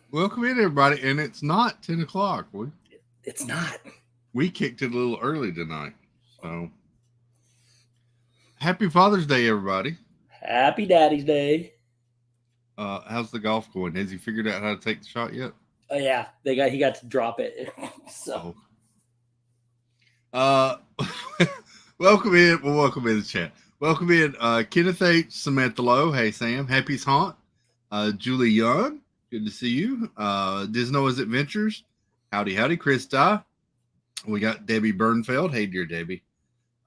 Welcome in, everybody. And it's not 10 o'clock. It's not. We kicked it a little early tonight. So, happy Father's Day, everybody. Happy Daddy's Day. How's the golf going? Has he figured out how to take the shot yet? Oh yeah, he got to drop it. So Oh. Welcome in. Well, welcome in the chat. Welcome in, Kenneth H. Samantha Lowe. Hey, Sam. Happy's Haunt. Julie Young. Good to see you. Disno's Adventures. Howdy, howdy. Chris Dye. We got Debbie Burnfeld. Hey, dear Debbie.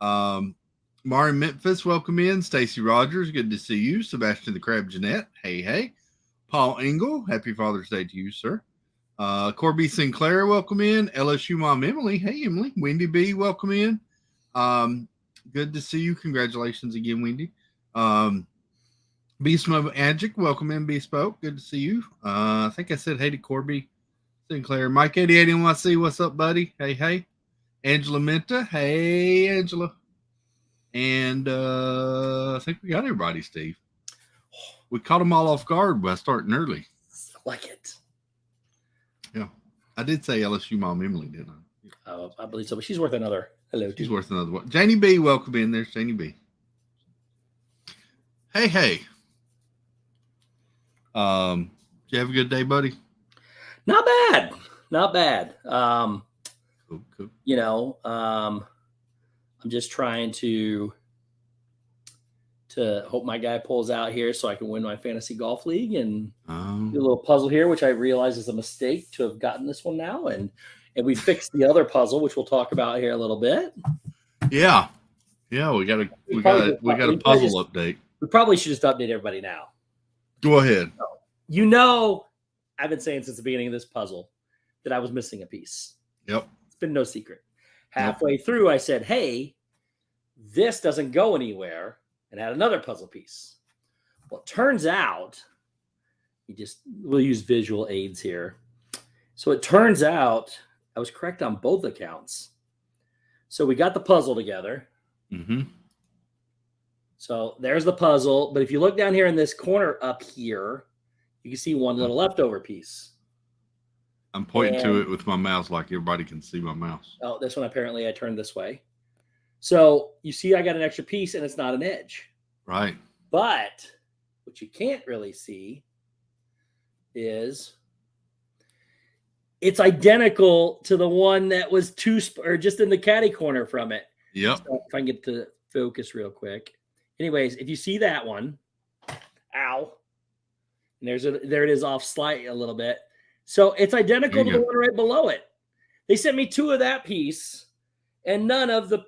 Mari Memphis, welcome in. Stacy Rogers, good to see you. Sebastian the Crab Jeanette, hey, hey. Paul Engel, happy Father's Day to you, sir. Corby Sinclair, welcome in. LSU Mom Emily, hey, Emily. Wendy B, welcome in. Good to see you. Congratulations again, Wendy. Beast Magic, welcome in, Bespoke. Good to see you. I think I said hey to Corby Sinclair. Mike 88 NYC, what's up, buddy? Hey, hey. Angela Menta, hey, Angela. And I think we got everybody, Steve. We caught them all off guard by starting early. I like it. Yeah. I did say LSU Mom Emily, didn't I? Oh, I believe so. But she's worth another hello. She's worth another one. Janie B, welcome in. There's Janie B. Hey, hey. Did you have a good day, buddy? Not bad. Not bad. Cool. You know, I'm just trying to hope my guy pulls out here so I can win my fantasy golf league and do a little puzzle here, which I realize is a mistake to have gotten this one now. And we fixed the other puzzle, which we'll talk about here a little bit. Yeah. Yeah, we got a puzzle update. We probably should just update everybody now. Go ahead. So, I've been saying since the beginning of this puzzle that I was missing a piece. Yep. It's been no secret. Halfway through, I said, hey, this doesn't go anywhere, and add another puzzle piece. Well, it turns out, we'll use visual aids here. So it turns out I was correct on both accounts. So we got the puzzle together. Mm-hmm. So there's the puzzle. But if you look down here in this corner up here, you can see one little leftover piece. I'm pointing to it with my mouse like everybody can see my mouse. Oh, this one apparently I turned this way. So you see I got an extra piece and it's not an edge. Right. But what you can't really see is it's identical to the one that was just in the caddy corner from it. Yep. So if I can get to focus real quick. Anyways, if you see that one, ow. And there it is off slightly a little bit. So it's identical to the one right below it. They sent me two of that piece and none of the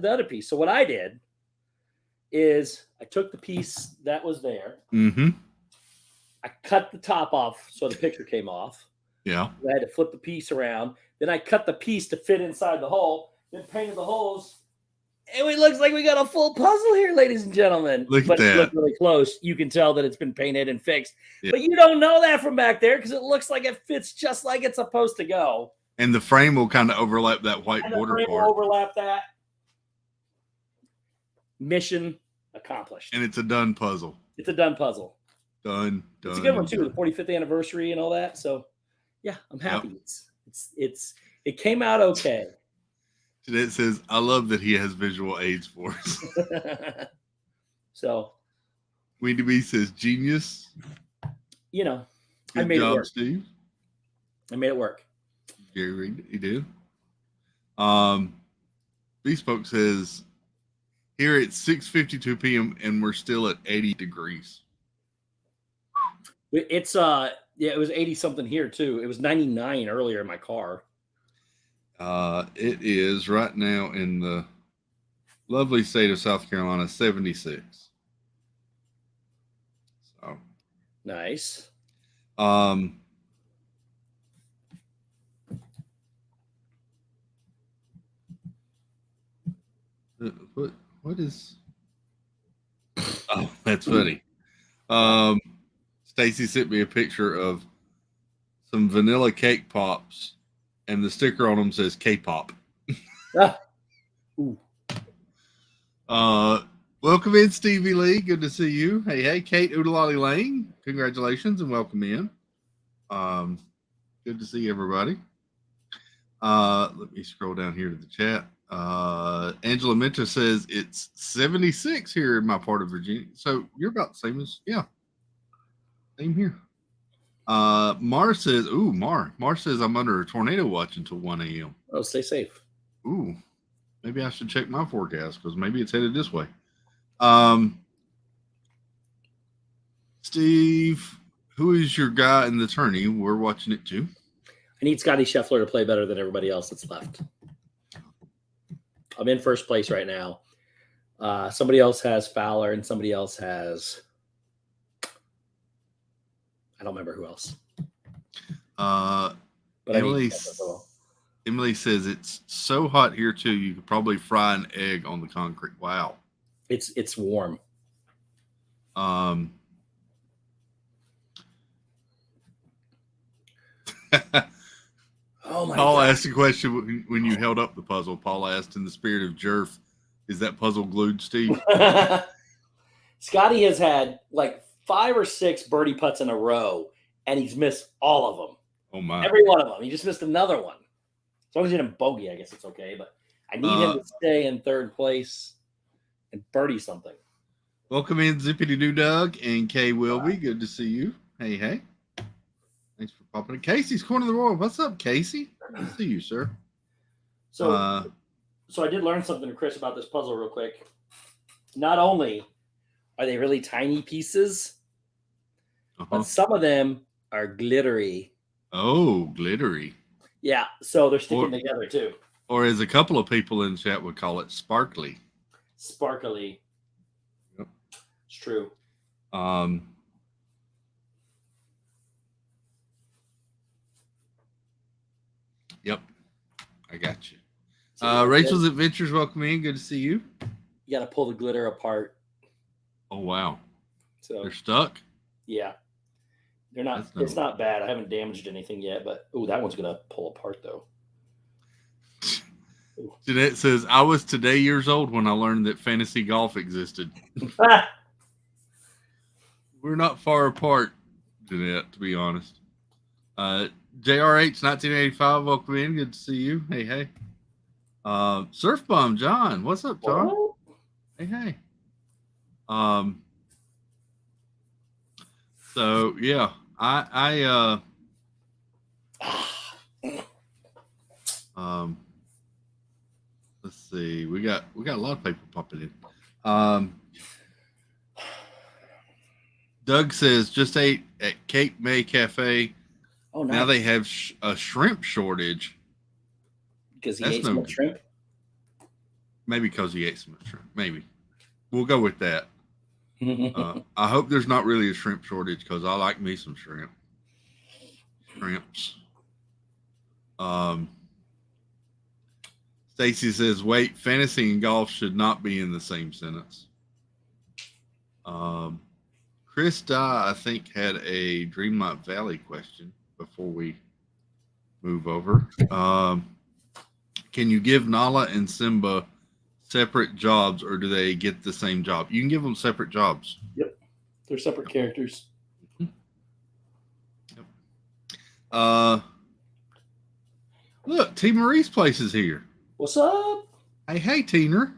other piece. So what I did is I took the piece that was there. Mm-hmm. I cut the top off so the picture came off. Yeah. I had to flip the piece around. Then I cut the piece to fit inside the hole. Then painted the holes. And it looks like we got a full puzzle here, ladies and gentlemen. Look at that. If you look really close, you can tell that it's been painted and fixed. Yeah. But you don't know that from back there because it looks like it fits just like it's supposed to go. And the frame will kind of overlap that white border part. Will overlap that. Mission accomplished. And it's a done puzzle. It's a done puzzle. Done. It's a good one too. The 45th anniversary and all that. So, yeah, I'm happy. Yep. It came out okay. It says, I love that he has visual aids for us. So. Wendy B says, genius. Good I made job, it work. Steve. I made it work. Gary, you did. Bespoke says, here it's 6:52 p.m. and we're still at 80 degrees. It's it was 80 something here too. It was 99 earlier in my car. It is right now in the lovely state of South Carolina, 76. So nice. What is? Oh, that's funny. Stacy sent me a picture of some vanilla cake pops. And the sticker on them says K-pop. Ooh. Welcome in, Stevie Lee. Good to see you. Hey, Kate Oodalali Lane. Congratulations and welcome in. Um, good to see everybody. Let me scroll down here to the chat. Angela Minter says it's 76 here in my part of Virginia. So you're about the same as, yeah, same here. Mar says, ooh, Mar says I'm under a tornado watch until 1 a.m. Oh, stay safe. Ooh, maybe I should check my forecast because maybe it's headed this way. Steve, who is your guy in the tourney? We're watching it too. I need Scotty Scheffler to play better than everybody else that's left. I'm in first place right now. Somebody else has Fowler and somebody else has, I don't remember who else. But Emily says it's so hot here too. You could probably fry an egg on the concrete. Wow. It's warm. Oh my Paul God. Asked a question when you held up the puzzle. Paul asked, in the spirit of Jerf, is that puzzle glued, Steve? Scotty has had like 5 or 6 birdie putts in a row, and he's missed all of them. Oh my! Every one of them. He just missed another one. As long as he didn't bogey, I guess it's okay. But I need him to stay in third place and birdie something. Welcome in, Zippity Doo Doug and Kay Wilby. Good to see you. Hey, hey. Thanks for popping in. Casey's Corner of the World. What's up, Casey? Good to see you, sir. So I did learn something, Chris, about this puzzle real quick. Not only are they really tiny pieces, but some of them are glittery. Oh, glittery. Yeah, so they're sticking together too. Or as a couple of people in chat would call it, sparkly. Sparkly. Yep. It's true. Yep. I got you. Rachel's Adventures, welcome in. Good to see you. You got to pull the glitter apart. Oh, wow. So they're stuck? Yeah. They're not. It's not bad. I haven't damaged anything yet, but that one's going to pull apart, though. Jeanette says, I was today years old when I learned that fantasy golf existed. We're not far apart, Jeanette, to be honest. JRH 1985, welcome in. Good to see you. Hey, hey. Surf Bum John, what's up, John? What? Hey, hey. So yeah, let's see. We got a lot of people popping in. Doug says just ate at Cape May Cafe. Oh, nice. Now they have a shrimp shortage. Because he ate so much shrimp? Maybe because he ate so much shrimp. Maybe. We'll go with that. I hope there's not really a shrimp shortage because I like me some shrimp. Shrimps. Stacy says, wait, fantasy and golf should not be in the same sentence. Chris Dye, I think, had a Dreamlight Valley question before we move over. Can you give Nala and Simba separate jobs, or do they get the same job? You can give them separate jobs. Yep. They're separate characters. Yep. Look, T. Marie's place is here. What's up? Hey, Teener.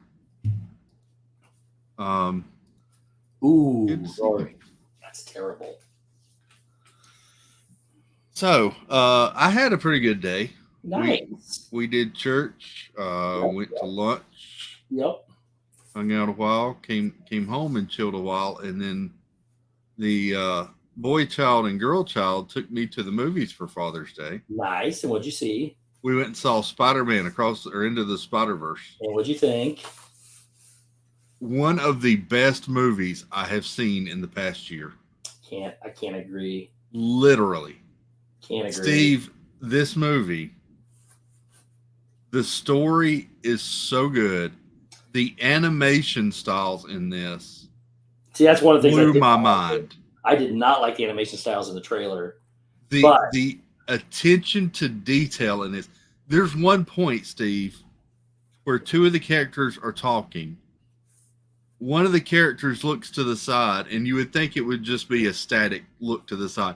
Ooh, sorry. That's terrible. So, I had a pretty good day. Nice. We did church, went to lunch. Yep. Hung out a while, came home and chilled a while, and then the boy child and girl child took me to the movies for Father's Day. Nice. And what'd you see? We went and saw Spider-Man into the Spider-Verse. And what'd you think? One of the best movies I have seen in the past year. I can't agree. Literally. Can't agree. Steve, this movie, the story is so good. The animation styles in this. See, that's one of the things blew my mind. I did not like the animation styles in the trailer. The attention to detail in this. There's one point, Steve, where two of the characters are talking. One of the characters looks to the side, and you would think it would just be a static look to the side.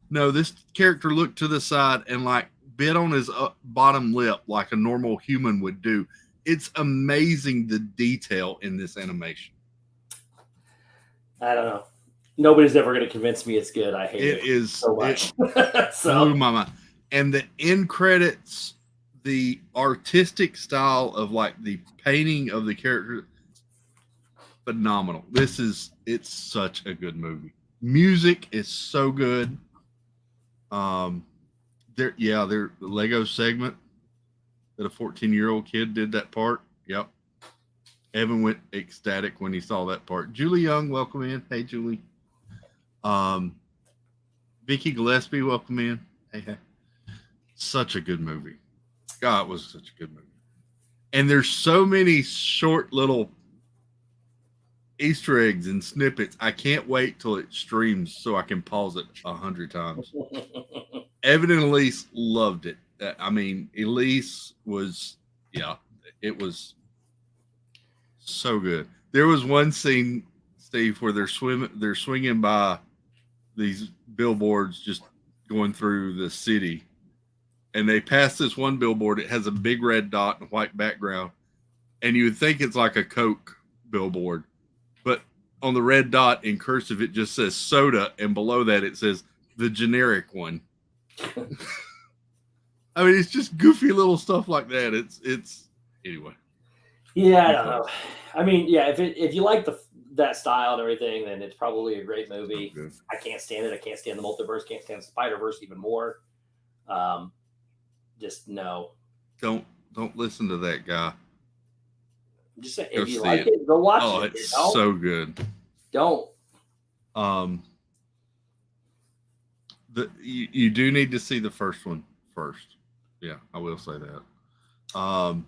No, this character looked to the side and like bit on his bottom lip like a normal human would do. It's amazing the detail in this animation. I don't know. Nobody's ever going to convince me it's good. I hate It it is so much. it blew my mind. And the end credits, the artistic style of like the painting of the character, phenomenal. It's such a good movie. Music is so good. Their Lego segment that a 14-year-old kid did that part. Yep. Evan went ecstatic when he saw that part. Julie Young, welcome in. Hey, Julie. Vicky Gillespie, welcome in. Hey. Such a good movie. God, it was such a good movie. And there's so many short little Easter eggs and snippets. I can't wait till it streams so I can pause it 100 times. Evan and Elise loved it. I mean, Elise was, it was so good. There was one scene, Steve, where they're swinging by these billboards just going through the city, and they pass this one billboard. It has a big red dot and white background, and you would think it's like a Coke billboard, but on the red dot in cursive it just says soda, and below that it says the generic one. I mean, it's just goofy little stuff like that. It's anyway. Yeah, I don't know. I mean, yeah, if you like that style and everything, then it's probably a great movie. I can't stand it. I can't stand the multiverse. Can't stand Spider-Verse even more. Just no. Don't listen to that guy. I'm just saying, if you like it, go watch it. Oh, it's so good. Don't. You do need to see the first one first. Yeah, I will say that.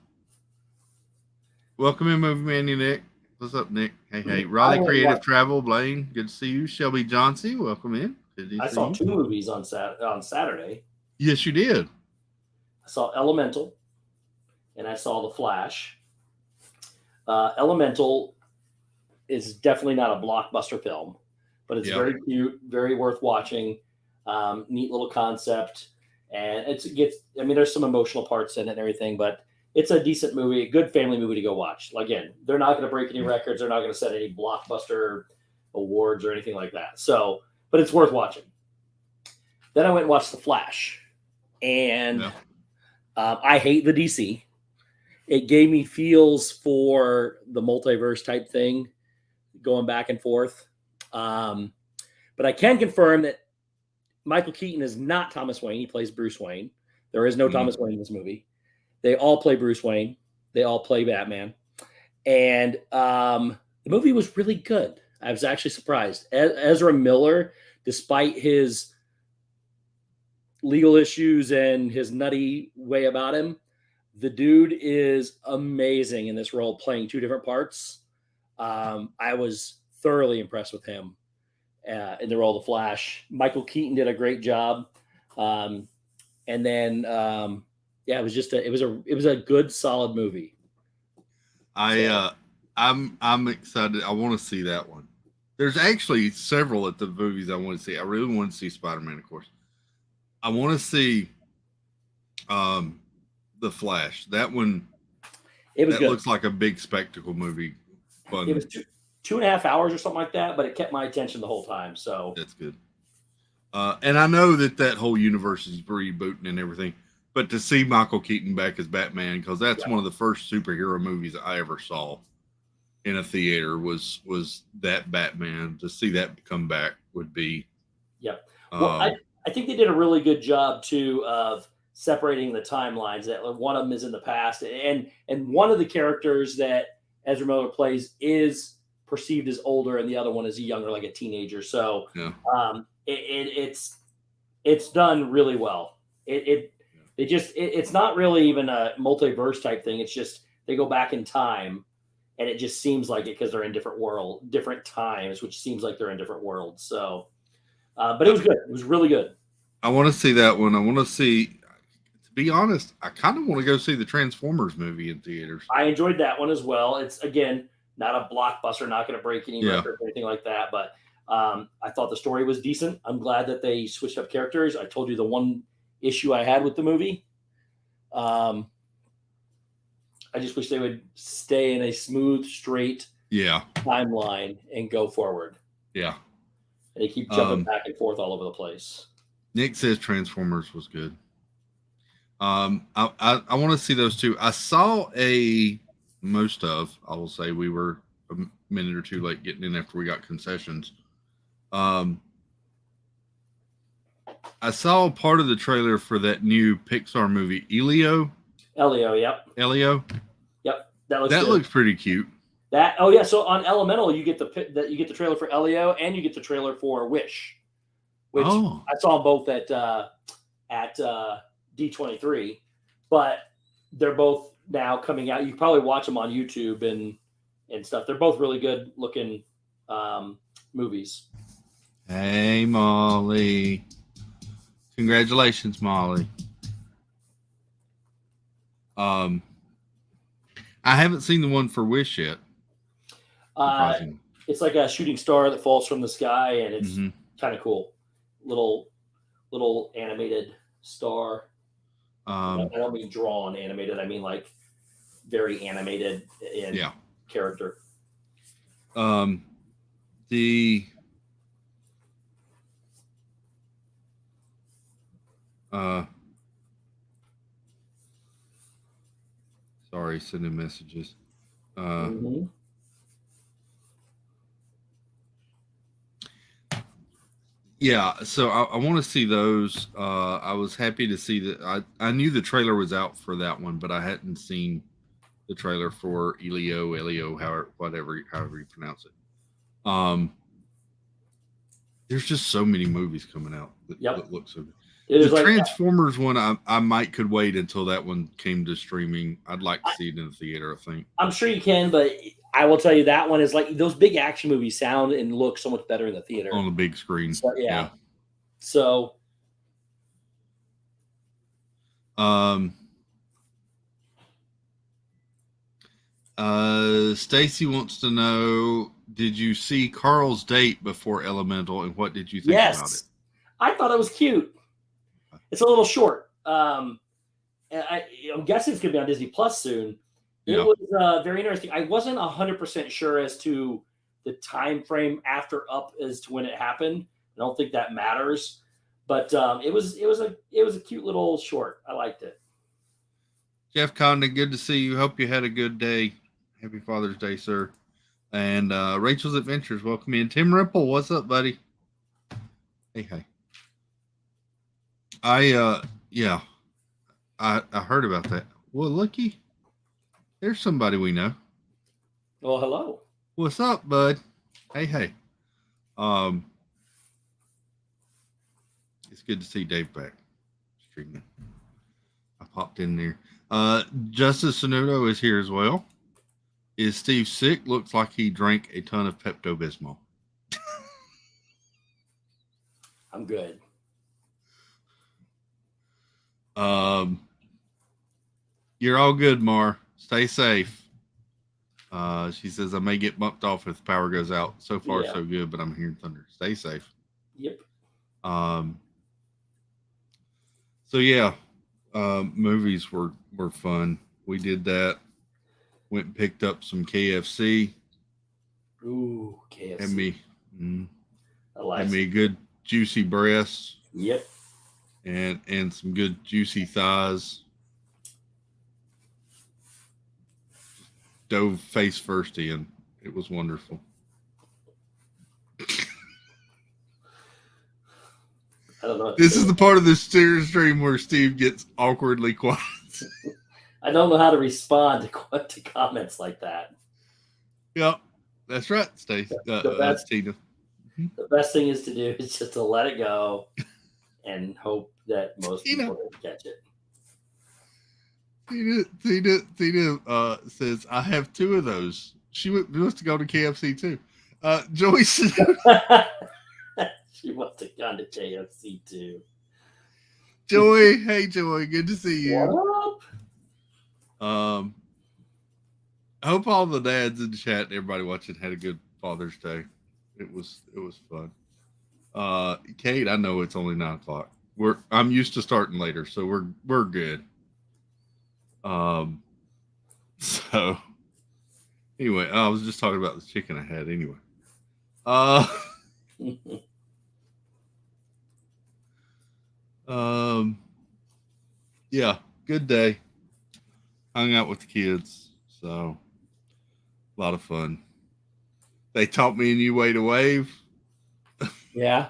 Welcome in, Movie Mania Nick. What's up, Nick? Hey. Raleigh Creative Travel, Blaine. Good to see you. Shelby Johnsey, welcome in. I saw 2 movies on Saturday. Yes, you did. I saw Elemental, and I saw The Flash. Elemental is definitely not a blockbuster film, but it's very cute, very worth watching. Neat little concept, and there's some emotional parts in it and everything, but it's a decent movie, a good family movie to go watch. Again, they're not going to break any records. They're not going to set any blockbuster awards or anything like that. So, but it's worth watching. Then I went and watched The Flash, and I hate the DC. It gave me feels for the multiverse type thing, going back and forth. But I can confirm that Michael Keaton is not Thomas Wayne. He plays Bruce Wayne. There is no Thomas Wayne in this movie. They all play Bruce Wayne. They all play Batman. And the movie was really good. I was actually surprised. Ezra Miller, despite his legal issues and his nutty way about him, the dude is amazing in this role, playing 2 different parts. I was thoroughly impressed with him in the role of the Flash. Michael Keaton did a great job. And then, it was just it was a good, solid movie. I'm excited. I want to see that one. There's actually several at the movies I want to see. I really want to see Spider-Man, of course. I want to see The Flash. That one, it was that good. Looks like a big spectacle movie. Fun. It was 2.5 hours or something like that, but it kept my attention the whole time. So that's good. And I know that whole universe is rebooting and everything, but to see Michael Keaton back as Batman, because that's one of the first superhero movies I ever saw in a theater was that Batman. To see that come back would be. Yep. Well, I think they did a really good job too of separating the timelines. That one of them is in the past, and one of the characters that Ezra Miller plays is perceived as older, and the other one is younger, like a teenager. So it's done really well. It's not really even a multiverse type thing. It's just they go back in time, and it just seems like it because they're in different times, which seems like they're in different worlds. So, but it was good. It was really good. I want to see that one. I want to see. To be honest, I kind of want to go see the Transformers movie in theaters. I enjoyed that one as well. It's again not a blockbuster, not going to break any records or anything like that, but I thought the story was decent. I'm glad that they switched up characters. I told you the one issue I had with the movie. I just wish they would stay in a smooth, straight timeline and go forward. Yeah. And they keep jumping back and forth all over the place. Nick says Transformers was good. I want to see those two. I saw I will say we were a minute or two late getting in after we got concessions. I saw part of the trailer for that new Pixar movie, Elio. Yep. Elio. Yep. That looks pretty cute. So on Elemental, you get the trailer for Elio and you get the trailer for Wish, which I saw both at D23, but they're both now coming out. You can probably watch them on YouTube and stuff. They're both really good looking movies. Hey, Molly. Congratulations, Molly. I haven't seen the one for Wish yet. It's like a shooting star that falls from the sky, and it's kind of cool. Little animated star. I don't mean drawn animated. I mean like very animated in character. Sorry, sending messages. Yeah, so I want to see those. I was happy to see that. I knew the trailer was out for that one, but I hadn't seen the trailer for Elio, however you pronounce it. There's just so many movies coming out that look so good. The Transformers one, I could wait until that one came to streaming. I'd like to see it in the theater, I think. I'm sure you can, but I will tell you that one is like those big action movies sound and look so much better in the theater. On the big screen. So, yeah. So. Stacy wants to know, did you see Carl's date before Elemental, and what did you think about it? I thought it was cute. It's a little short. And I'm guessing it's going to be on Disney Plus soon. It was very interesting. I wasn't 100% sure as to the time frame after Up as to when it happened. I don't think that matters, but it was a cute little short. I liked it. Jeff Condon, good to see you. Hope you had a good day. Happy Father's Day, sir. And Rachel's Adventures, welcome in. Tim Ripple, what's up, buddy? Hey. I heard about that. Well, looky, there's somebody we know. Well, hello. What's up, bud? Hey. It's good to see Dave back streaming. I popped in there. Justice Sonuto is here as well. Is Steve sick? Looks like he drank a ton of Pepto-Bismol. I'm good. You're all good, Mar. Stay safe. She says I may get bumped off if the power goes out. So far, so good, but I'm hearing thunder. Stay safe. Yep. Movies were fun. We did that. Went and picked up some KFC. Ooh, KFC. Had me a good juicy breast. Yep. And some good juicy thighs. Dove face first in. It was wonderful. I don't know. This is the part of the stream where Steve gets awkwardly quiet. I don't know how to respond to comments like that. Yep, that's right, Stacey. Tina. The best thing is to do is just to let it go and hope that most people don't catch it. Tina says, I have two of those. She wants to go to KFC too. Joyce. She wants to go to KFC too. Joy. Hey, Joy. Good to see you. What up? I hope all the dads in the chat and everybody watching had a good Father's Day. it was fun. Kate, I know it's only 9 o'clock. I'm used to starting later, so we're good. Um, so anyway, I was just talking about the chicken I had anyway. Uh, um, yeah, good day. Hung out with the kids, so a lot of fun. They taught me a new way to wave. Yeah.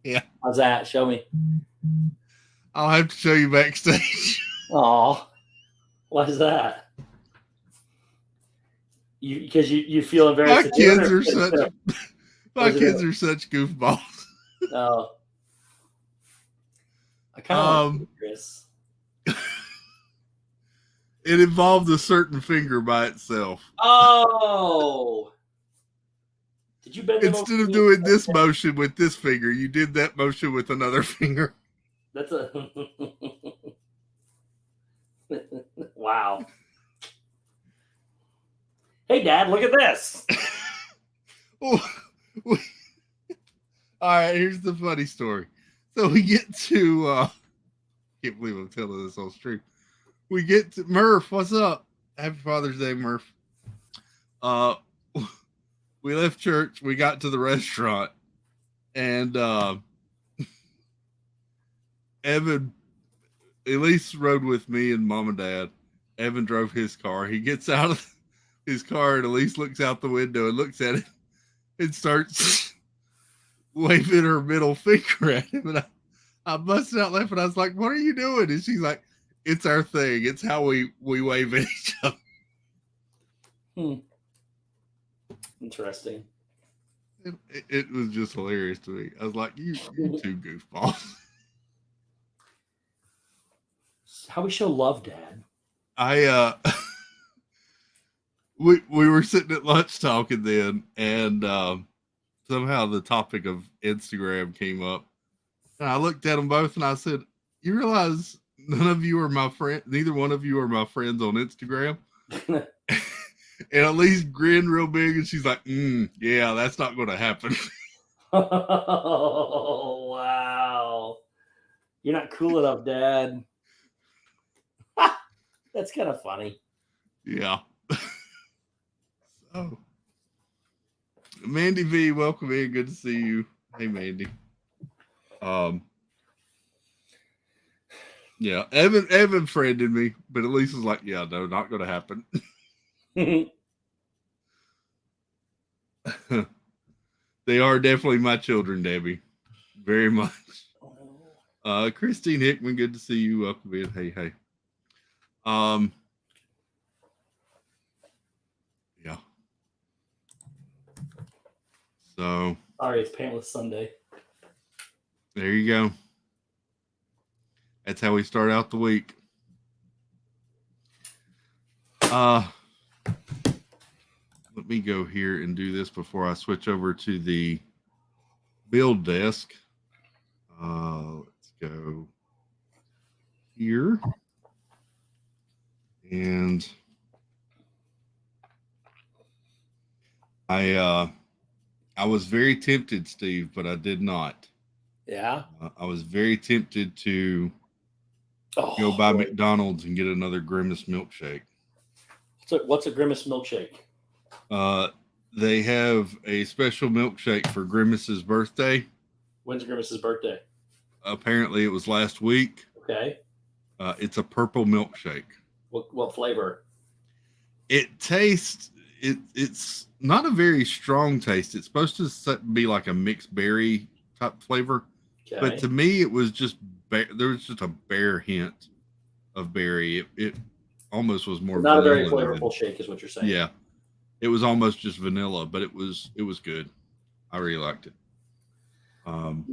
Yeah, How's that? Show me. I'll have to show you backstage. Oh, why's that? You feel embarrassed My to do it, kids or are such my is it kids are such goofballs. Oh, I kind of want to do Chris. It involved a certain finger by itself. Oh, did you bend them over? Instead of doing this motion with this finger, you did that motion with another finger. That's a wow. Hey, Dad, look at this. All right, here's the funny story. So we get to can't believe I'm telling this on stream. We get to Murph, what's up? Happy Father's Day, Murph. We left church, we got to the restaurant, and Evan Elise rode with me and Mom and Dad. Evan drove his car. He gets out of his car, and Elise looks out the window and looks at it and starts waving her middle finger at him. And I busted out laughing. I was like, "What are you doing?" And she's like, "It's our thing. It's how we wave at each other." Interesting. It was just hilarious to me. I was like, "You two goofballs." How we show love, Dad. We were sitting at lunch talking then, and somehow the topic of Instagram came up. And I looked at them both and I said, "You realize none of you are my friend. Neither one of you are my friends on Instagram." And Elise grinned real big, and she's like, "Yeah, that's not going to happen." Oh, wow. You're not cool enough, Dad. That's kind of funny. Yeah. So, Mandy V, welcome in. Good to see you. Hey, Mandy. Yeah, Evan friended me, but Elise was like, "Yeah, no, not going to happen." They are definitely my children, Debbie. Very much. Christine Hickman, good to see you. Welcome in. Hey. Yeah. So. Sorry, it's Pantless Sunday. There you go. That's how we start out the week. Let me go here and do this before I switch over to the build desk. Let's go here. And I was very tempted, Steve, but I did not. Yeah. I was very tempted to go by McDonald's and get another Grimace milkshake. What's a Grimace milkshake? They have a special milkshake for Grimace's birthday. When's Grimace's birthday? Apparently, it was last week. Okay. It's a purple milkshake. What flavor? It tastes. It's not a very strong taste. It's supposed to be like a mixed berry type flavor, but to me, it was just there was just a bare hint of berry. It almost was more. Not a very flavorful shake, is what you're saying. Yeah, it was almost just vanilla, but it was good. I really liked it. I'm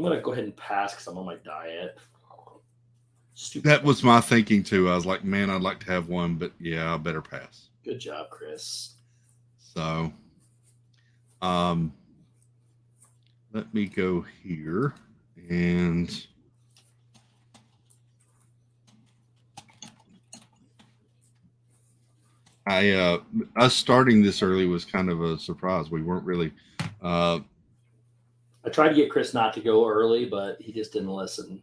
gonna go ahead and pass because I'm on my diet. Stupid. That was my thinking too. I was like, man, I'd like to have one, but yeah, I better pass. Good job, Chris. So, let me go here and us starting this early was kind of a surprise. We weren't really I tried to get Chris not to go early, but he just didn't listen.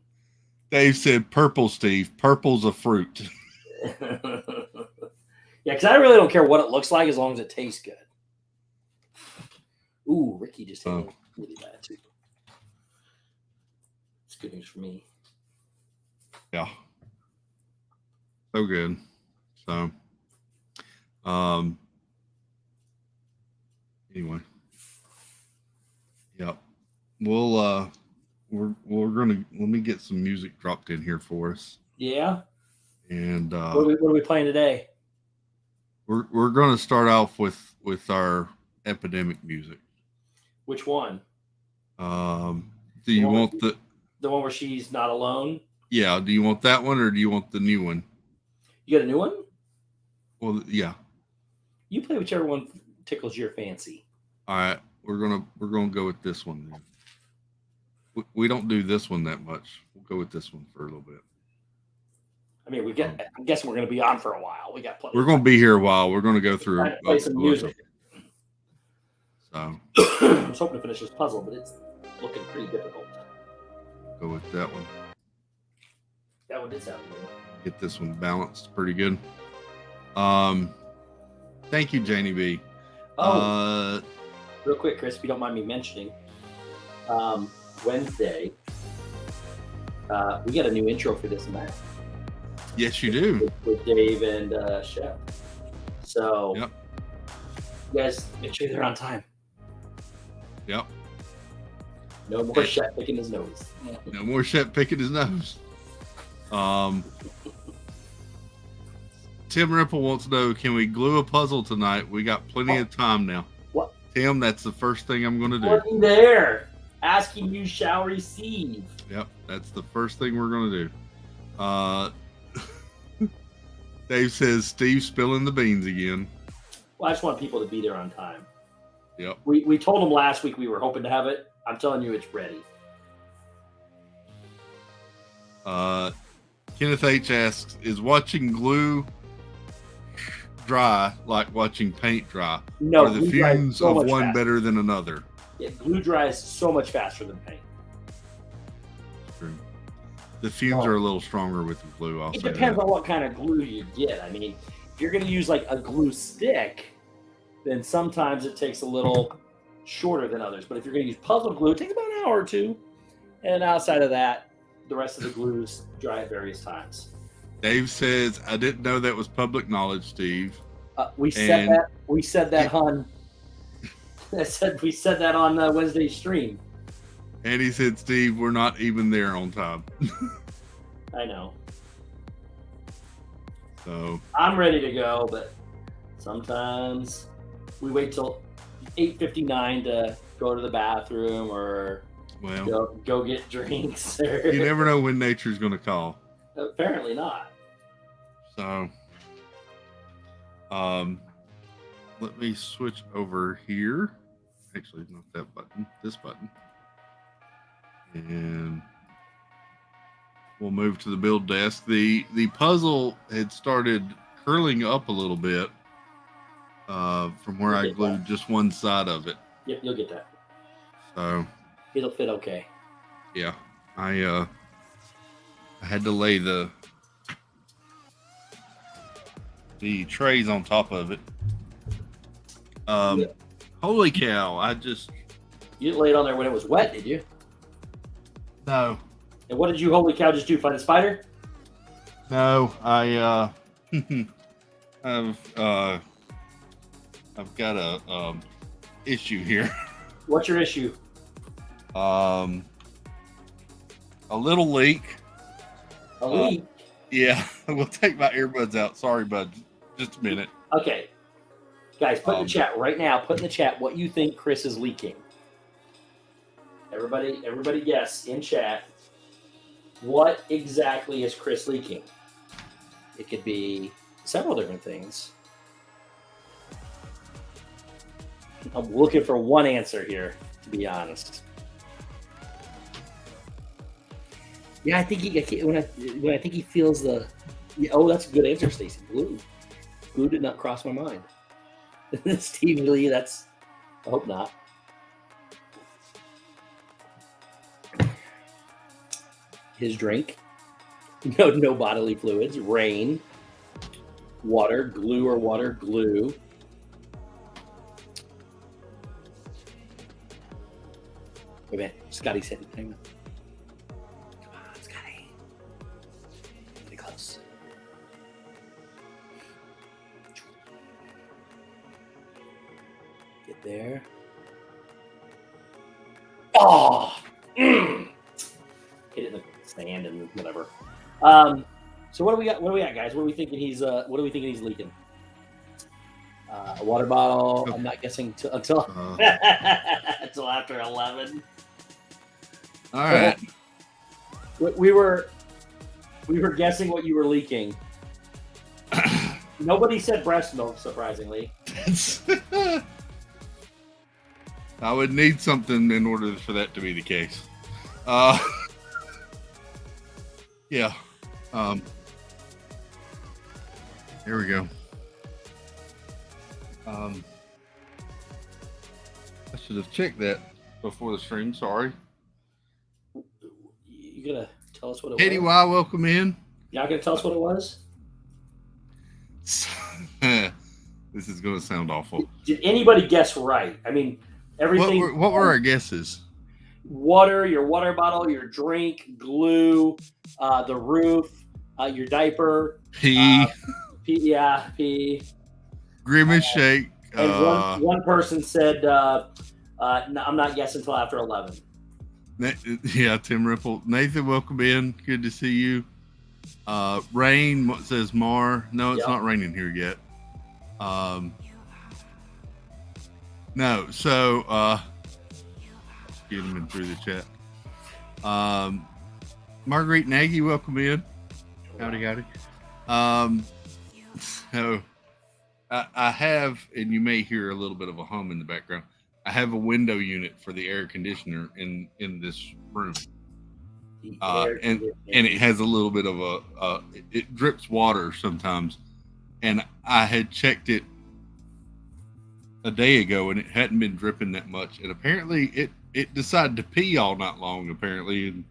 Dave said purple, Steve. Purple's a fruit. Yeah, because I really don't care what it looks like as long as it tastes good. Ooh, Ricky just hit me really bad too. It's good news for me. Yeah. So good. So, anyway. Yep. We're gonna let me get some music dropped in here for us. Yeah. And what are we playing today? We're gonna start off with our epidemic music. Which one? Do you want the one where she's not alone? Yeah. Do you want that one or do you want the new one? You got a new one? Well, yeah. You play whichever one tickles your fancy. All right, we're gonna go with this one then. We don't do this one that much. We'll go with this one for a little bit. I mean, I'm guessing we're going to be on for a while. We got plenty. We're going to be here a while. We're going to go through. Play some music. So I was hoping to finish this puzzle, but it's looking pretty difficult. Go with that one. That one did sound good. Get this one balanced pretty good. Thank you, Janie B. Real quick, Chris, if you don't mind me mentioning, Wednesday, we got a new intro for this and that. Yes, you do. With Dave and Shep. So, yep. You guys make sure they're on time. Yep. No more Shep picking his nose. No more Shep picking his nose. Tim Ripple wants to know, can we glue a puzzle tonight? We got plenty of time now. What? Tim, that's the first thing I'm going to do. Working there. Asking you shall receive. Yep, that's the first thing we're going to do. Dave says, Steve spilling the beans again. Well, I just want people to be there on time. Yep. We told them last week we were hoping to have it. I'm telling you, it's ready. Kenneth H asks, is watching glue dry like watching paint dry? No. Are the fumes of one better than another? Yeah, glue dries so much faster than paint. True. The fumes are a little stronger with the glue. It depends on what kind of glue you get. I mean, if you're going to use like a glue stick, then sometimes it takes a little shorter than others. But if you're going to use puzzle glue, it takes about an hour or two. And outside of that, the rest of the glues dry at various times. Dave says, I didn't know that was public knowledge, Steve. We said that on Wednesday's stream. And he said, Steve, we're not even there on time. I know. So I'm ready to go, but sometimes we wait till 8:59 to go to the bathroom or go get drinks. You never know when nature's going to call. Apparently not. So, let me switch over here. Actually, not that button, this button. And we'll move to the build desk. The puzzle had started curling up a little bit from where I glued just one side of it. Yep, you'll get that. So it'll fit okay. Yeah, I had to lay the trays on top of it. Holy cow! You didn't lay it on there when it was wet, did you? No. And what did you, holy cow, just do? Find a spider? No, I've got a issue here. What's your issue? A little leak. A leak? Yeah, we'll take my earbuds out. Sorry, bud. Just a minute. Okay. Guys, put in the chat right now. Put in the chat what you think Chris is leaking. Everybody guess in chat. What exactly is Chris leaking? It could be several different things. I'm looking for one answer here, to be honest. Yeah, I think when I think he feels the. Oh, that's a good answer, Stacey. Glue. Glue did not cross my mind. Steve Lee, I hope not. his drink. No bodily fluids. Rain, water, glue or water, glue. Wait a minute, Scotty's hitting. Hang on. Come on, Scotty. Pretty close. Get there. Oh! Hit it in the sand and whatever. So what do we got? What do we got, guys? What are we thinking he's leaking? A water bottle. I'm not guessing until after 11. All right. We were guessing what you were leaking. Nobody said breast milk, surprisingly. I would need something in order for that to be the case. Yeah. Here we go. I should have checked that before the stream. Sorry. You gonna tell us what it Katie was? Y, welcome in. Y'all gonna tell us what it was? This is going to sound awful. Did anybody guess right? I mean, everything. What were our guesses? Water, your water bottle, your drink, glue, the roof, your diaper. Pee. Pee. Grimace shake. And one person said, no, I'm not guessing until after 11. Yeah, Tim Ripple. Nathan, welcome in. Good to see you. Rain says Mar. No, it's not raining here yet. No, so get him in through the chat. Marguerite Nagy, welcome in. Howdy. So I have, and you may hear a little bit of a hum in the background. I have a window unit for the air conditioner in this room. And it has a little bit of it drips water sometimes, and I had checked it a day ago and it hadn't been dripping that much, and apparently it decided to pee all night long apparently, and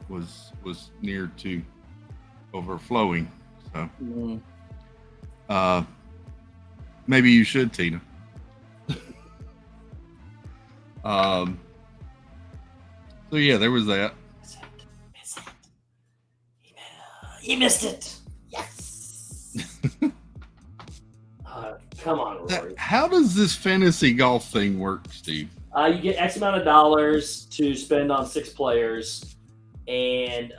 was near to overflowing. So maybe you should, Tina. So yeah, there was that. He missed it. Yes. Come on, Rory. How does this fantasy golf thing work, Steve? You get X amount of dollars to spend on 6 players, and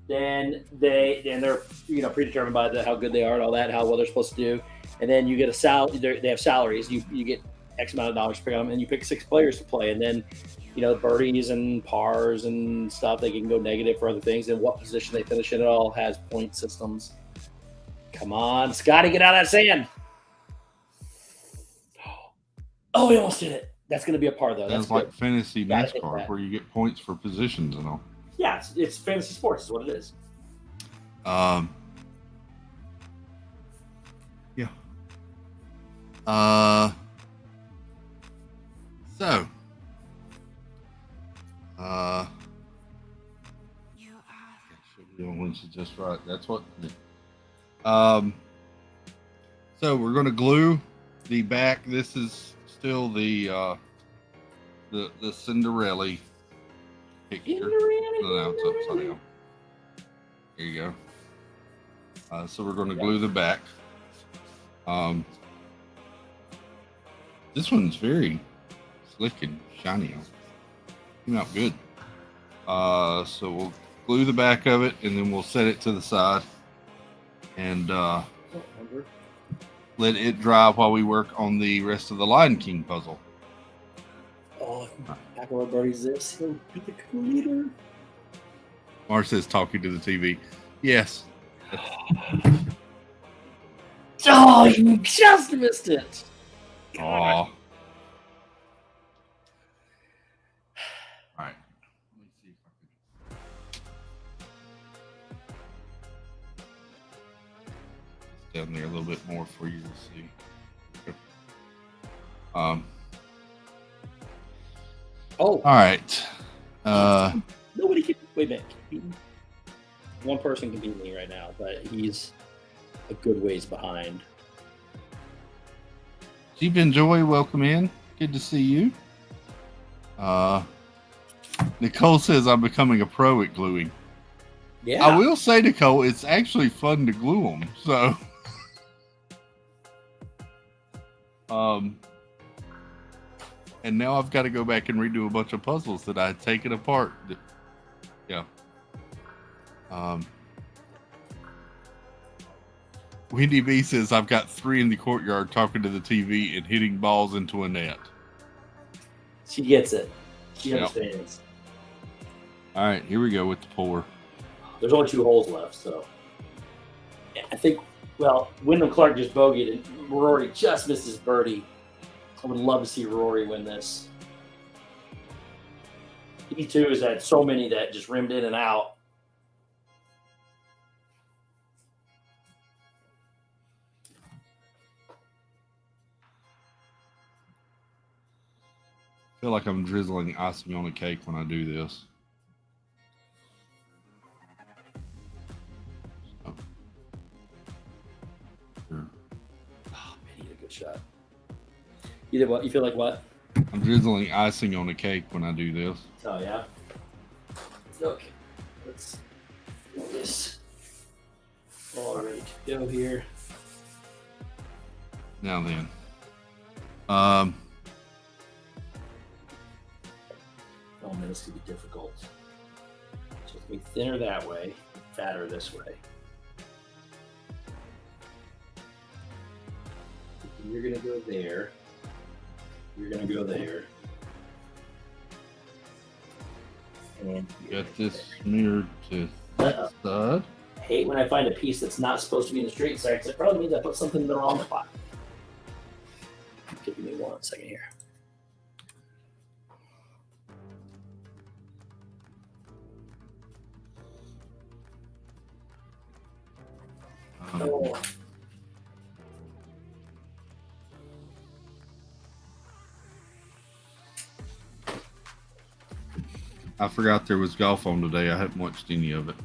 then they're predetermined by how good they are and all that, how well they're supposed to do, and then you get a salary. They have salaries. You get X amount of dollars to pick on them, and you pick 6 players to play, and then birdies and pars and stuff. They can go negative for other things, and what position they finish in. It all has point systems. Come on, Scotty, get out of that sand. Oh, he almost did it. That's going to be a par, though. That's like fantasy NASCAR, where you get points for positions and all. Yeah, it's fantasy sports is what it is. Yeah. So. When she's just right. That's what. So we're going to glue the back. This is still the Cinderella picture. No, it's upside down. There you go. So we're going to glue the back. This one's very slick and shiny. Came out good. So we'll glue the back of it, and then we'll set it to the side and let it dry while we work on the rest of the Lion King puzzle. Oh, McElroy birdies this. He'll be the co-leader. Mar says talking to the TV. Yes. Oh, you just missed it. Aw. All right. Let me see if I can. Down there a little bit more for you to see. Oh. All right. Wait a minute. One person can beat me right now, but he's a good ways behind. Jeep and Joy, welcome in. Good to see you. Nicole says I'm becoming a pro at gluing. Yeah. I will say, Nicole, it's actually fun to glue them. So, and now I've got to go back and redo a bunch of puzzles that I had taken apart. Yeah. Wendy B says I've got 3 in the courtyard talking to the TV and hitting balls into a net. She gets it. She understands. All right, here we go with the pour. There's only 2 holes left, so yeah, I think. Well, Wyndham Clark just bogeyed, and Rory just missed his birdie. I would love to see Rory win this. He too has had so many that just rimmed in and out. I feel like I'm drizzling icing on a cake when I do this. Oh, man, he did a good shot. You did what? You feel like what? I'm drizzling icing on a cake when I do this. Oh, yeah? Okay. Let's do this. All right. Go here. Now then. Oh man, this could be difficult. So it's going to be thinner that way, fatter this way. You're going to go there. You're going to go there. And got this smeared to that side. I hate when I find a piece that's not supposed to be in the straight side because it probably means I put something in the wrong spot. Give me 1 second here. Oh. I forgot there was golf on today. I haven't watched any of it.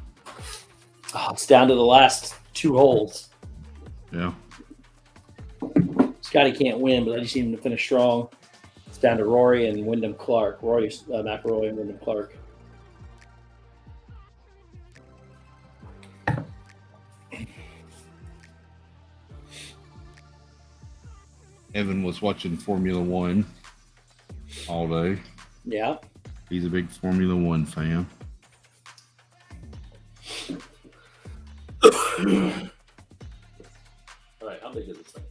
Oh, it's down to the last 2 holes. Yeah. Scotty can't win, but I just need him to finish strong. It's down to Rory and Wyndham Clark. Rory McIlroy and Wyndham Clark. Evan was watching Formula One all day. Yeah. He's a big Formula One fan. All right, how big is this thing?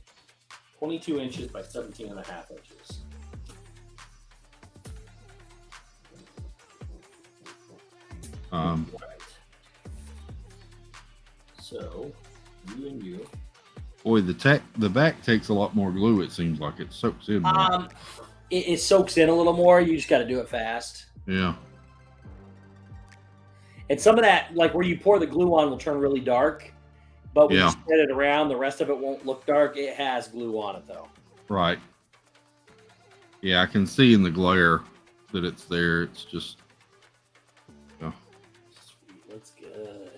22 inches by 17 and a half inches. Right. So, you and you. Boy, the back takes a lot more glue. It seems like it soaks in more. It soaks in a little more. You just got to do it fast. Yeah. And some of that, like where you pour the glue on, will turn really dark. But when you spread it around, the rest of it won't look dark. It has glue on it, though. Right. Yeah, I can see in the glare that it's there. It's just. Yeah. Sweet, that's good.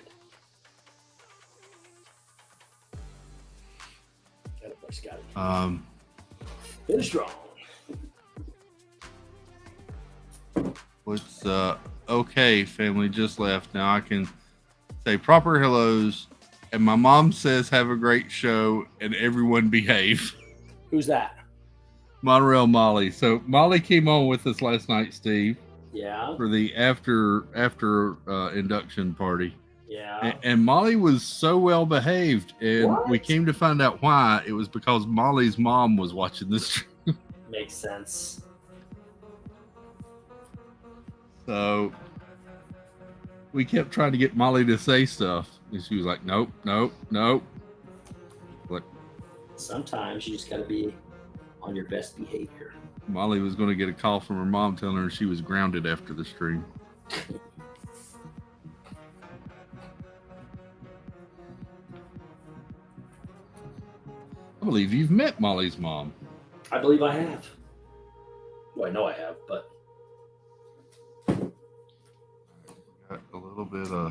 Got it by Scotty. Finish strong. What's okay, family just left. Now I can say proper hellos, and my mom says have a great show and everyone behave. Who's that? Monorail Molly. So Molly came on with us last night, Steve. Yeah. For the after induction party. Yeah. And Molly was so well behaved, and we came to find out why. It was because Molly's mom was watching this. Makes sense. So we kept trying to get Molly to say stuff, and she was like, "Nope, nope, nope." Like, sometimes you just got to be on your best behavior. Molly was going to get a call from her mom telling her she was grounded after the stream. I believe you've met Molly's mom. I believe I have. Well, I know I have, but Got a little bit I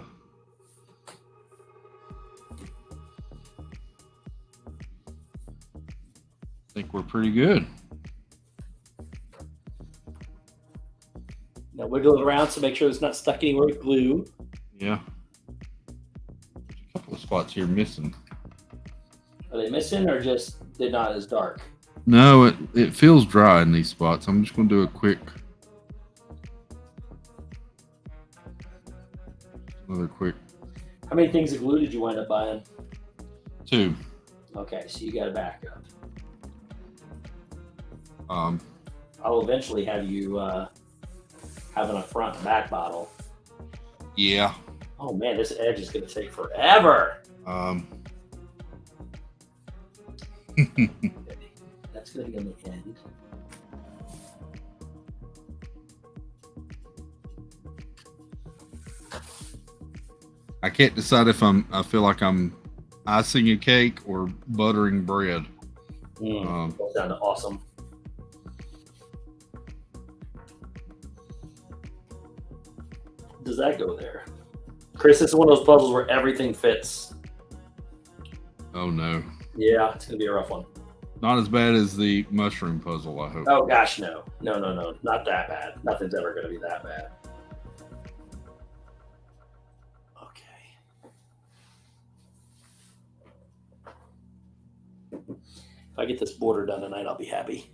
think we're pretty good. Now wiggle it around to make sure it's not stuck anywhere with glue. Yeah. There's a couple of spots here missing. Are they missing or just they're not as dark? No, it feels dry in these spots. I'm just going to do a quick. Another quick. How many things of glue did you wind up buying? 2. Okay, so you got a backup. I'll eventually have you having a front and back bottle. Yeah. Oh man, this edge is going to take forever. That's going to be on the end. I can't decide if I feel like I'm icing a cake or buttering bread. That sounds awesome. Does that go there? Chris, this is one of those puzzles where everything fits. Oh no. Yeah, it's going to be a rough one. Not as bad as the mushroom puzzle, I hope. Oh gosh, no. No. Not that bad. Nothing's ever going to be that bad. Okay. If I get this border done tonight, I'll be happy.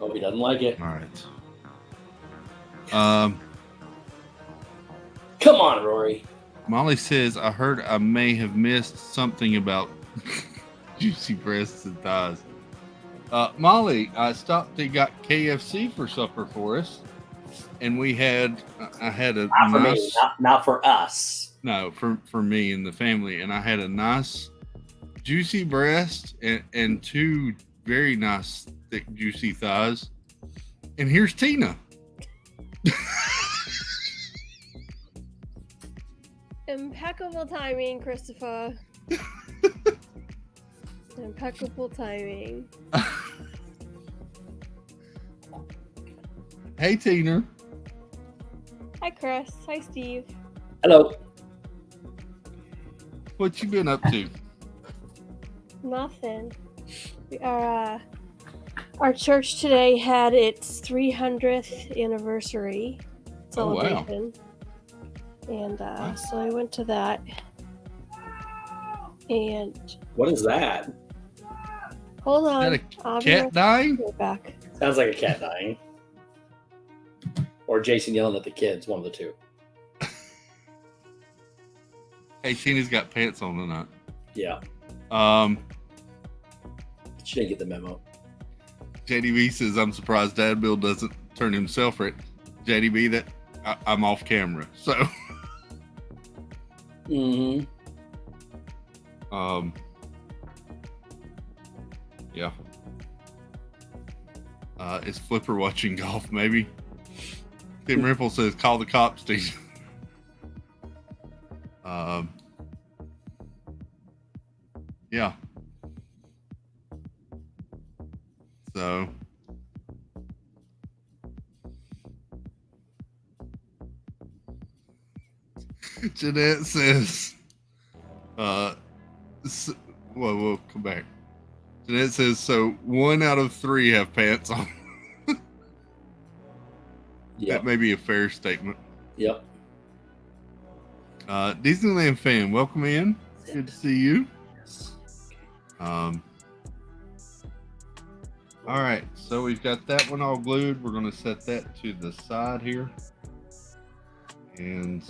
Oh, he doesn't like it. All right. Come on, Rory. Molly says, I heard I may have missed something about juicy breasts and thighs. Molly, I stopped and got KFC for supper for us. And I had a not for nice, me, not for us. No, for me and the family. And I had a nice juicy breast and 2 very nice thick juicy thighs. And here's Tina. Impeccable timing, Christopher. Impeccable timing. Hey, Tina. Hi, Chris. Hi, Steve. Hello. What you been up to? Nothing. Our church today had its 300th anniversary celebration. Oh, wow. And so I went to that. And what is that? Hold on. Is that a cat dying? Back. Sounds like a cat dying. Or Jason yelling at the kids, one of the two. Hey, Tina's got pants on tonight. Yeah. She didn't get the memo. JDB says, I'm surprised Dad Bill doesn't turn himself right. JDB, I'm off camera. So. Mm-hmm. Yeah. Is Flipper watching golf, maybe? Tim Ripple says, call the cops, Steve. Yeah. So. Jeanette says, we'll come back. Jeanette says, so 1 out of 3 have pants on. Yep. That may be a fair statement. Yep. Disneyland fan, welcome in. Good to see you. All right, so we've got that one all glued. We're going to set that to the side here. And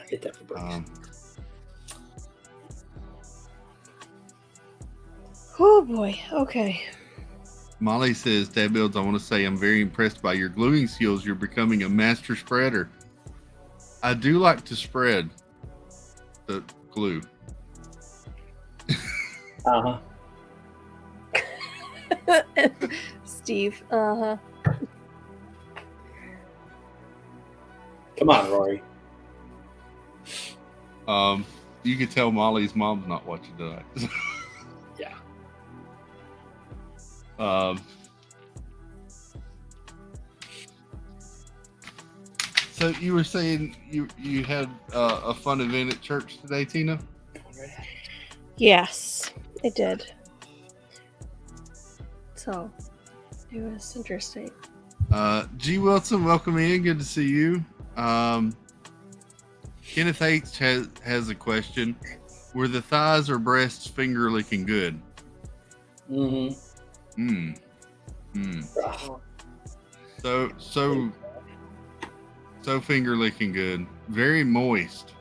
I get that for breaks. Oh boy. Okay. Molly says, Dad Builds, I want to say I'm very impressed by your gluing skills. You're becoming a master spreader. I do like to spread the glue. Uh huh. Steve. Come on, Rory. You can tell Molly's mom's not watching tonight. Yeah. So you were saying you had a fun event at church today, Tina? Yes, it did. So it was interesting. G. Wilson, welcome in. Good to see you. Kenneth H has a question. Were the thighs or breasts finger licking good? Mm-hmm. So finger licking good. Very moist.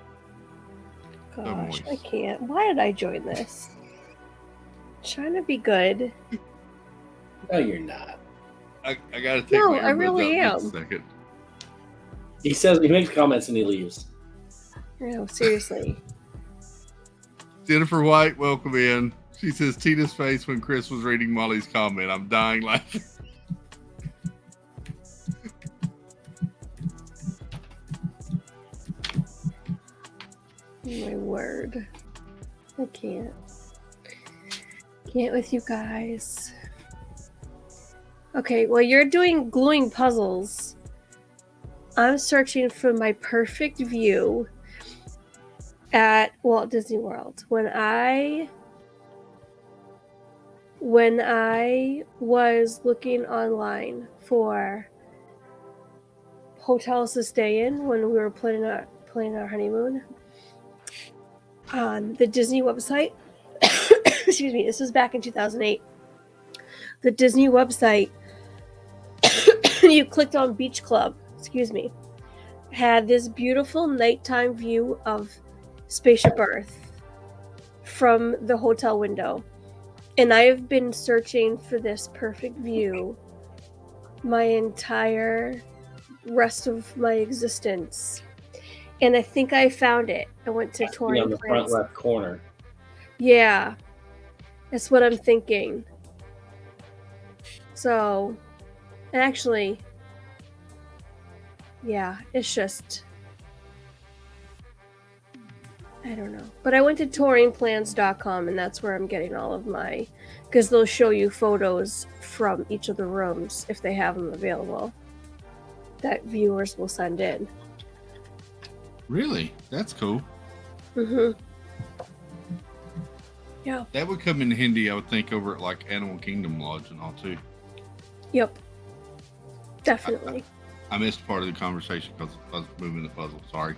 Gosh, So moist. I can't. Why did I join this? Trying to be good. No, you're not. I gotta take No, my I earbuds really out am. just a second. He says he makes comments and he leaves. No, seriously. Jennifer White, welcome in. She says Tina's face when Chris was reading Molly's comment. I'm dying laughing. My word. I can't. Can't with you guys. Okay, well, you're doing gluing puzzles. I'm searching for my perfect view at Walt Disney World. When I was looking online for hotels to stay in when we were planning our honeymoon on the Disney website, excuse me, this was back in 2008. The Disney website, you clicked on Beach Club, had this beautiful nighttime view of Spaceship Earth from the hotel window. And I have been searching for this perfect view my entire rest of my existence. And I think I found it. I went to touring on the front left corner. Yeah. That's what I'm thinking. So, actually, yeah, it's just, I don't know. But I went to touringplans.com and that's where I'm getting all of my, because they'll show you photos from each of the rooms if they have them available that viewers will send in. Really? That's cool. Mm-hmm. Yeah. That would come in handy, I would think, over at like Animal Kingdom Lodge and all too. Yep. Definitely. I missed part of the conversation because I was moving the puzzle. Sorry.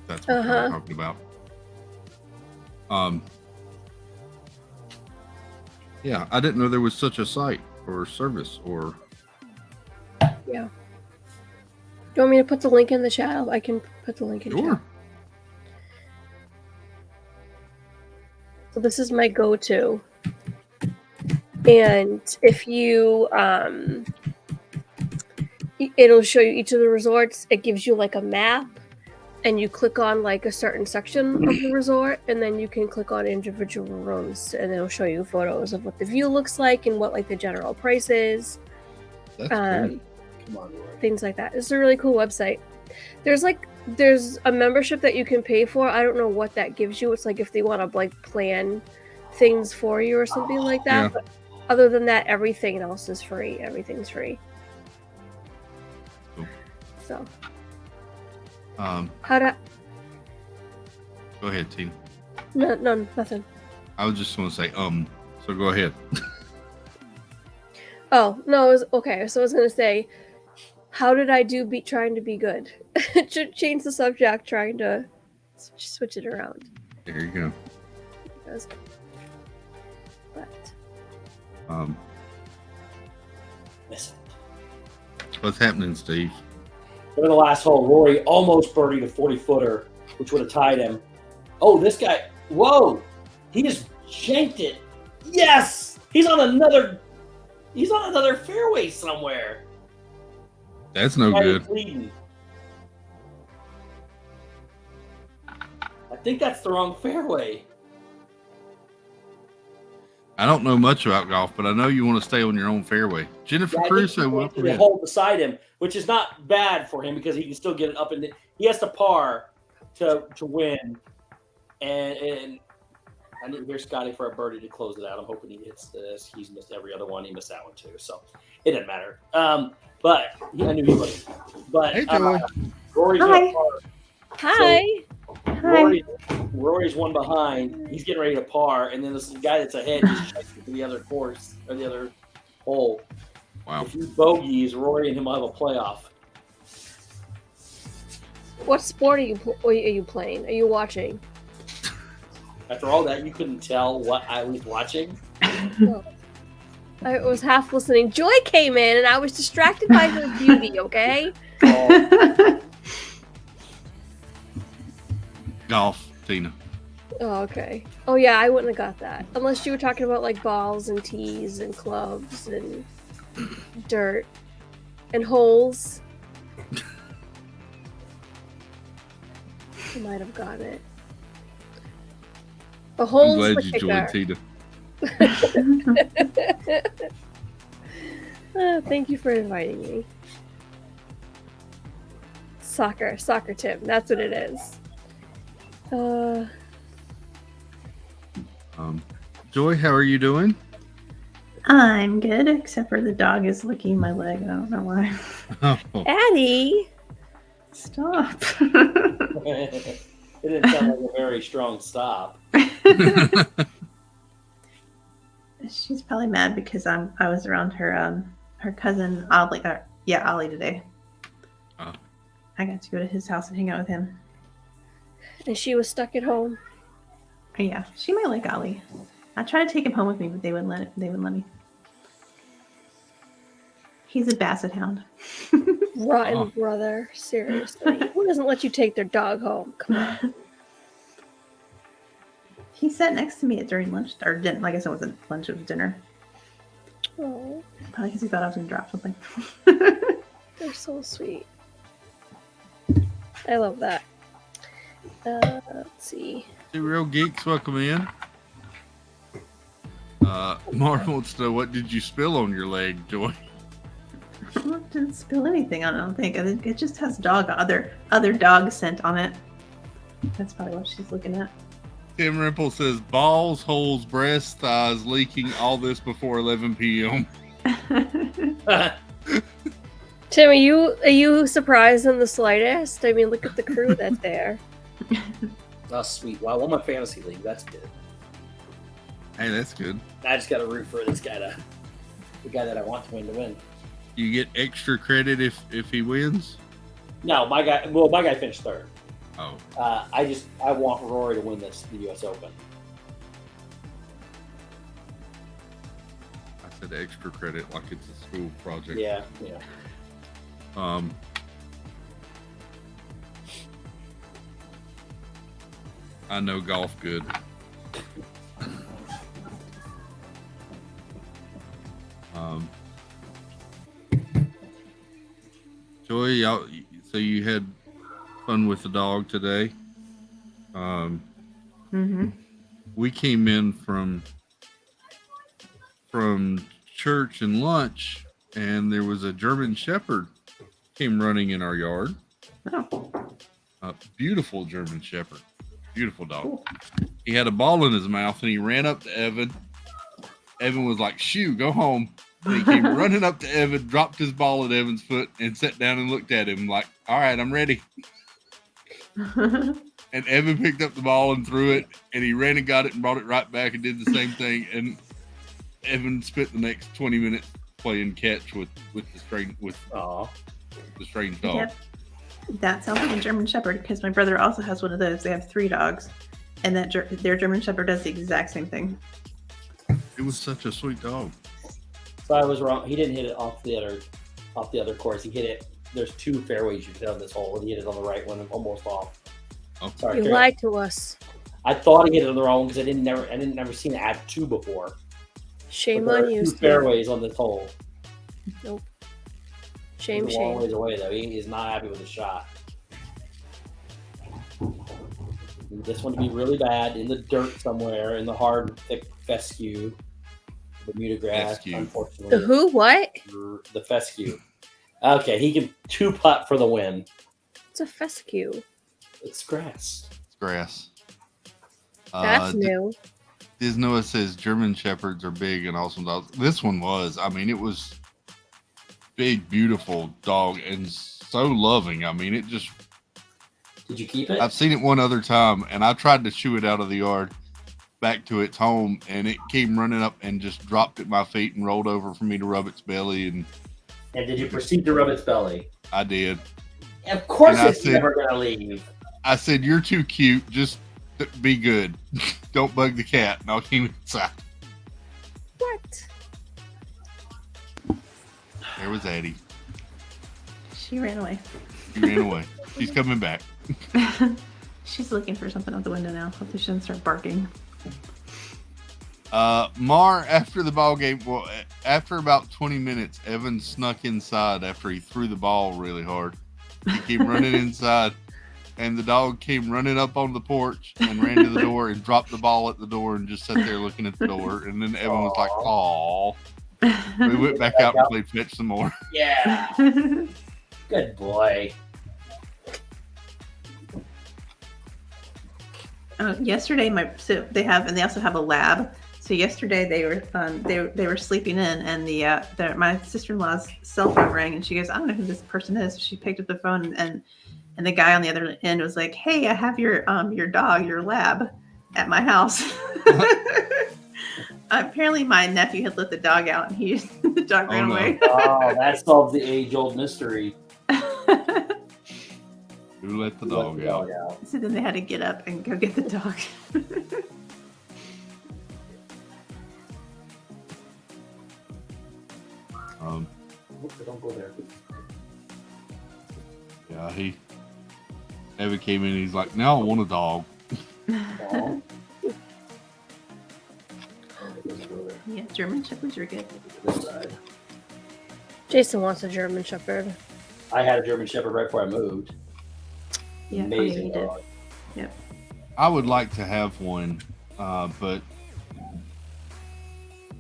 That's what we're talking about. Yeah, I didn't know there was such a site or service or. Yeah. Do you want me to put the link in the chat? I can put the link in the chat. So this is my go-to. And if you, it'll show you each of the resorts. It gives you like a map and you click on like a certain section of the resort and then you can click on individual rooms and it'll show you photos of what the view looks like and what like the general price is. That's cool. Come on, Rory. Things like that. It's a really cool website. There's a membership that you can pay for. I don't know what that gives you. It's like if they want to like plan things for you or something like that. Yeah. But other than that, everything else is free. Everything's free. Cool. So. Go ahead, Tina. No, nothing. I was just going to say, so go ahead. Oh, no, it was okay. So I was going to say, how did I do trying to be good? Change the subject, trying to switch it around. There you go. But. Listen. What's happening, Steve? Over the last hole, Rory almost birdied a 40-footer, which would have tied him. Oh, this guy. Whoa. He just shanked it. Yes. He's on another fairway somewhere. That's no good. I think that's the wrong fairway. I don't know much about golf, but I know you want to stay on your own fairway. Jennifer Yeah, I think Crusoe, he's welcome going to in. hold beside him, which is not bad for him because he can still get it up, and he has to par to win. And I need to hear Scotty for a birdie to close it out. I'm hoping he hits this. He's missed every other one. He missed that one too, so it didn't matter. But I knew he was. But Hey, Joey. Rory's Hi. on par. Hi. Rory's one behind. He's getting ready to par, and then this guy that's ahead just checks to the other course or the other hole. Wow. If he bogeys, Rory and him will have a playoff. What sport are you playing? Are you watching? After all that, you couldn't tell what I was watching. Oh. I was half listening. Joy came in, and I was distracted by her beauty. Okay. Golf, Tina. Oh, okay. Oh, yeah, I wouldn't have got that. Unless you were talking about, like, balls and tees and clubs and dirt and holes. I might have got it. A I'm hole's glad the you kicker. joined, Tina. Thank you for inviting me. Soccer Tim. That's what it is. Joy, how are you doing? I'm good, except for the dog is licking my leg. I don't know why. Oh, Addie. Stop. It didn't sound like a very strong stop. She's probably mad because I was around her cousin Ollie. Ollie today. Oh. I got to go to his house and hang out with him. And she was stuck at home. Yeah, she might like Ollie. I tried to take him home with me, but they wouldn't let me. He's a basset hound. Rotten brother. Seriously. Who doesn't let you take their dog home? Come on. He sat next to me during lunch, or didn't. I guess it wasn't lunch; it was dinner. Oh, Probably because he thought I was going to drop something. they're so sweet. I love that. Let's see. Two real geeks, welcome in. Mark wants to know, what did you spill on your leg, Joy? I didn't spill anything on it, I don't think. It just has other dog scent on it. That's probably what she's looking at. Tim Rimple says, balls, holes, breasts, thighs, leaking, all this before 11 p.m. Tim, are you surprised in the slightest? I mean, look at the crew that's there. Oh, sweet. Wow, I won my fantasy league. That's good. Hey, that's good. I just got to root for this guy the guy that I want to win. You get extra credit if he wins? No, my guy finished third. Oh. I want Rory to win the U.S. Open. I said extra credit like it's a school project. Yeah. I know golf good. Joy, so you had fun with the dog today. We came in from church and lunch, and there was a German Shepherd came running in our yard. Oh. A beautiful German Shepherd, beautiful dog. Cool. He had a ball in his mouth, and he ran up to Evan. Evan was like, "Shoo, go home." And he came running up to Evan, dropped his ball at Evan's foot, and sat down and looked at him like, "All right, I'm ready." And Evan picked up the ball and threw it, and he ran and got it and brought it right back and did the same thing. And Evan spent the next 20 minutes playing catch with the strange dog. Yep. That sounds like a German Shepherd, because my brother also has one of those. They have 3 dogs, and their German Shepherd does the exact same thing. It was such a sweet dog. So I was wrong. He didn't hit it off the other course. He hit it. There's 2 fairways you can hit on this hole, and he hit it on the right one, almost off. Oh. Sorry, You lied to us. I thought he hit it on the wrong because I didn't never seen it add 2 before. Shame But there on are you. 2 fairways on this hole. Nope. Shame, He's a long shame. ways away though. He is not happy with his shot. This one to be really bad in the dirt somewhere in the hard thick fescue. Bermuda grass, Fescue. unfortunately. The who? What? The fescue. Okay, he can 2-putt for the win. It's a fescue. It's grass. It's grass. That's new. Disnoa says German Shepherds are big and awesome dogs. This one was. I mean, it was big, beautiful dog and so loving. I mean, it just. Did you keep it? I've seen it one other time, and I tried to shoo it out of the yard back to its home, and it came running up and just dropped at my feet and rolled over for me to rub its belly. And did you proceed to rub its belly? I did. Of course, And it's never gonna leave. I said, "You're too cute. Just be good. Don't bug the cat." And I'll keep it inside. What? There was Addie. She ran away. She ran away. She's coming back. She's looking for something out the window now. Hopefully she doesn't start barking. Mar, after the ball game, well, after about 20 minutes, Evan snuck inside after he threw the ball really hard. He came running inside, and the dog came running up on the porch and ran to the door and dropped the ball at the door and just sat there looking at the door. And then Evan was like, "Aw." We went back out and played fetch some more. Yeah. Good boy. Yesterday, they also have a lab. So yesterday they were sleeping in, and my sister-in-law's cell phone rang, and she goes, "I don't know who this person is." She picked up the phone, and the guy on the other end was like, "Hey, I have your dog, your lab, at my house." Apparently, my nephew had let the dog out, and the dog ran away. Oh, that solves the age-old mystery. Who let the dog out? So then they had to get up and go get the dog. Don't go there. Yeah, Evan came in and he's like, "Now I want a dog." Yeah, German Shepherds are good. Jason wants a German Shepherd. I had a German Shepherd right before I moved. Yeah, Amazing you did. dog. Yep. I would like to have one, but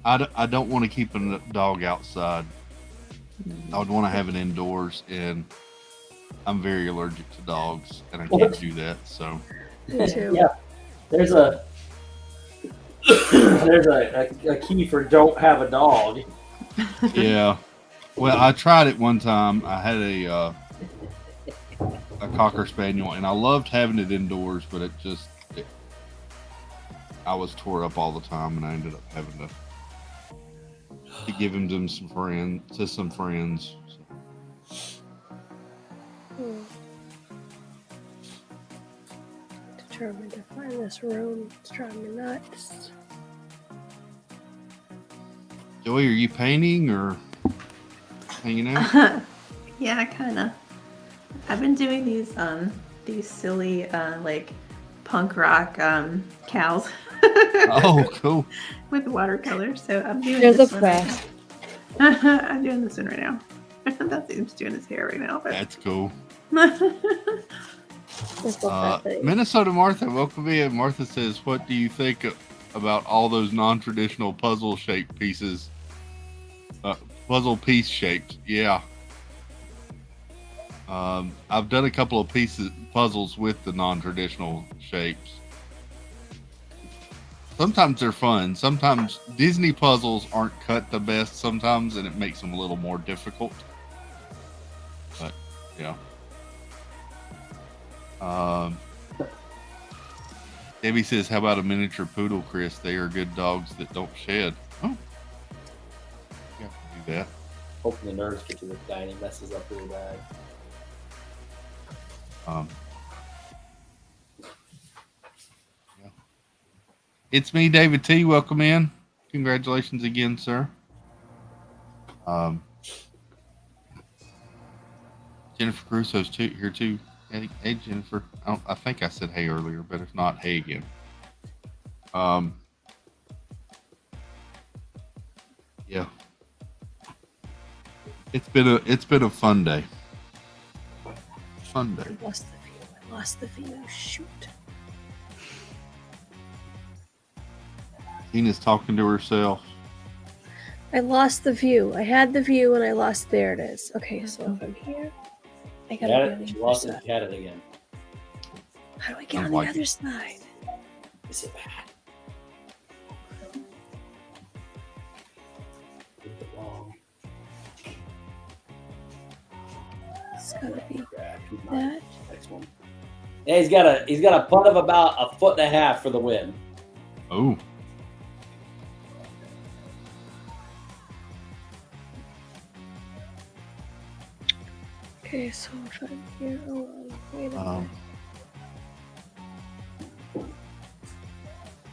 I don't want to keep a dog outside. I would want to have it indoors, and I'm very allergic to dogs, and I can't do that. So, Me too. Yeah, there's a key for don't have a dog. yeah. Well, I tried it one time. I had a Cocker Spaniel, and I loved having it indoors, but I was tore up all the time, and I ended up having to give him to some friends. Determined to find this room. It's driving me nuts. Joey, are you painting or hanging out? Yeah, kind of. I've been doing these silly like punk rock cows. Oh, cool. With watercolor. So I'm doing There's this a one. press. I'm doing this one right now. That's him doing his hair right now. But... That's cool. That's what that thing. Minnesota Martha, welcome in. Martha says, "What do you think about all those non-traditional puzzle-shaped pieces? Puzzle piece shapes." Yeah. I've done a couple of puzzles with the non-traditional shapes. Sometimes they're fun. Sometimes Disney puzzles aren't cut the best sometimes, and it makes them a little more difficult. But, yeah. Debbie says, "How about a miniature poodle, Chris? They are good dogs that don't shed." Oh, you have to do that. Hoping the nerves get to this guy and he messes up really bad. Yeah. It's me, David T. Welcome in. Congratulations again, sir. Jennifer Crusoe's here too. Hey, Jennifer. I think I said hey earlier, but if not, hey again. Yeah. It's been a fun day. Fun day. I lost the view. Shoot. Tina's talking to herself. I lost the view. I had the view and I lost. There it is. Okay, so if I'm here, I You gotta had be it, on the you other lost it, side. you had it again. How do I get Sounds on the like other it. side? Is it bad? Move it long. It's gotta be Grab, keep an eye. that. Next one. Yeah, he's got a putt of about 1.5 feet for the win. Oh, Okay, so if I'm here, hold on. Wait a minute.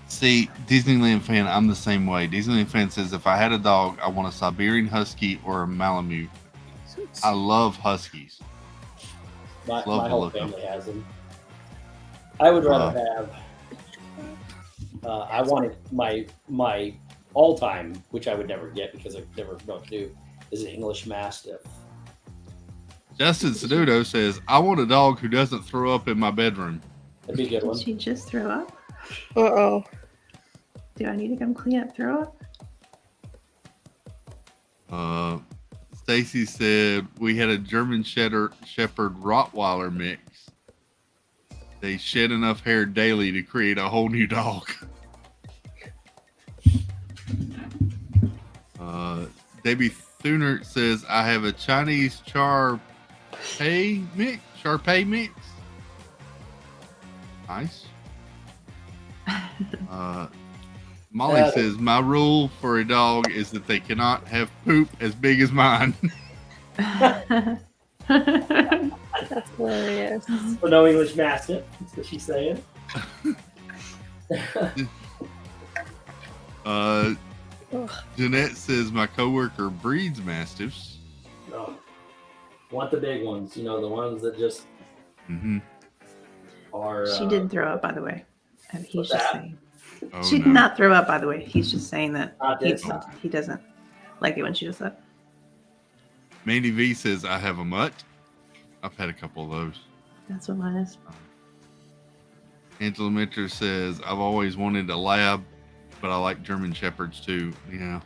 See, Disneyland fan, I'm the same way. Disneyland fan says if I had a dog, I want a Siberian Husky or a Malamute. So it's- I love Huskies. My Love to whole look up. family has them. I would rather have. I wanted my all time, which I would never get because I never know what to do, is an English Mastiff. Justin Seduto says, I want a dog who doesn't throw up in my bedroom. That'd be a good Did one. she just throw up? Uh-oh. Do I need to come clean up throw up? Stacy said we had a German Shepherd Rottweiler mix. They shed enough hair daily to create a whole new dog. Debbie Thunert says I have a Chinese Shar-Pei mix. Nice. Molly says my rule for a dog is that they cannot have poop as big as mine. That's hilarious. For no English Mastiff, that's what she's saying. Ugh. Jeanette says my coworker breeds mastiffs. No. Want the big ones, the ones that just are. She didn't throw up, by the way. He's What's just that? saying. Oh, She did no. not throw up, by the way. He's just saying that did. he doesn't like it when she does that. Mandy V says I have a mutt. I've had a couple of those. That's what mine is. Angela Mitcher says I've always wanted a lab, but I like German Shepherds too. Yeah.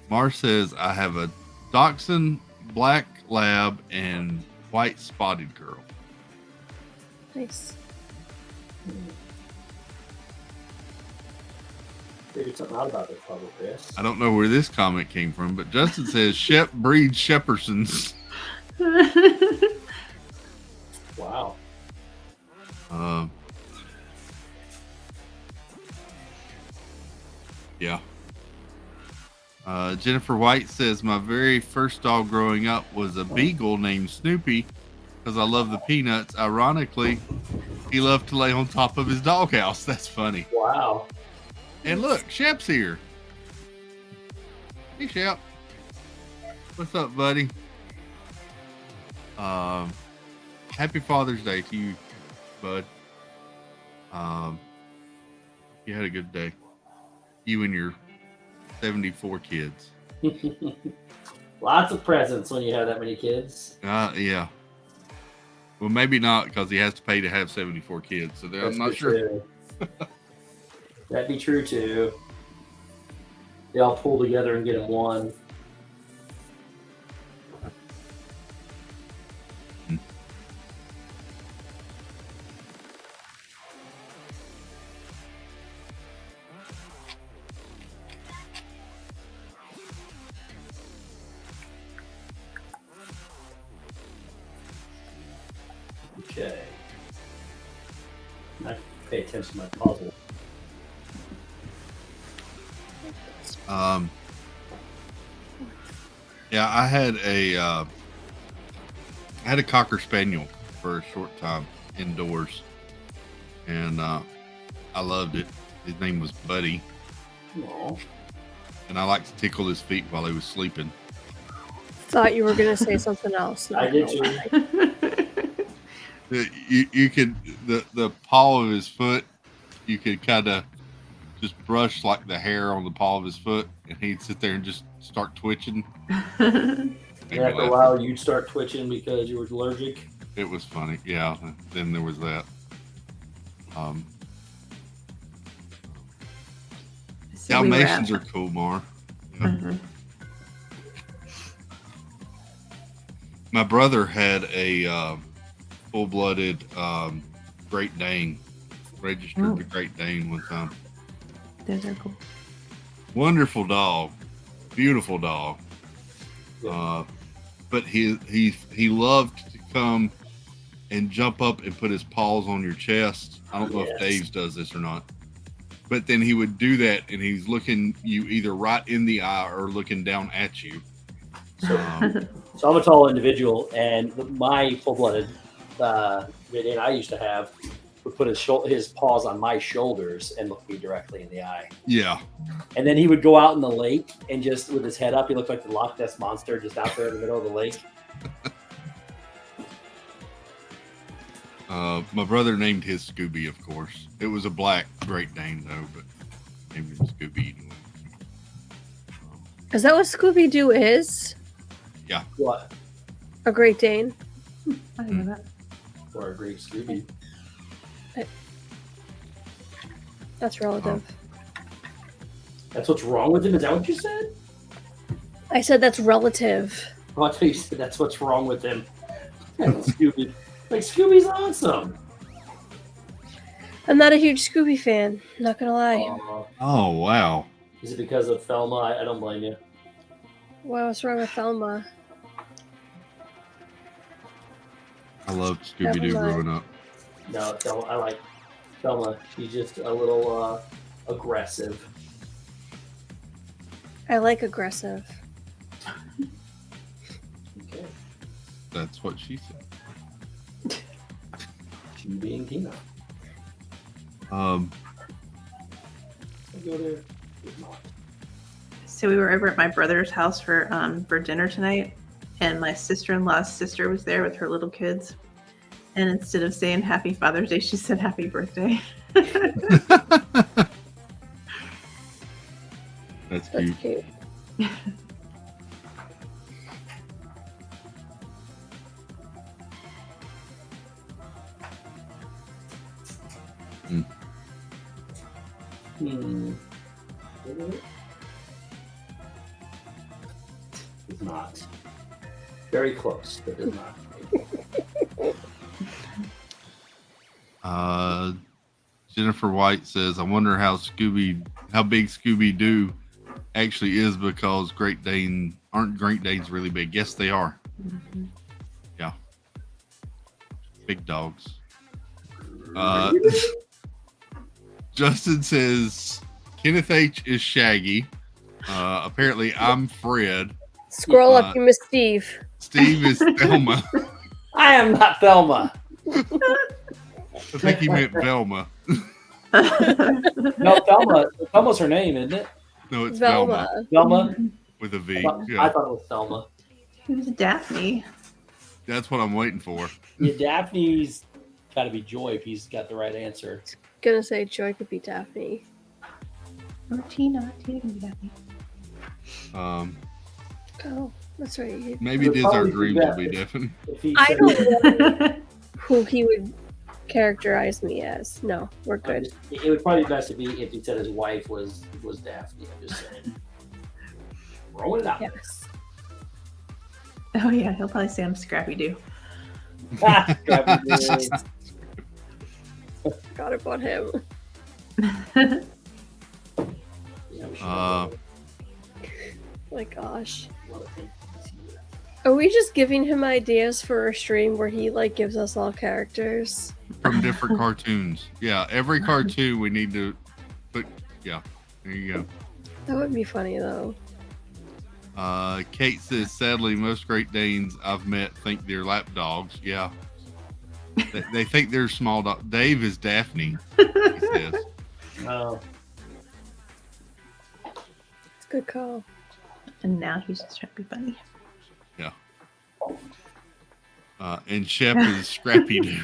Mar says I have a Dachshund, black lab, and white spotted girl. Nice. Figured something out about this, probably, Chris. I don't know where this comment came from, but Justin says Shep breeds Sheppersons. Wow. Yeah. Jennifer White says my very first dog growing up was a beagle named Snoopy because I love the peanuts. Ironically, he loved to lay on top of his doghouse. That's funny. Wow. And look, Shep's here. Hey, Shep. What's up, buddy? Happy Father's Day to you, bud. You had a good day. You and your 74 kids. Lots of presents when you have that many kids. Yeah. Well, maybe not because he has to pay to have 74 kids. So I'm not sure. That'd be true too. They all pull together and get him one. Okay. I pay attention to my puzzle. Yeah, I had a Cocker Spaniel for a short time indoors, and I loved it. His name was Buddy, Aww. and I liked to tickle his feet while he was sleeping. Thought you were gonna say something else. I did too. You could the paw of his foot, you could kind of just brush like the hair on the paw of his foot, and he'd sit there and just start twitching. And after a while, you'd start twitching because you were allergic. It was funny, yeah. Then there was that. Um, So we were Dalmatians at- are cool, Mar. Yeah. Mhm. My brother had a full-blooded Great Dane, registered to Great Dane one time. Those are cool. Wonderful dog, beautiful dog. But he loved to come and jump up and put his paws on your chest. I don't know if Dave's does this or not. But then he would do that, and he's looking you either right in the eye or looking down at you. So I'm a tall individual, and my full-blooded Great Dane I used to have would put his paws on my shoulders and look me directly in the eye. Yeah. And then he would go out in the lake and just with his head up, he looked like the Loch Ness monster just out there in the middle of the lake. My brother named his Scooby, of course. It was a black Great Dane, though, but named him Scooby. Is that what Scooby Doo is? Yeah. What? A Great Dane? I didn't know that. Or a great Scooby. That's relative. That's what's wrong with him? Is that what you said? I said that's relative. Oh, I thought you said that's what's wrong with him. Scooby. Like, Scooby's awesome. I'm not a huge Scooby fan. Not gonna lie. Oh, wow. Is it because of Thelma? I don't blame you. What's wrong with Thelma? I loved Scooby Doo Never mind. growing up. No, Thelma, I like Thelma. She's just a little aggressive. I like aggressive. Okay. That's what she said. She being Tina. Um, I go there. It's not. So we were over at my brother's house for dinner tonight, and my sister-in-law's sister was there with her little kids. And instead of saying Happy Father's Day, she said Happy Birthday. That's That's cute. cute. It's not. Very close, but it's not. Jennifer White says, "I wonder how big Scooby Doo actually is because aren't Great Danes really big? Yes, they are. Mhm. Yeah, big dogs." Justin says, "Kenneth H is Shaggy. Apparently, I'm Fred. Scroll up, you miss Steve. Steve is Thelma. I am not Thelma. I think he meant Velma. No, Thelma's her name, isn't it? No, it's Velma Thelma? with a V. I thought it was Thelma. Who's Daphne? That's what I'm waiting for. Yeah, Daphne's got to be Joy if he's got the right answer. Gonna say Joy could be Daphne. Or Tina. Tina can be Daphne. Oh, that's right. Maybe it is our dreams will be different. If he I said- don't know who he would characterize me as. No, we're good. It would probably be best if he said his wife was Daphne. I'm just saying. Roll it out. Yes. Oh yeah, he'll probably say I'm Scrappy Doo. Forgot about him. My gosh. Are we just giving him ideas for a stream where he like gives us all characters? From different cartoons. Yeah, every cartoon we need to put. Yeah, there you go. That would be funny though. Kate says, "Sadly, most Great Danes I've met think they're lap dogs." Yeah, they think they're small dogs. Dave is Daphne. He says. Oh, It's a good call. And now he's just trying to be funny. Yeah. And Shep is Scrappy Doo.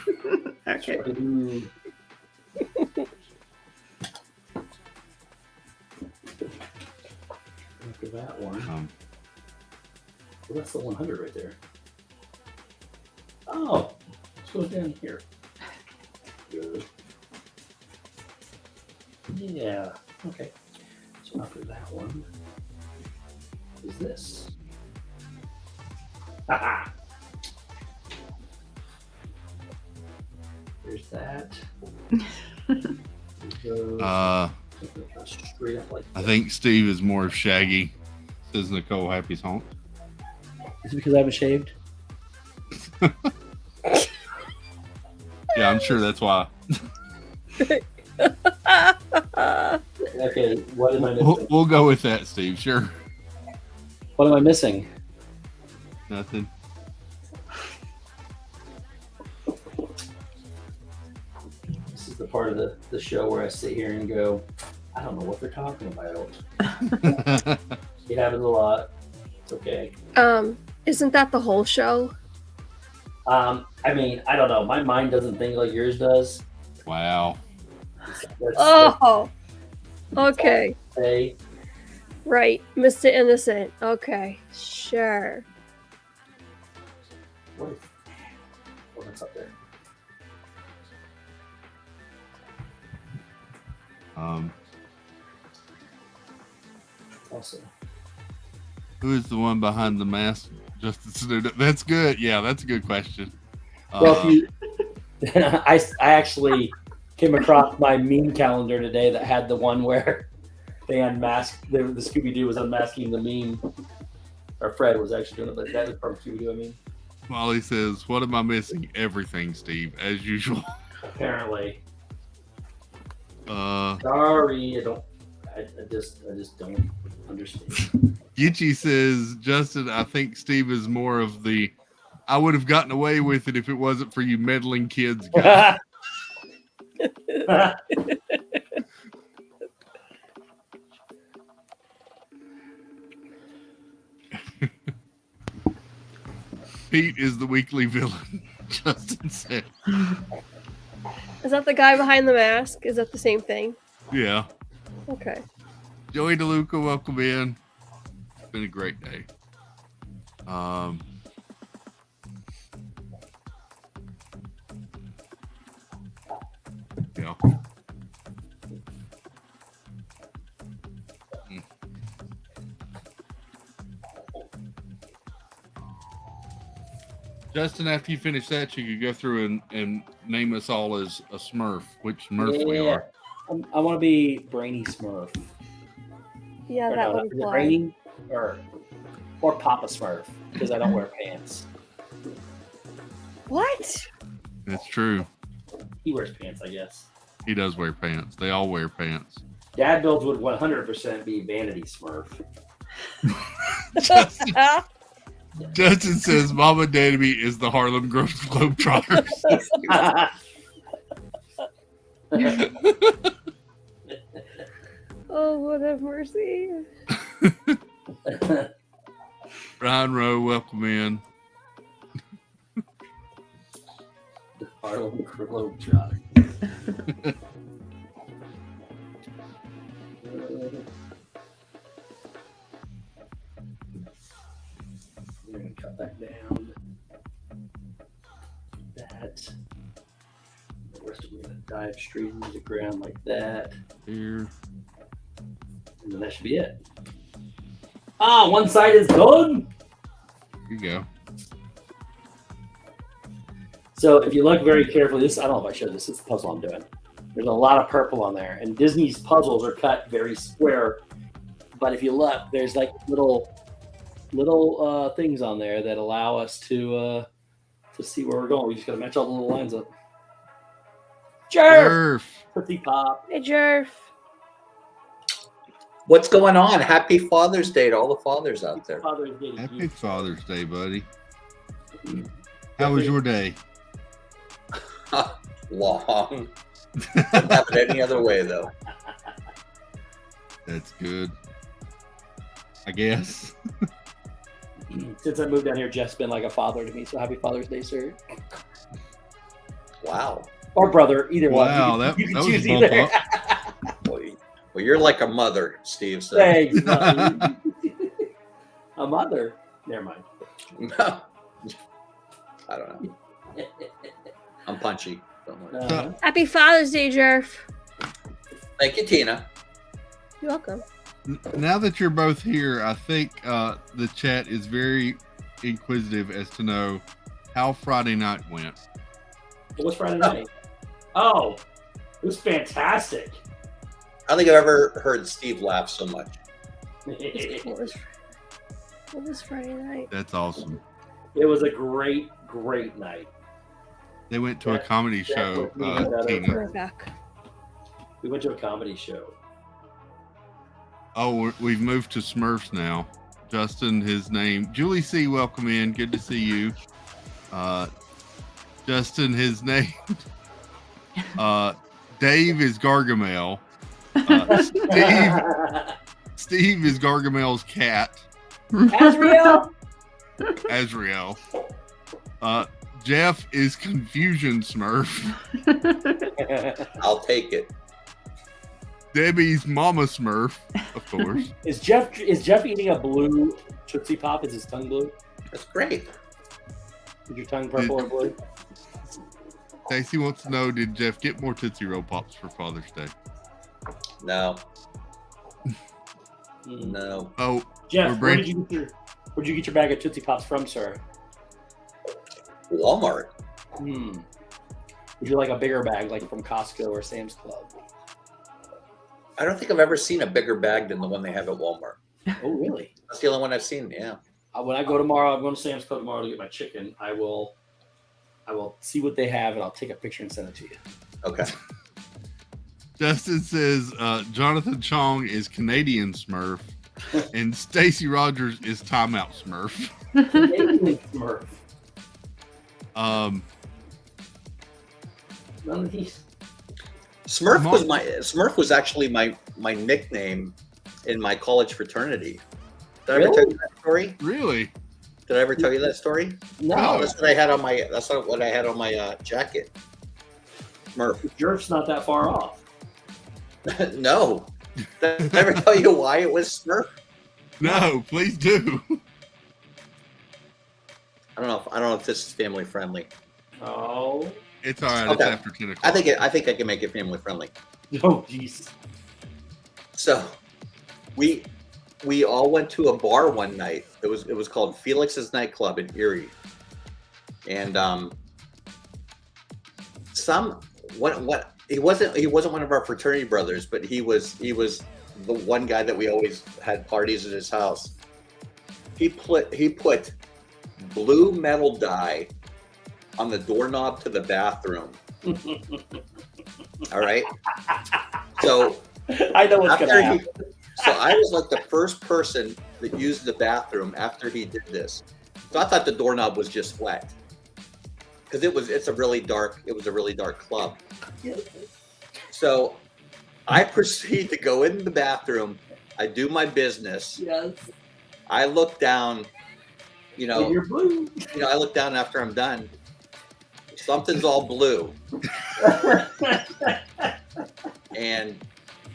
Okay. ooh. Look at that one. Well, that's the 100 right there. Oh, it goes down here. Good. Yeah. Okay. So after that one is this. Haha. There's that. Straight up like I think Steve is more of Shaggy, says Nicole Happy's haunt. Is it because I haven't shaved? Yeah, I'm sure that's why. Okay, what am I missing? We'll go with that, Steve. Sure. What am I missing? Nothing. This is the part of the show where I sit here and go, I don't know what they're talking about. It happens a lot. It's okay. Isn't that the whole show? I mean, I don't know. My mind doesn't think like yours does. Wow. Oh, okay. Hey, Right. Mr. Innocent. Okay. Sure. what's up there? Also, Who is the one behind the mask? Justin Snoot. That's good. Yeah, that's a good question. well, if you, I actually came across my meme calendar today that had the one where they unmasked the Scooby Doo was unmasking the meme, or Fred was actually doing it, but that was from Scooby Doo. I mean, Molly says, "What am I missing? Everything, Steve, as usual." apparently. Uh, Sorry, I just don't understand. Gitchy says, "Justin, I think Steve is more of the. I would have gotten away with it if it wasn't for you meddling kids." Guy." Pete is the weekly villain. Justin said, Is that the guy behind the mask? Is that the same thing? "Yeah." Okay. Joey DeLuca, welcome in. It's been a great day. Yeah. Justin, after you finish that, you could go through and name us all as a Smurf, which Smurf we are. I want to be Brainy Smurf. Yeah, Or that no, would is it apply. Brainy or Papa Smurf because I don't wear pants. What? That's true. He wears pants, I guess. He does wear pants. They all wear pants. Dad builds would 100% be Vanity Smurf. Justin says, "Mama Daddy is the Harlem Globetrotters." Oh, what have mercy. Ryan Rowe, welcome in. Harlem Globetrotter. We're going to cut that down. That. The rest of it, we're going to dive straight into the ground like that. Here. And then that should be it. Ah, one side is done. Here you go. So if you look very carefully, I don't know if I showed this. It's the puzzle I'm doing. There's a lot of purple on there, and Disney's puzzles are cut very square. But if you look, there's like little things on there that allow us to see where we're going. We just got to match all the little lines up. Jerf! Pretty pop. Hey, Jerf. What's going on? Happy Father's Day to all the fathers out there. Father's Day. Happy Father's Day, buddy. How was your day? Long. Didn't have it any other way, though. That's good. I guess. Since I moved down here, Jeff's been like a father to me. So happy Father's Day, sir. Wow. Or brother, either one. Wow, You can that was choose a bump either. up. Well, you're like a mother, Steve said. Thanks. A mother. Never mind. I don't know. I'm punchy. Don't worry. Uh, Happy Father's Day, Jerf. Thank you, Tina. You're welcome. Now that you're both here, I think the chat is very inquisitive as to know how Friday night went. What was Friday night? Oh, it was fantastic. I don't think I've ever heard Steve laugh so much. What was Friday night? That's awesome. It was a great, great night. They went to a comedy show, Tina. We're back. We went to a comedy show. Oh, we've moved to Smurfs now. Justin, his name. Julie C., welcome in. Good to see you. Justin, his name. Dave is Gargamel. Steve is Gargamel's cat. Azrael. Azrael. Jeff is Confusion Smurf. I'll take it. Debbie's Mama Smurf, of course. Is Jeff eating a blue Tootsie Pop? Is his tongue blue? That's great. Is your tongue purple or blue? Stacy wants to know, did Jeff get more Tootsie Roll Pops for Father's Day? No. No. Oh, Jeff, where'd you get your bag of Tootsie Pops from, sir? Walmart. Would you like a bigger bag, like from Costco or Sam's Club? I don't think I've ever seen a bigger bag than the one they have at Walmart. Oh, really? That's the only one I've seen. Yeah. When I go tomorrow, I'm going to Sam's Club tomorrow to get my chicken. I will see what they have, and I'll take a picture and send it to you. Okay. Justin says Jonathan Chong is Canadian Smurf, and Stacy Rogers is Timeout Smurf. Canadian Smurf. None of these. Smurf was actually my nickname in my college fraternity. Did I ever tell you that story? Really? Did I ever tell you that story? No. That's what I had on my. That's not what I had on my jacket. Smurf. Jerk's not that far off. No. Did I ever tell you why it was Smurf? No, please do. I don't know if this is family friendly. Oh. It's all right. Okay. It's after 10 o'clock. I think I can make it family friendly. Oh, jeez. So, we all went to a bar one night. It was called Felix's Nightclub in Erie, and he wasn't one of our fraternity brothers, but he was the one guy that we always had parties at his house. He put blue metal dye on the doorknob to the bathroom. All right. So I know what's gonna happen. So I was like the first person that used the bathroom after he did this. So I thought the doorknob was just wet because it was a really dark club. So I proceed to go in the bathroom. I do my business. Yes. I look down. You're blue. I look down after I'm done. Something's all blue. And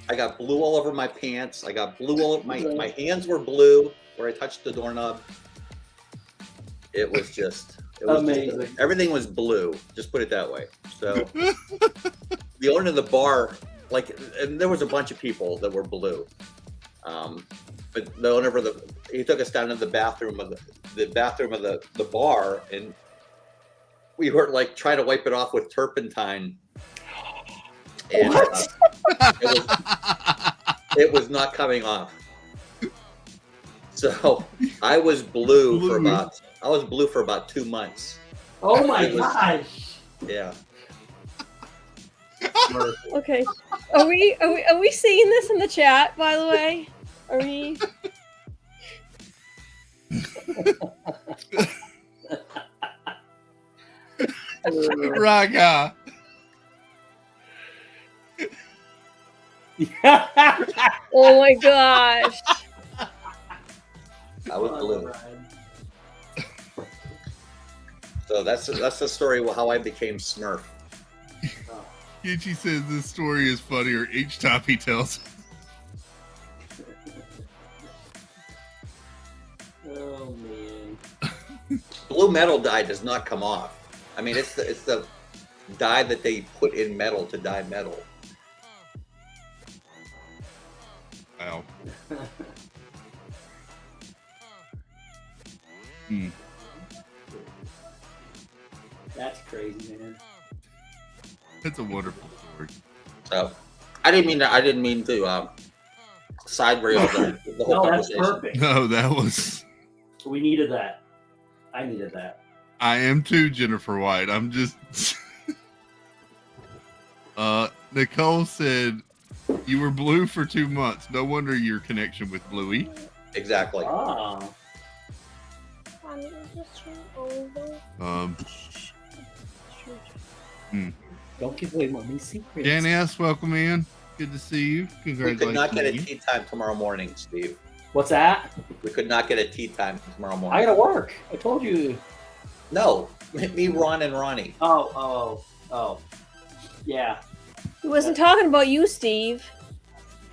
I got blue all over my pants. I got blue all over my hands were blue where I touched the doorknob. It was amazing. Everything was blue. Just put it that way. So the owner of the bar, and there was a bunch of people that were blue. But the owner he took us down to the bathroom of the bar, and we were trying to wipe it off with turpentine. And it was not coming off. So I was blue for about 2 months. Oh my gosh. Yeah. Okay. Are we seeing this in the chat, by the way? Are we? Raga. Oh my gosh. I was blue. So that's the story of how I became Smurf. Yuchi says this story is funnier each time he tells. Oh man. Blue metal dye does not come off. I mean, it's the dye that they put in metal to dye metal. Wow. Hmm. That's crazy, man. It's a wonderful story. So, I didn't mean to side rail the whole No, that's conversation. perfect. No, that was. We needed that. I needed that. I am too, Jennifer White. I'm just. Nicole said you were blue for 2 months. No wonder your connection with Bluey. Exactly. Ah. Don't give away mommy's secrets. Janice, welcome in. Good to see you. We Congratulations. could not get a to you. tea time tomorrow morning, Steve. What's that? We could not get a tea time tomorrow morning. I gotta work. I told you. No, me, Ron, and Ronnie. Oh. Yeah. He wasn't talking about you, Steve.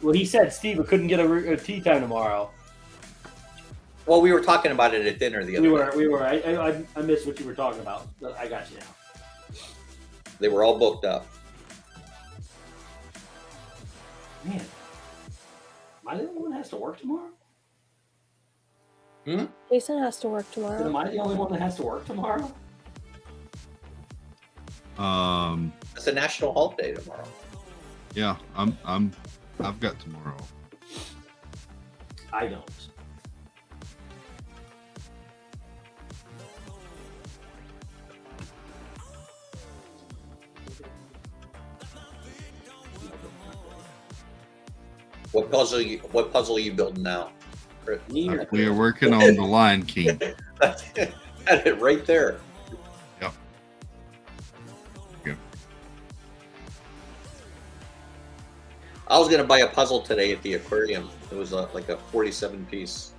Well, he said Steve couldn't get a tea time tomorrow. Well, we were talking about it at dinner the other day. We were. I missed what you were talking about. But I got you now. They were all booked up. Man, am I the only one that has to work tomorrow? Jason has to work Am tomorrow. I the only one that has to work tomorrow? It's a national holiday tomorrow. Yeah, I've got tomorrow. I don't. What puzzle are you building now? Neither. We are working on the Lion King. That's it right there. Yep. I was gonna buy a puzzle today at the aquarium. It was like a 47 piece.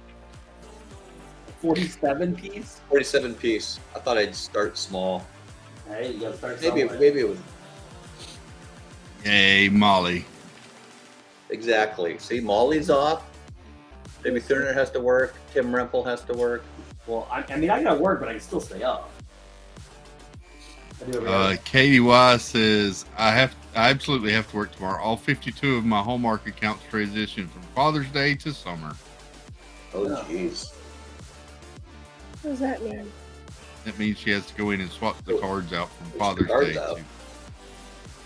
47 piece? 47 piece. I thought I'd start small. Hey, you gotta start Maybe somewhere. it was Yay, Molly. exactly. See, Molly's off. Maybe Thurner has to work. Tim Rempel has to work. Well, I gotta work, but I can still stay up. I do every other- Katie Y says I absolutely have to work tomorrow. All 52 of my Hallmark accounts transition from Father's Day to summer. Oh, jeez. What does that mean? That means she has to go in and swap the cards out from Switch the Father's cards Day out. to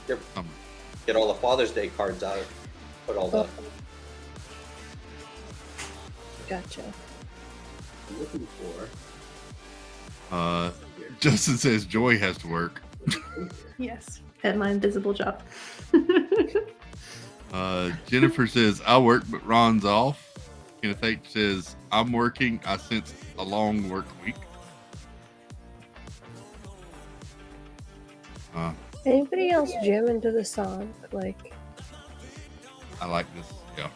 Yep. summer. Get all the Father's Day cards out. Put all the. Gotcha. I'm looking for. Justin says Joy has to work. Yes. At my invisible job. Jennifer says I work, but Ron's off. Kenneth H says I'm working. I sense a long work week. Anybody else jam into the song? Like, I like this. Yeah,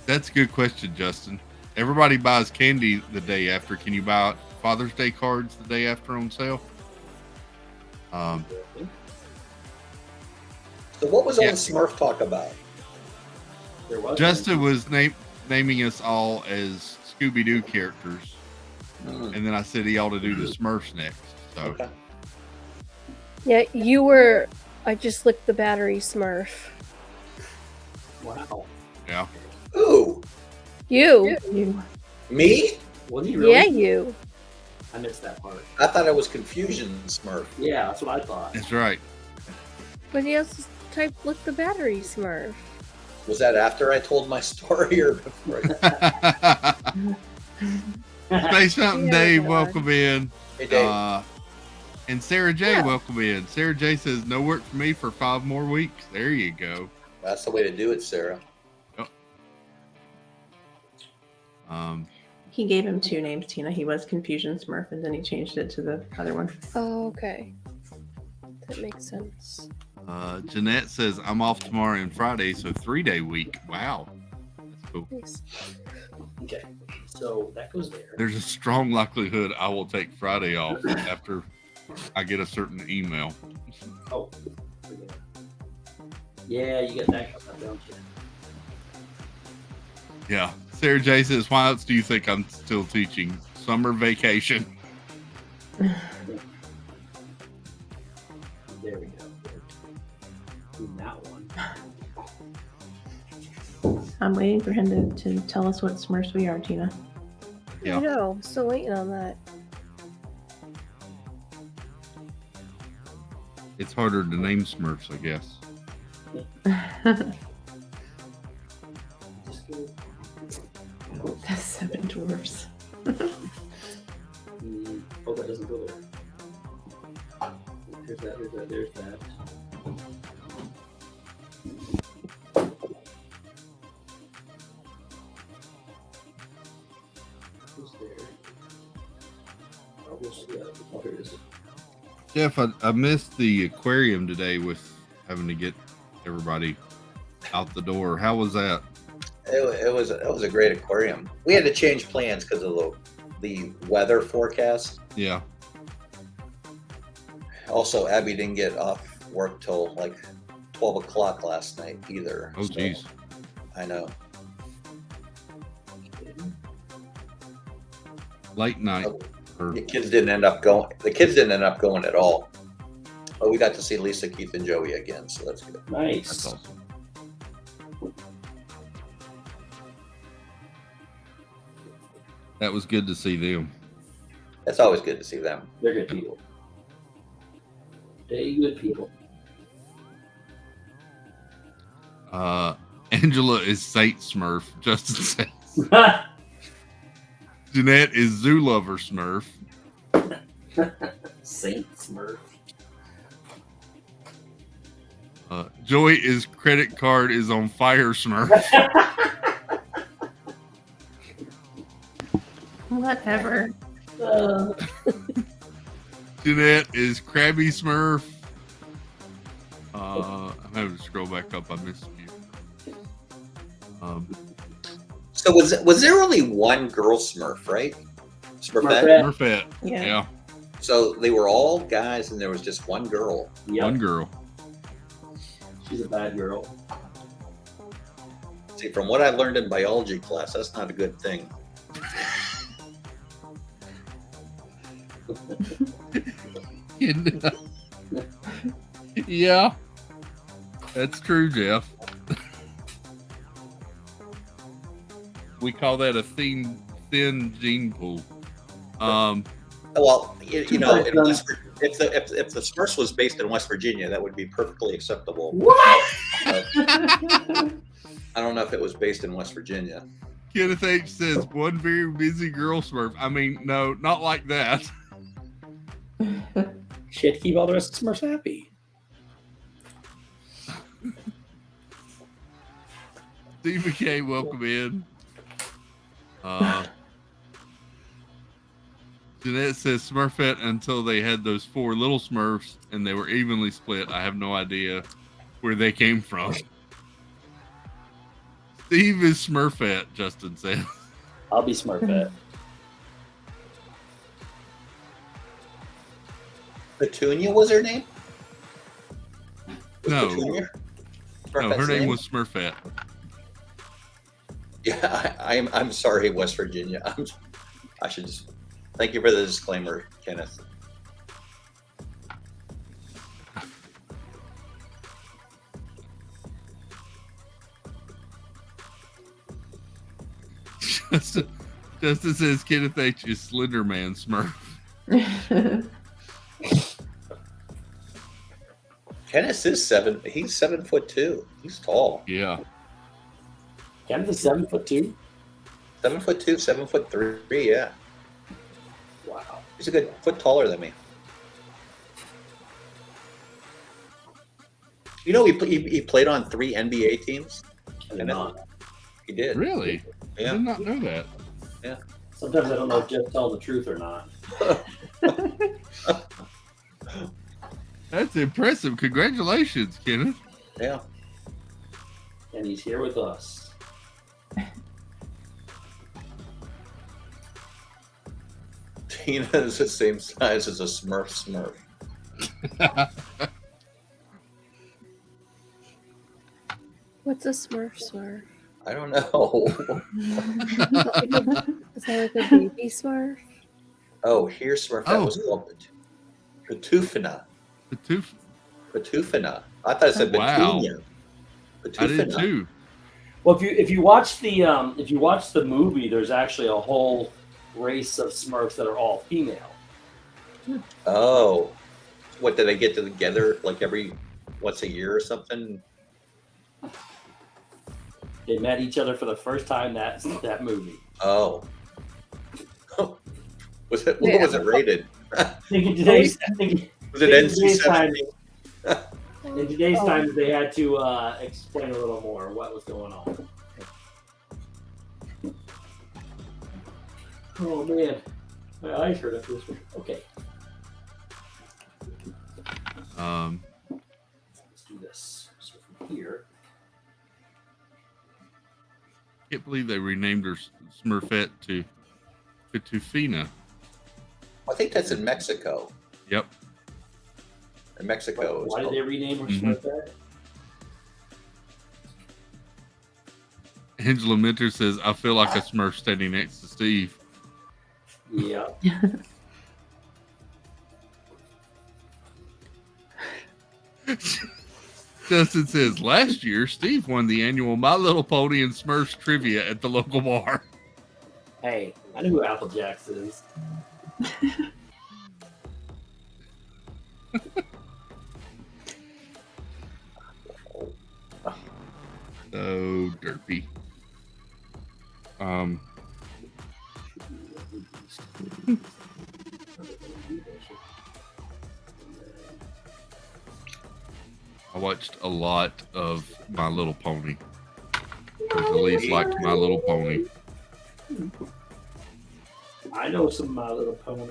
that's a good question, Justin. Everybody buys candy the day after. Can you buy Father's Day cards the day after on sale? So what was all Yeah. the Smurf talk about? There was Justin was naming us all as Scooby-Doo characters, and then I said he ought to do the Smurfs next. So Okay. yeah, you were. I just licked the battery Smurf. Wow. yeah, Ooh, You. You. me? Was he really? Yeah, you. I missed that part. I thought it was Confusion Smurf. Yeah, that's what I thought. that's right. But he also typed lick the battery Smurf. Was that after I told my story or before? Space Mountain Yeah, Dave, God. welcome in. Hey, Dave. And Sarah J, Yeah. welcome in. Sarah J says no work for me for 5 more weeks. There you go. That's the way to do it, Sarah. He gave him two names, Tina. He was Confusion Smurf, and then he changed it to the other one. Oh, okay. That makes sense. Jeanette says I'm off tomorrow and Friday, so 3-day week. Wow, that's cool. Nice. Okay, so that goes there. There's a strong likelihood I will take Friday off after I get a certain email. Oh, yeah, you get that coming up, don't you? Yeah. Sarah J says, why else do you think I'm still teaching? Summer vacation. There we go. That one. I'm waiting for him to tell us what Smurfs we are, Tina. Yeah. I know. I'm still waiting on that. It's harder to name Smurfs, I guess. Just go. The 7 dwarfs. Oh, that doesn't go there. There's that, there's that, there's that. Who's there? Oh, we'll see that. Oh, here it is. Jeff, I missed the aquarium today with having to get everybody out the door. How was that? It was a great aquarium. We had to change plans because of the weather forecast. Yeah. Also, Abby didn't get off work till like 12 o'clock last night either. Oh, so, geez. I know. Late night. The kids didn't end up going. The kids didn't end up going at all. But we got to see Lisa, Keith, and Joey again, so that's good. Nice. That's awesome. That was good to see them. It's always good to see them. They're good people. They good people. Angela is Saint Smurf. Justin says. Jeanette is Zoo Lover Smurf. Saint Smurf. Joy is Credit Card is on Fire Smurf. Whatever. Jeanette is Krabby Smurf. I'm having to scroll back up. I missed you. So was there only one girl Smurf, right? Smurfette? Smurfette. Yeah. Yeah. So they were all guys, and there was just one girl. Yep. One girl. She's a bad girl. See, from what I learned in biology class, that's not a good thing. Yeah. That's true, Jeff. We call that a thin gene pool. Well, you know, in if the Smurfs was based in West Virginia, that would be perfectly acceptable. What? But I don't know if it was based in West Virginia. Kenneth H says one very busy girl Smurf. I mean, no, not like that. She had to keep all the rest of Smurfs happy. Steve McKay, welcome in. Jeanette says Smurfette until they had those 4 little Smurfs and they were evenly split. I have no idea where they came from. Steve is Smurfette, Justin says. I'll be Smurfette. Petunia was her name? No. Petunia? No, her Smurfette's name was Smurfette. Yeah, I'm sorry, West Virginia. I should just thank you for the disclaimer, Kenneth. Justin says Kenneth H is Slender Man Smurf. Kenneth is he's 7'2". He's tall. Yeah. Kenneth is 7'2". 7'2", 7'3", yeah. Wow. He's a good foot taller than me. You know, he played on 3 NBA teams. I did not. He did. Really? I Yeah. did not know that. Sometimes I don't know if Jeff tells the truth or not. That's impressive. Congratulations, Kenneth. Yeah. And he's here with us. Tina is the same size as a Smurf. What's a Smurf? I don't know. Is that like a baby Smurf? Oh, here's Smurf. That was called Petufina. Patufina. I thought it said Wow. Petunia. I did Patufina. too. Well, if you watch the movie, there's actually a whole race of Smurfs that are all female. Oh, what did they get together like every once a year or something? They met each other for the first time that movie. Oh, was it? Yeah. What was it rated? I think in today's Was it NC-17? in today's times they had to explain a little more what was going on. Oh man, my eyes hurt after this one. Okay, let's do this. So from here, Can't believe they renamed her Smurfette to Pitufina. I think that's in Mexico. Yep. In Mexico. why did they rename her Mhm. Smurfette? Angela Minter says, I feel like a Smurf standing next to Steve. Yeah. Justin says, last year, Steve won the annual My Little Pony and Smurfs trivia at the local bar. Hey, I know who Applejack is. So derpy. I watched a lot of My Little Pony. Because Elise liked My Little Pony. I know some My Little Pony.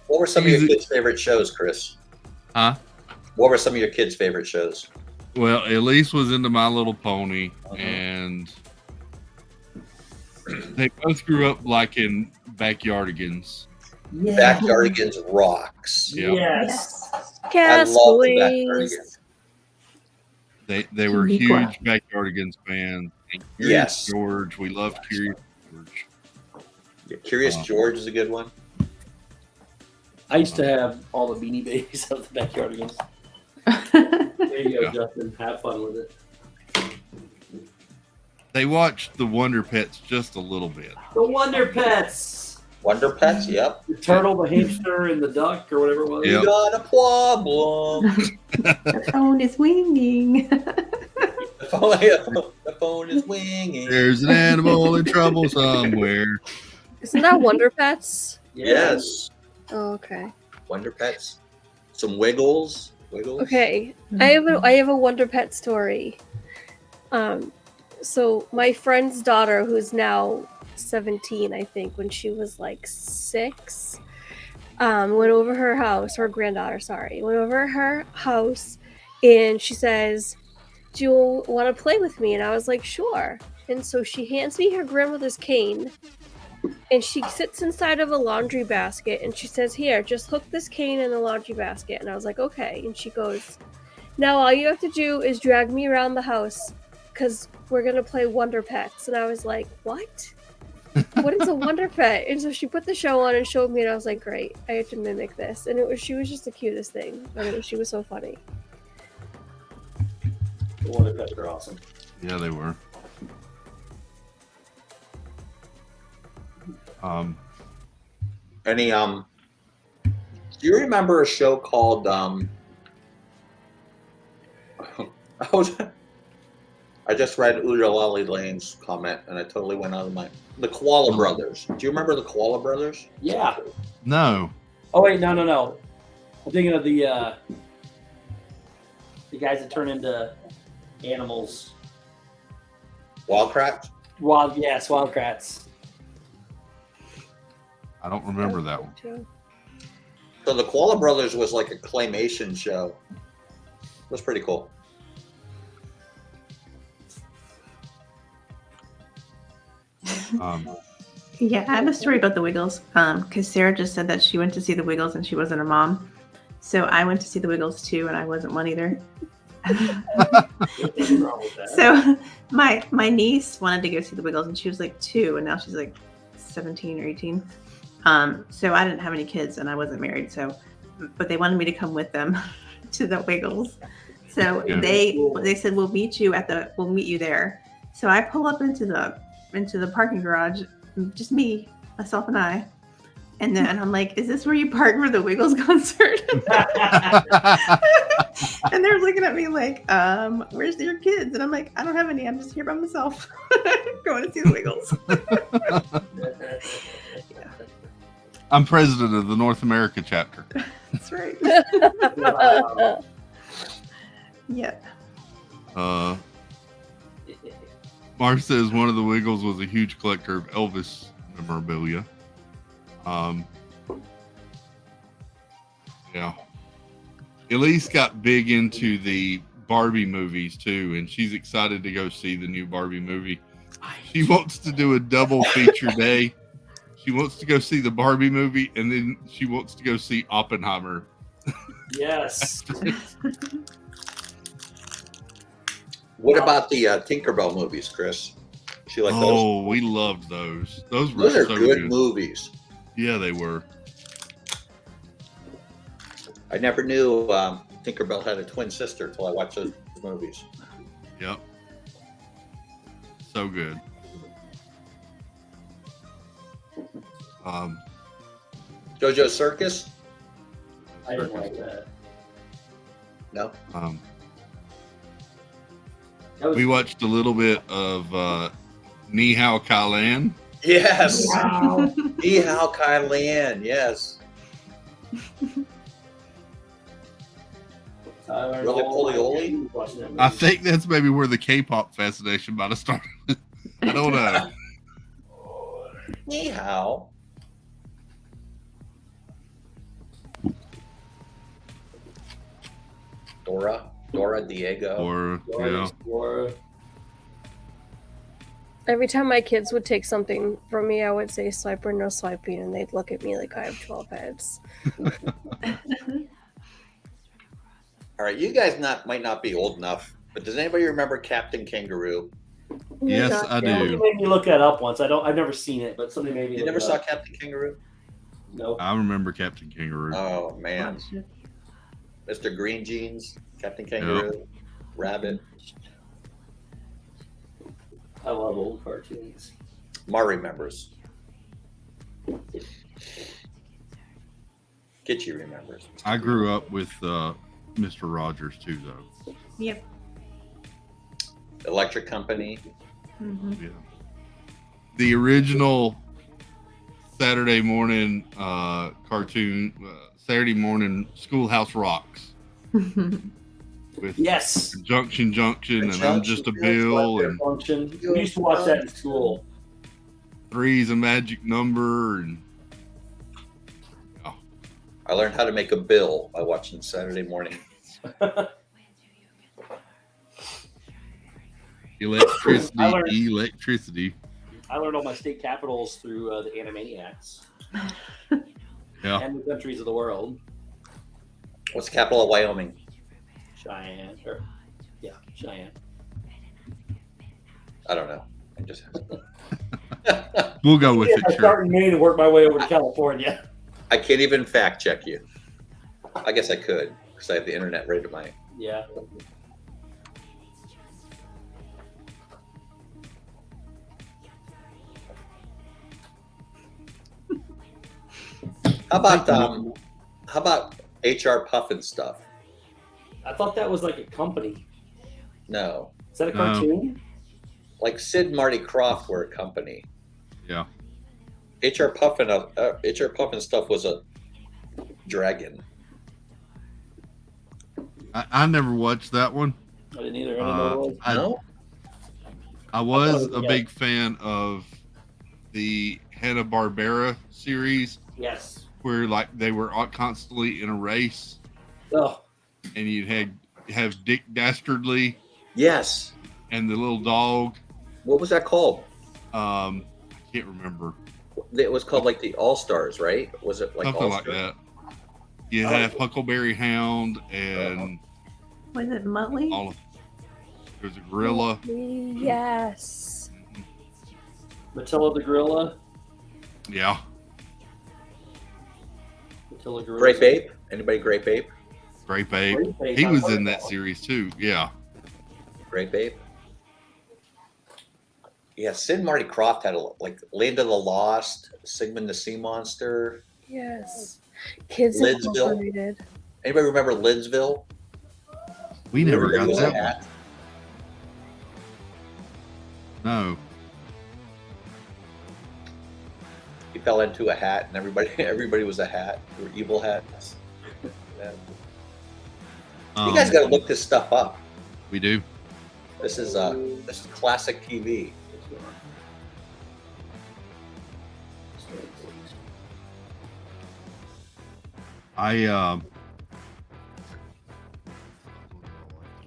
What were some of your Easy. kids' favorite shows, Chris? Huh? What were some of your kids' favorite shows? Well, Elise was into My Little Pony, and they both grew up like in Backyardigans. Yeah. Backyardigans rocks. Yep. Yes. I love the Castaways. Backyardigans. They were Be huge quiet. Backyardigans fans. And Curious Yes. George. We loved Curious George. Yeah, Curious George is a good one. I used to have all the Beanie Babies of the Backyardigans. There you go, Yeah. Justin. Have fun with it. They watched the Wonder Pets just a little bit. The Wonder Pets. Wonder Pets, yep. The turtle, the hamster, and the duck, or whatever it was. Yep. You got a problem. The phone is winging. The phone is winging. There's an animal in trouble somewhere. Isn't that Wonder Pets? Yes. Oh, okay. Wonder Pets. Some Wiggles. Wiggles. Okay. I have a Wonder Pet story. So my friend's daughter, who's now 17, I think, when she was like 6, went over her house, her granddaughter, sorry, went over her house, and she says, do you want to play with me? And I was like, sure. And so she hands me her grandmother's cane, and she sits inside of a laundry basket, and she says, here, just hook this cane in the laundry basket. And I was like, okay. And she goes, now all you have to do is drag me around the house, because we're going to play Wonder Pets. And I was like, what? What is a Wonder Pet? And so she put the show on and showed me, and I was like, great, I have to mimic this. And she was just the cutest thing. She was so funny. The Wonder Pets are awesome. Yeah, they were. Any do you remember a show called I just read Ujalali Lane's comment and I totally went out of my the Koala Brothers. Do you remember the Koala Brothers? Yeah. No. Oh wait, no. I'm thinking of the guys that turn into animals. Wildcrats? Wildcrats. I don't remember that one. So the Koala Brothers was like a claymation show. It was pretty cool. Yeah, I have a story about the Wiggles. Because Sarah just said that she went to see the Wiggles and she wasn't a mom. So I went to see the Wiggles too, and I wasn't one either. Nothing wrong with that. So my niece wanted to go see the Wiggles, and she was like 2, and now she's like 17 or 18. So I didn't have any kids, and I wasn't married. So, but they wanted me to come with them. to the Wiggles. So Yeah. they said we'll meet you there. So I pull up into the parking garage, just me, myself, and I. And then I'm like, "Is this where you park for the Wiggles concert?" And they're looking at me like, "Where's your kids?" And I'm like, "I don't have any. I'm just here by myself, going to see the Wiggles." I'm president of the North America chapter. That's right. Wow. Yeah. Mark says one of the Wiggles was a huge collector of Elvis memorabilia. Yeah. Elise got big into the Barbie movies too, and she's excited to go see the new Barbie movie. She wants to do a double feature day. She wants to go see the Barbie movie, and then she wants to go see Oppenheimer. Yes. What about the Tinkerbell movies, Chris? She like those? Oh, we loved those. Those were Those are so good movies. Yeah, they were. I never knew Tinkerbell had a twin sister until I watched those movies. Yep. So good. JoJo's Circus? I didn't like that. No. We watched a little bit of Ni Hao Kai Lan. Yes. Wow. Ni Hao Kai Lan. Yes. Really, Polioli? I think that's maybe where the K-pop fascination might have started. I don't know. Ni Hao. Dora Diego. Or Every time my kids would take something from me, I would say swipe or no swiping, and they'd look at me like I have 12 heads. All right, you guys might not be old enough, but does anybody remember Captain Kangaroo? Yes, I Somebody do. made me look that up once. I've never seen it, but somebody made me. You look never it saw up. Captain Kangaroo? No. I remember Captain Kangaroo. Oh man, Mr. Green Jeans, Captain Kangaroo, Rabbit. I love old cartoons. Mar remembers. Kitty remembers. I grew up with Mr. Rogers too, though. Yep. Electric Company. Mm-hmm. Yeah. The original Saturday morning cartoon, Saturday morning Schoolhouse Rocks. With Yes. Junction, and I'm just a bill, and Function. We used to watch that in school. Three's a magic number, and I learned how to make a bill by watching Saturday morning. electricity. I learned all my state capitals through the Animaniacs. Yeah. And the countries of the world. What's the capital of Wyoming? Cheyenne. Cheyenne. I don't know. I'm just. We'll go with I it. start Sure. in Maine and work my way over to California. I can't even fact check you. I guess I could because I have the internet right at my. Yeah. How about HR Puffin stuff? I thought that was like a company. No, Is that a cartoon? like Sid and Marty Krofft were a company. Yeah. HR Puffin stuff was a dragon. I never watched that one. I didn't either. I didn't know what it was. No, I was I thought it was a big fan of the Hanna-Barbera series, Yes. where like they were constantly in a race, Oh, and you'd have Dick Dastardly yes. and the little dog. What was that called? I can't remember. It was called like the All Stars, right? Was it like Something like All-Stars? that. You have Huckleberry Hound and Was it Muttley? all of. There's a gorilla. Yes. Matilda the Gorilla. Yeah. Matilda Gorilla. Grape Ape? Anybody Grape Ape? Grape Ape. Grape Ape, He I was like in that that one. series too. Yeah. Great babe. Yeah, Sid and Marty Krofft had like Land of the Lost, Sigmund the Sea Monster, Yes. Kids Lidsville. Incorporated. Anybody remember Lidsville? We never Everybody got was a that one. hat. No. He fell into a hat, and everybody was a hat. They were evil hats. Yeah. You guys got to look this stuff up. We do. This is classic TV.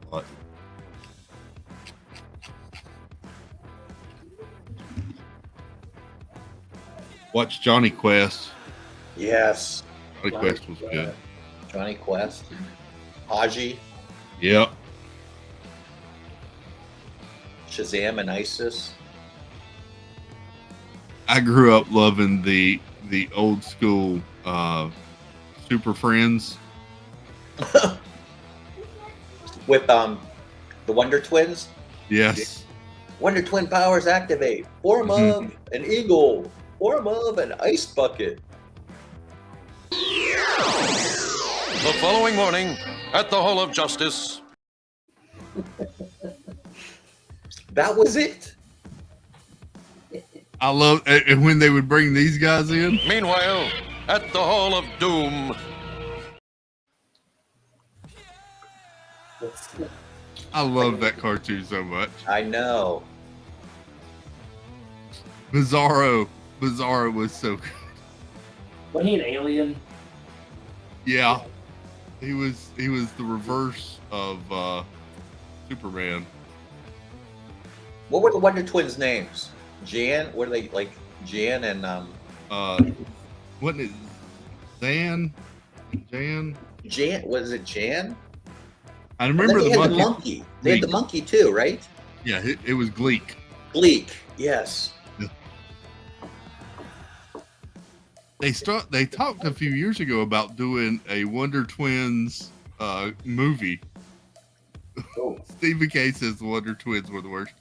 What? Watch Johnny Quest. Yes, Johnny Quest was good. Johnny Quest, Haji, Yep. Shazam, and ISIS. I grew up loving the old school Super Friends. With the Wonder Twins. Yes. Wonder Twin powers activate. Form of an eagle. Form of an ice bucket. The following morning, at the Hall of Justice. That was it. I love and when they would bring these guys in. Meanwhile, at the Hall of Doom. I love that cartoon so much. I know. Bizarro was so good. Wasn't he an alien? Yeah. He was the reverse of Superman. What were the Wonder Twins' names? Jan? What are they like? Jan and Wasn't it Jan? Jan? Was it Jan? I And remember then the they had monkey. They had the monkey too, right? Yeah, it was Gleek. Gleek. Yes. They talked a few years ago about doing a Wonder Twins movie. Oh. Stephen K says the Wonder Twins were the worst.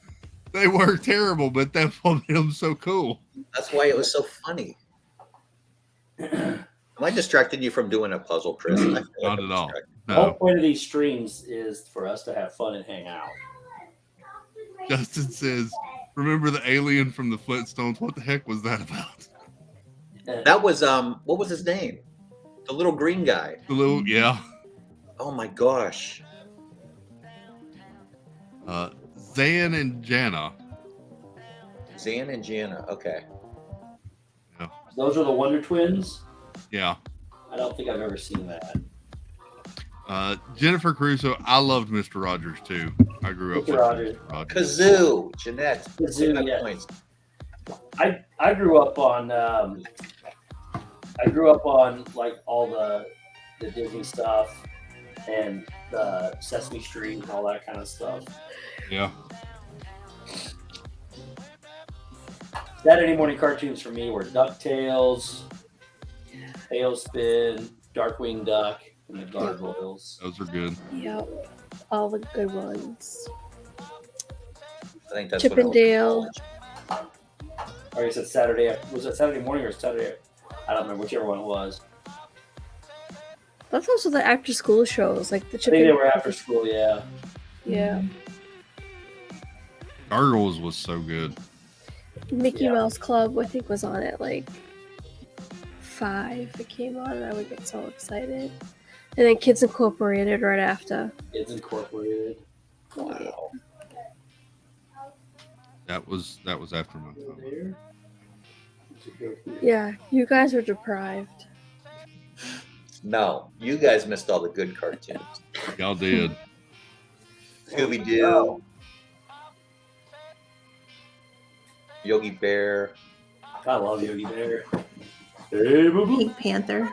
They were terrible, but that's what made them so cool. That's why it was so funny. Am I distracting you from doing a puzzle, Chris? I feel like Not I'm at all. distracted. The whole No. point of these streams is for us to have fun and hang out. Justin says, remember the alien from the Flintstones? What the heck was that about? That was what was his name? The little green guy. The little, yeah. Oh my gosh. Zan and Jana. Zan and Jana. Okay. Those are the Wonder Twins. Yeah. I don't think I've ever seen that. Jennifer Crusoe. I loved Mr. Rogers too. I grew up Mr. with Rogers. Mr. Rogers. Kazoo. Jeanette. Kazoo, Got yeah. points. I grew up on like all the Disney stuff and the Sesame Street and all that kind of stuff. Yeah. Saturday morning cartoons for me were DuckTales, Tailspin, Darkwing Duck, and the Gargoyles. Those are good. Yep. All the good ones. I think that's Chip what I and was Dale. in college. Or I said Saturday. Was it Saturday morning or Saturday? I don't remember whichever one it was. That's also the after school shows, like the I Chip think and they were after school. Yeah. Yeah. Gargoyles was so good. Mickey Yeah. Mouse Club, I think, was on at like 5. It came on, and I would get so excited. And then Kids Incorporated right after. Kids Incorporated. Yeah. Wow. That was after my time. Yeah, you guys were deprived. No, you guys missed all the good cartoons. Y'all did. Scooby Doo, Yogi Bear. I love Yogi Bear. Hey, boo boo. Pink Panther.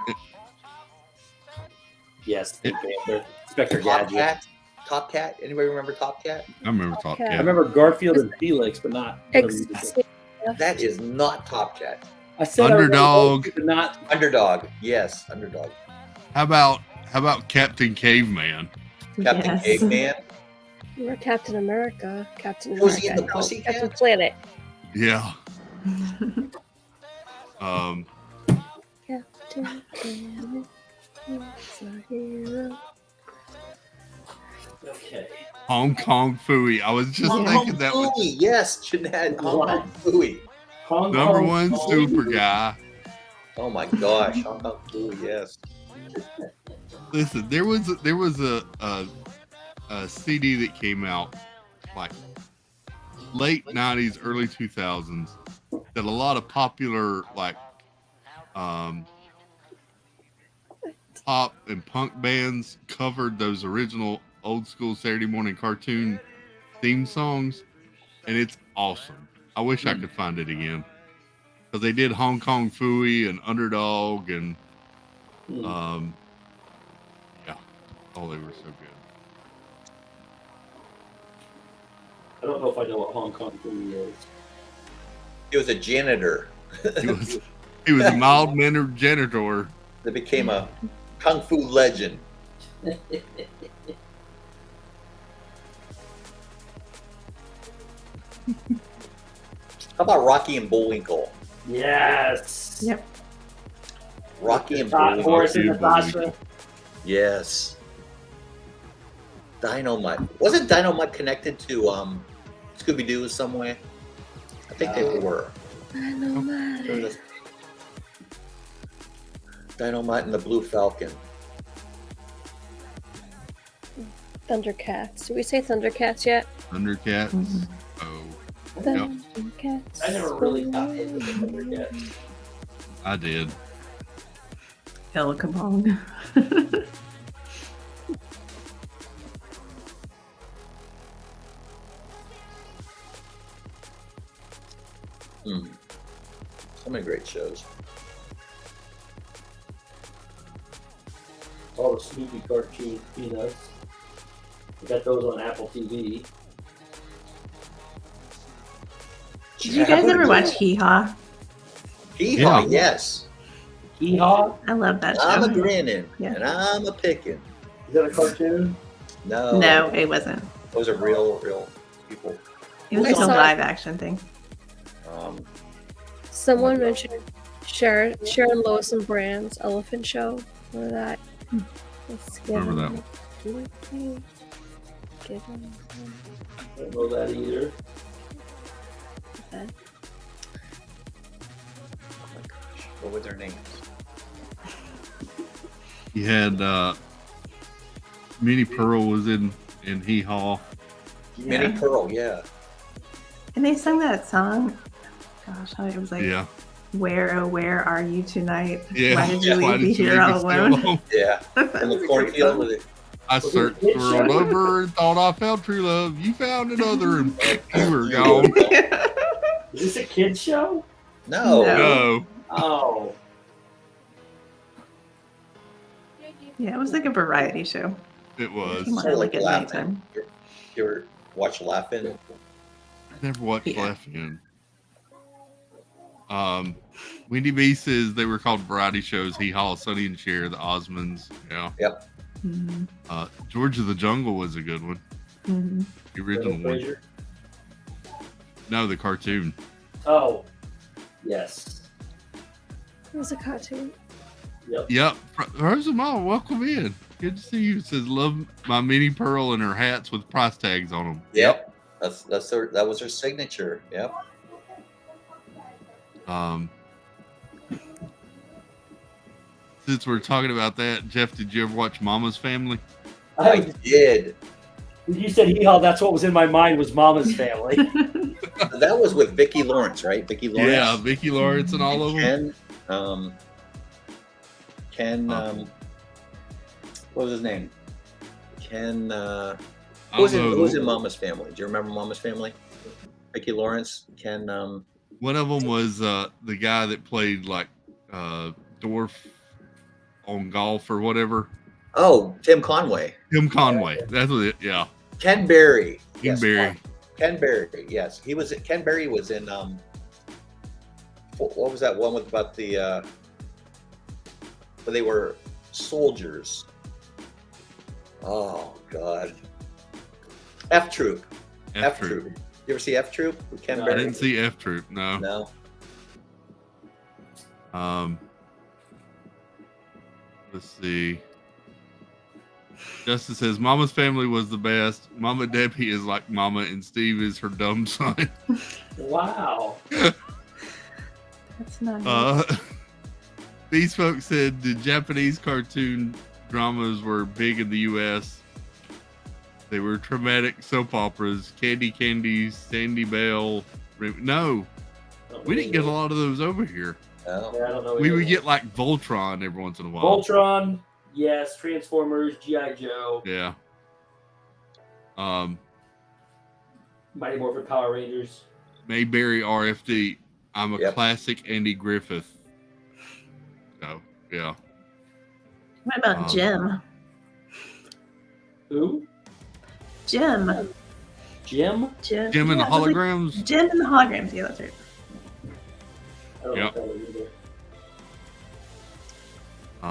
Yes, Pink Panther. Inspector Top Gadget. Cat. Top Cat. Anybody remember Top Cat? I remember Top Okay. I Cat. remember Garfield and Felix, but not. That is not Top Cat. I said I remember Underdog. both, but not. Underdog. Yes, Underdog. How about How about Captain Caveman? Captain Yes. Caveman. We're Captain America. Captain Was he in America. the Pussycats? Captain Planet. Yeah. Captain Planet. He's a hero. Okay. Hong Kong Phooey. I was just Hong thinking Kong that was Phooey. Yes, Jeanette. Hong What? Kong Phooey. Hong number Kong one Phooey. super guy. Oh my gosh, Hong Kong Phooey. Yes. Listen, there was a CD that came out like late 90s, early 2000s that a lot of popular like pop and punk bands covered those original old school Saturday morning cartoon theme songs, and it's awesome. I wish I could find it again because they did Hong Kong Phooey and Underdog and yeah, oh, they were so good. I don't know if I know what Hong Kong Phooey is. He was a janitor He was a mild-mannered janitor. that became a kung fu legend. How about Rocky and Bullwinkle? Yes. Yep. Rocky and Hot Bullwinkle. horse and Bullwinkle. Natasha. Yes. Dynamite. Wasn't Dynamite connected to Scooby Doo in some way? I think they were. Dynamite. Dynamite and the Blue Falcon. Thundercats. Did we say Thundercats yet? Thundercats. Mhm. Oh, yep, Thundercats. I never really got into the Thundercats. I did. El Kabong. So many great shows. All the Snoopy cartoon peanuts. We got those on Apple TV. Did you guys ever watch Hee Haw? Hee-haw, Yeah. yes. Hee-haw? I love that show. I'm a grinning Yeah. and I'm a picking. Is that a cartoon? No. No, it wasn't. Those are real people. It was I like a saw- live action thing. Someone mentioned Sharon Lois and Brand's Elephant Show. Remember that? Let's get Remember that on. Get on. I don't know that either. Okay. What were their names? You had Minnie Pearl was in Hee Haw. Minnie Pearl, yeah. And they sung that song. Gosh, it was like, Yeah, "Where, oh, where are you tonight? yeah. Why did you Why leave me did you here leave all us alone?" Yeah. In the cornfield with it. I searched the world over and thought I found true love. You found another and you were gone. Is this a kid's show? No. No. No. Oh. Yeah, it was like a variety show. It was. Came on Sort of like like at Laughing. nighttime. You ever watch Laughing? I never watched Yeah. Laughing. Wendy B says they were called variety shows. Hee Haw, Sonny and Cher, the Osmonds. Yeah. Mhm. George of the Jungle was a good one. Mhm. The original one. Fraser? No, the cartoon. Oh. Yes. It was a cartoon. Yep. Rosamond, welcome in. Good to see you. It says love my Minnie Pearl and her hats with price tags on them. Yep. That was her signature. Yep. Since we're talking about that, Jeff, did you ever watch Mama's Family? I did. When you said hee haw, that's what was in my mind was Mama's Family. That was with Vicki Lawrence, right? Vicki Lawrence. Yeah, Vicki Lawrence and all of them. Ken, what was his name? Ken, I who was don't know. in Mama's Family? Do you remember Mama's Family? Vicki Lawrence, Ken, One of them was the guy that played like Dwarf on golf or whatever. oh, Tim Conway. Tim Conway. That's what it. Yeah, Ken Berry. Tim Yes, Berry. Ken Berry, yes. Ken Berry was in, what was that one with about the, where they were soldiers? Oh God. F Troop. F Troop. You ever see F Troop with Ken No, I Berry? didn't see F Troop. No. No. Let's see. Justin says Mama's Family was the best. Mama Debbie is like Mama, and Steve is her dumb son. Wow. That's not good. These folks said the Japanese cartoon dramas were big in the U.S. They were traumatic soap operas, Candy Candies, Sandy Bell. No, we didn't get a lot of those over here. No. Yeah, I don't know. We would get like Voltron every once in a while. Voltron, yes. Transformers, G.I. Joe. Yeah. Mighty Morphin Power Rangers. Mayberry RFD. I'm a Yep. classic Andy Griffith. So, yeah. What about Jim? Who? Jim. Jim? Jim. Jim and the Yeah, it was like holograms. Jim and the holograms. Yeah, that's right. I don't know Yep. what that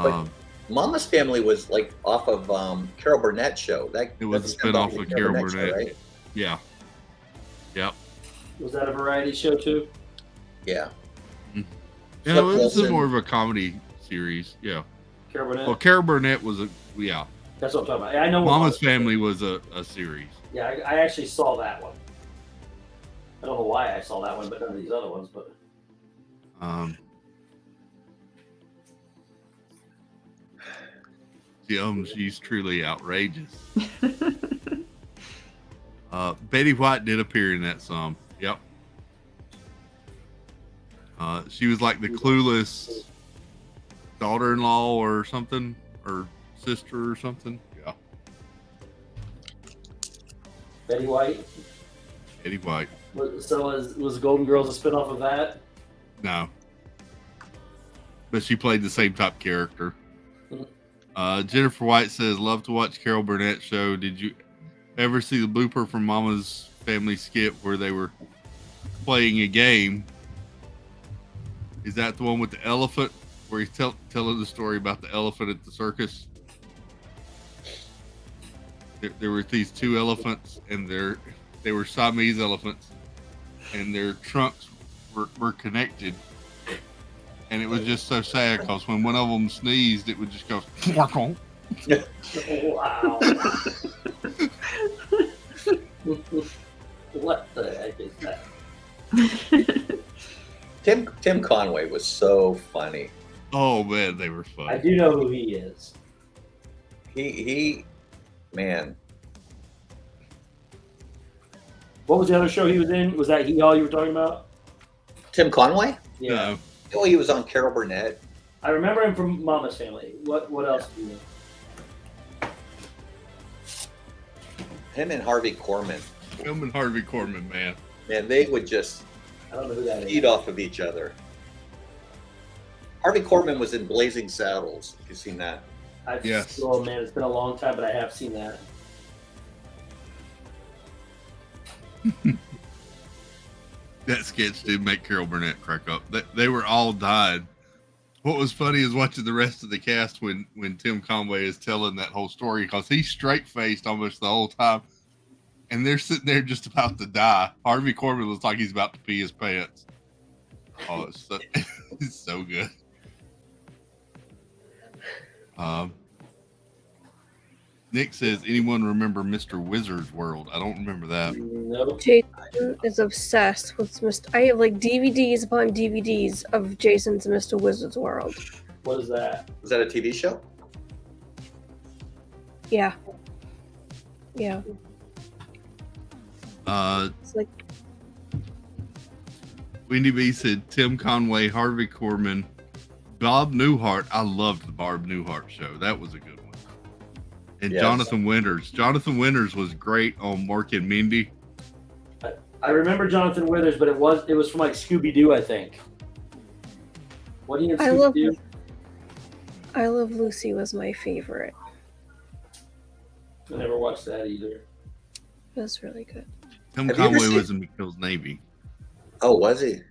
was either. Mama's Family was like off of Carol Burnett show. It was a spinoff of Carol Burnett. show, right? Yeah. Yep. Was that a variety show too? Yeah. Yeah, Flip this is Wilson. more of a comedy series. Yeah. Carol Burnett? Well, Carol Burnett was yeah. That's what I'm talking about. I know what Mama's Family was a series. Yeah, I actually saw that one. I don't know why I saw that one, but none of these other ones. But Jim, she's truly outrageous. Betty White did appear in that some. Yep. She was like the clueless daughter-in-law or something, or sister or something. Yeah. Betty White. Betty White. So was Golden Girls a spinoff of that? No. But she played the same type character. Jennifer White says, love to watch Carol Burnett show. Did you ever see the blooper from Mama's Family skit where they were playing a game? Is that the one with the elephant where he's telling the story about the elephant at the circus? There were these two elephants, and they were Siamese elephants, and their trunks were connected. And it was just so sad because when one of them sneezed, it would just go. Wow. What the heck is that? Tim Conway was so funny. Oh man, they were I fun. do know who he is. He man. What was the other show he was in? Was that all you were talking about? Tim Conway? Yeah. No. Oh, he was on Carol Burnett. I remember him from Mama's Family. What else do you know? Him and Harvey Korman. Him and Harvey Korman, man. Man, they would just I don't know who that feed is. off of each other. Harvey Korman was in Blazing Saddles. If you've seen that. Yes. Oh man, it's been a long time, but I have seen that. That sketch did make Carol Burnett crack up. They were all died. What was funny is watching the rest of the cast when Tim Conway is telling that whole story, because he's straight faced almost the whole time, and they're sitting there just about to die. Harvey Korman looks like he's about to pee his pants. Oh, it's so good. Nick says, anyone remember Mr. Wizard's World? I don't remember that. Nope. Jason is obsessed with Mr. I have like DVDs upon DVDs of Jason's Mr. Wizard's World. What is that? Was that a TV show? Yeah. Yeah. Uh, It's like Wendy B said Tim Conway, Harvey Korman, Bob Newhart. I loved the Bob Newhart show. That was a good one. And Yes. Jonathan Winters. Jonathan Winters was great on Mork and Mindy. I remember Jonathan Withers, but it was from like Scooby Doo, I think. What do you in I love Scooby Doo? I Love Lucy was my favorite. I never watched that either. It was really good. Tim Have you ever Conway seen- was in McKill's Navy. Oh, was he?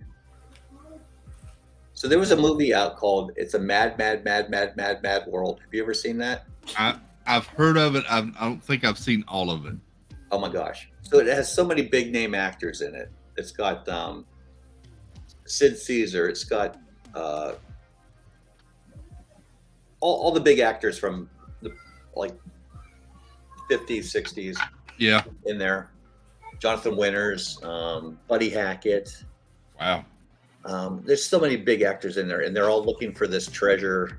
So there was a movie out called "It's a Mad, Mad, Mad, Mad, Mad, Mad World." Have you ever seen that? I've heard of it. I don't think I've seen all of it. Oh my gosh! So it has so many big name actors in it. It's got Sid Caesar. It's got all the big actors from the like 50s, 60s. Yeah. In there. Jonathan Winters, Buddy Hackett. Wow. There's so many big actors in there, and they're all looking for this treasure.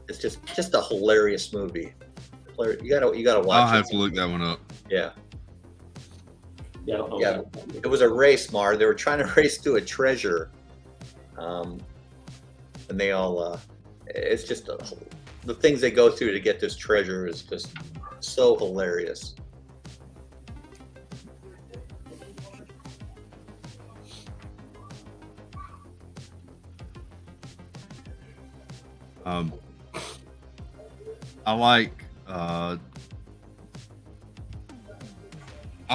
It's just a hilarious movie. You gotta watch. I'll have to look that one up. Yeah. Yeah, I don't know. Yeah. It was a race, Mar. They were trying to race to a treasure, and they all. It's just the things they go through to get this treasure is just so hilarious. I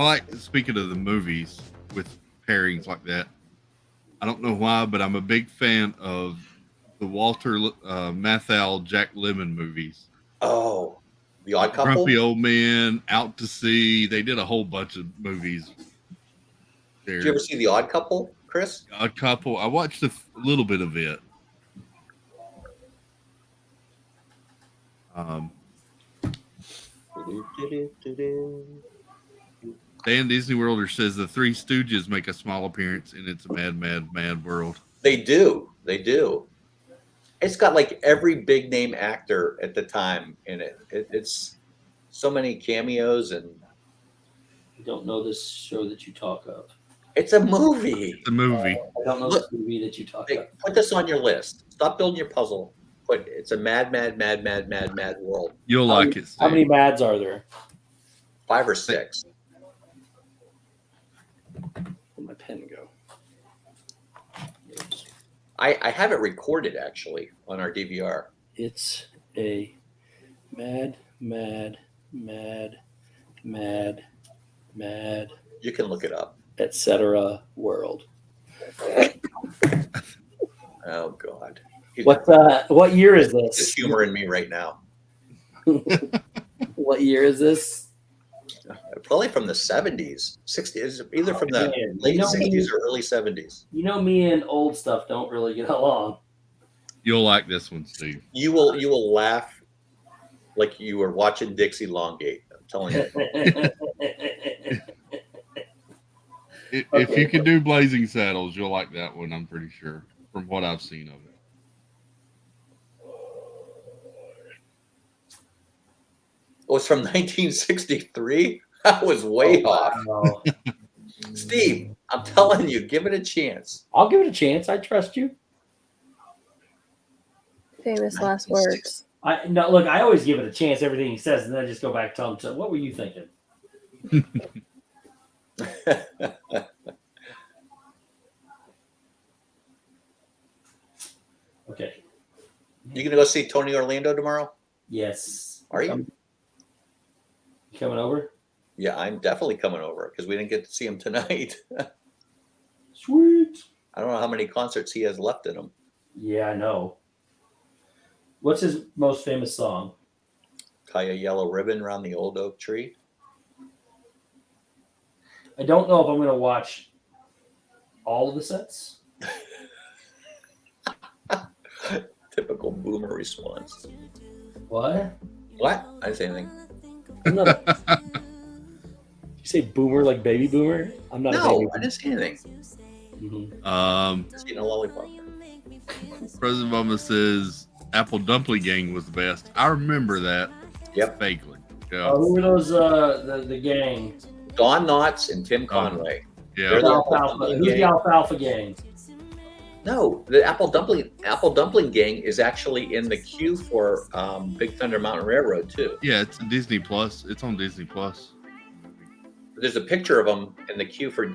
like speaking of the movies with pairings like that. I don't know why, but I'm a big fan of the Walter Matthau Jack Lemmon movies. Oh, The Odd Couple, Grumpy Old Men, Out to Sea. They did a whole bunch of movies. Did you ever see The Odd Couple, Chris? Odd Couple. I watched a little bit of it. Dan Disney Worlder says the Three Stooges make a small appearance in It's a Mad, Mad, Mad World. They do. They do. It's got like every big name actor at the time in it. It's so many cameos, and I don't know this show that you talk of. it's a movie. It's a movie. I don't know this movie that you talk of. Put this on your list. Stop building your puzzle. It's a mad, mad, mad, mad, mad, mad world. You'll like it. How many Mads are there? 5 or 6. Where'd my pen go? I have it recorded actually on our DVR. It's a mad, mad, mad, mad, mad, You can look it up. etc. world. Oh God. What year is There's this? humor in me right now. What year is this? Probably from the 70s, 60s, either from the late 60s or early 70s. You know, me and old stuff don't really get along. You'll like this one, Steve. You will laugh like you were watching Dixie Longgate. I'm telling you. If you can do Blazing Saddles, you'll like that one, I'm pretty sure, from what I've seen of it. It was from 1963. That was way off. Wow. Steve, I'm telling you, give it a chance. I'll give it a chance. I trust you. Famous last words. Look, I always give it a chance, everything he says, and then I just go back to him. So, what were you thinking? Okay. You gonna go see Tony Orlando tomorrow? Yes. Are you? You coming over? Yeah, I'm definitely coming over because we didn't get to see him tonight. Sweet. I don't know how many concerts he has left in him. Yeah, I know. What's his most famous song? Tie a yellow ribbon around the old oak tree. I don't know if I'm going to watch all of the sets. Typical boomer response. What? What? I didn't say anything. I'm not Did you say boomer like baby boomer? I'm not a No, baby I didn't say anything. boomer. Just eating a lollipop. President Obama says Apple Dumpling Gang was the best. I remember that. Yep. Vaguely. Yeah. Who were those? The gang. Don Knotts and Tim Conway. Yeah. They're the Alfalfa. Who's the Alfalfa gang? No, the Apple Dumpling Gang is actually in the queue for Big Thunder Mountain Railroad too. Yeah, it's Disney Plus. It's on Disney Plus. There's a picture of them in the queue for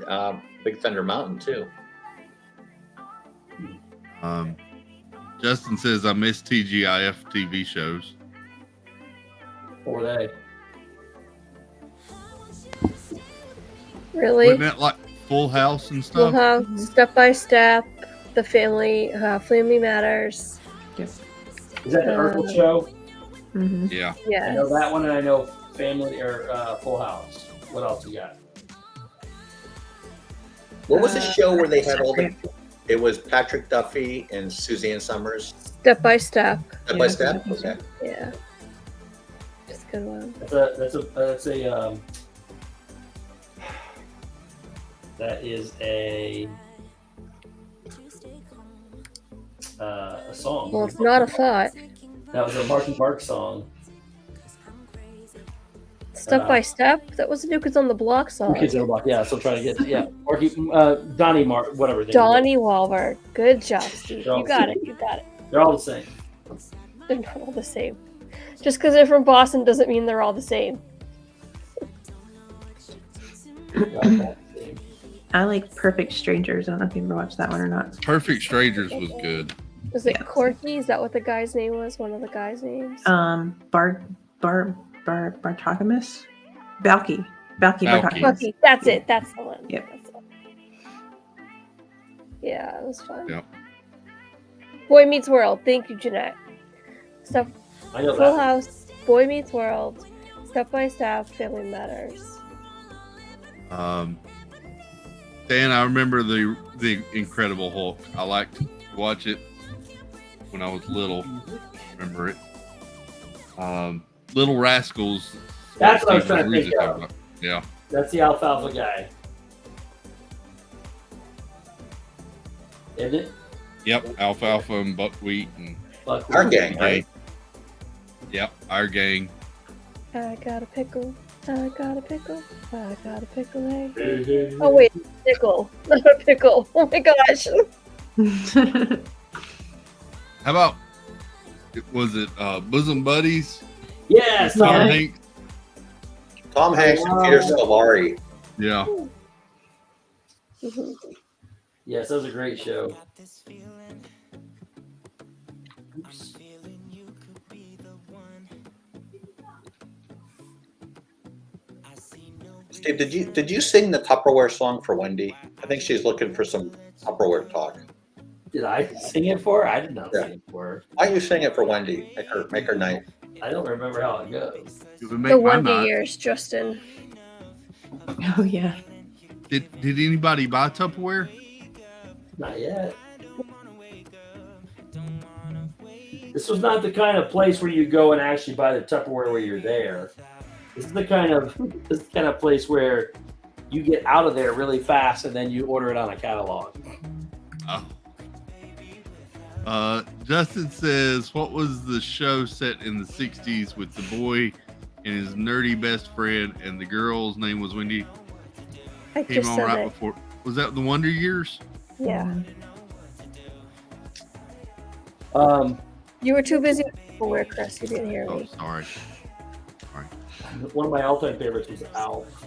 Big Thunder Mountain too. Justin says I miss TGIF TV shows. Or they? Really? Wasn't that like Full House and Full stuff? House, Step by Step, The Family Matters. Is that the Urkel show? Mhm. Yeah. Yes. I know that one, and I know Family or Full House. What else you got? What was the show where they had all the? It was Patrick Duffy and Suzanne Summers. Step by Step. Step by step. Okay. Yeah. Just a good one. That is a song. Well, it's not a thought. That was a Marky Mark song. Step by Step. That was a New Kids on the Block song. New Kids on the Block. Yeah, so trying to get Marky Donnie Mark, whatever. Donnie Wahlberg. Good job, Steve. You got it. You got it. They're all the same. They're not all the same. Just because they're from Boston doesn't mean they're all the same. I like Perfect Strangers. I don't know if you ever watched that one or not. Perfect Strangers was good. Was it Corky? Is that what the guy's name was? One of the guys' names? Bartogamus? Balky. Bartogamus. Corky. That's it. That's the one. Yep. That's the one. Yeah, it was fun. Yep. Boy Meets World. Thank you, Jeanette. Stuff. I know Full that. House. Boy Meets World. Step by Step. Family Matters. Dan, I remember the Incredible Hulk. I liked to watch it when I was little. Remember it? Little Rascals. That's what I was trying to think of. Yeah. That's the alfalfa guy. Isn't it? Yep. Alfalfa and buckwheat and Our gang, right? Yep. Our gang. I got a pickle. I got a pickle. I got a pickle. Hey. Oh wait, pickle, not a pickle. Oh my gosh. How about? Was it Bosom Buddies? Yes. Tom Yeah. Hanks. Tom Hanks and Peter Scolari. Yeah. Mhm. Yes, that was a great show. Oops. Steve, did you sing the Tupperware song for Wendy? I think she's looking for some Tupperware talk. Did I sing it for her? I did not Yeah. sing it for her. Why don't you sing it for Wendy? Make her night. I don't remember how it goes. It would make The my Wonder night. Years, Justin. Oh yeah. Did anybody buy Tupperware? Not yet. This was not the kind of place where you go and actually buy the Tupperware where you're there. This is the kind of place where you get out of there really fast and then you order it on a catalog. Oh. Justin says, what was the show set in the 60s with the boy and his nerdy best friend and the girl's name was Wendy? I Came just on said right it. before. Was that the Wonder Years? Yeah. You were too busy with Tupperware, Chris. You didn't hear Oh, me. sorry. One of my all-time favorites was Alf.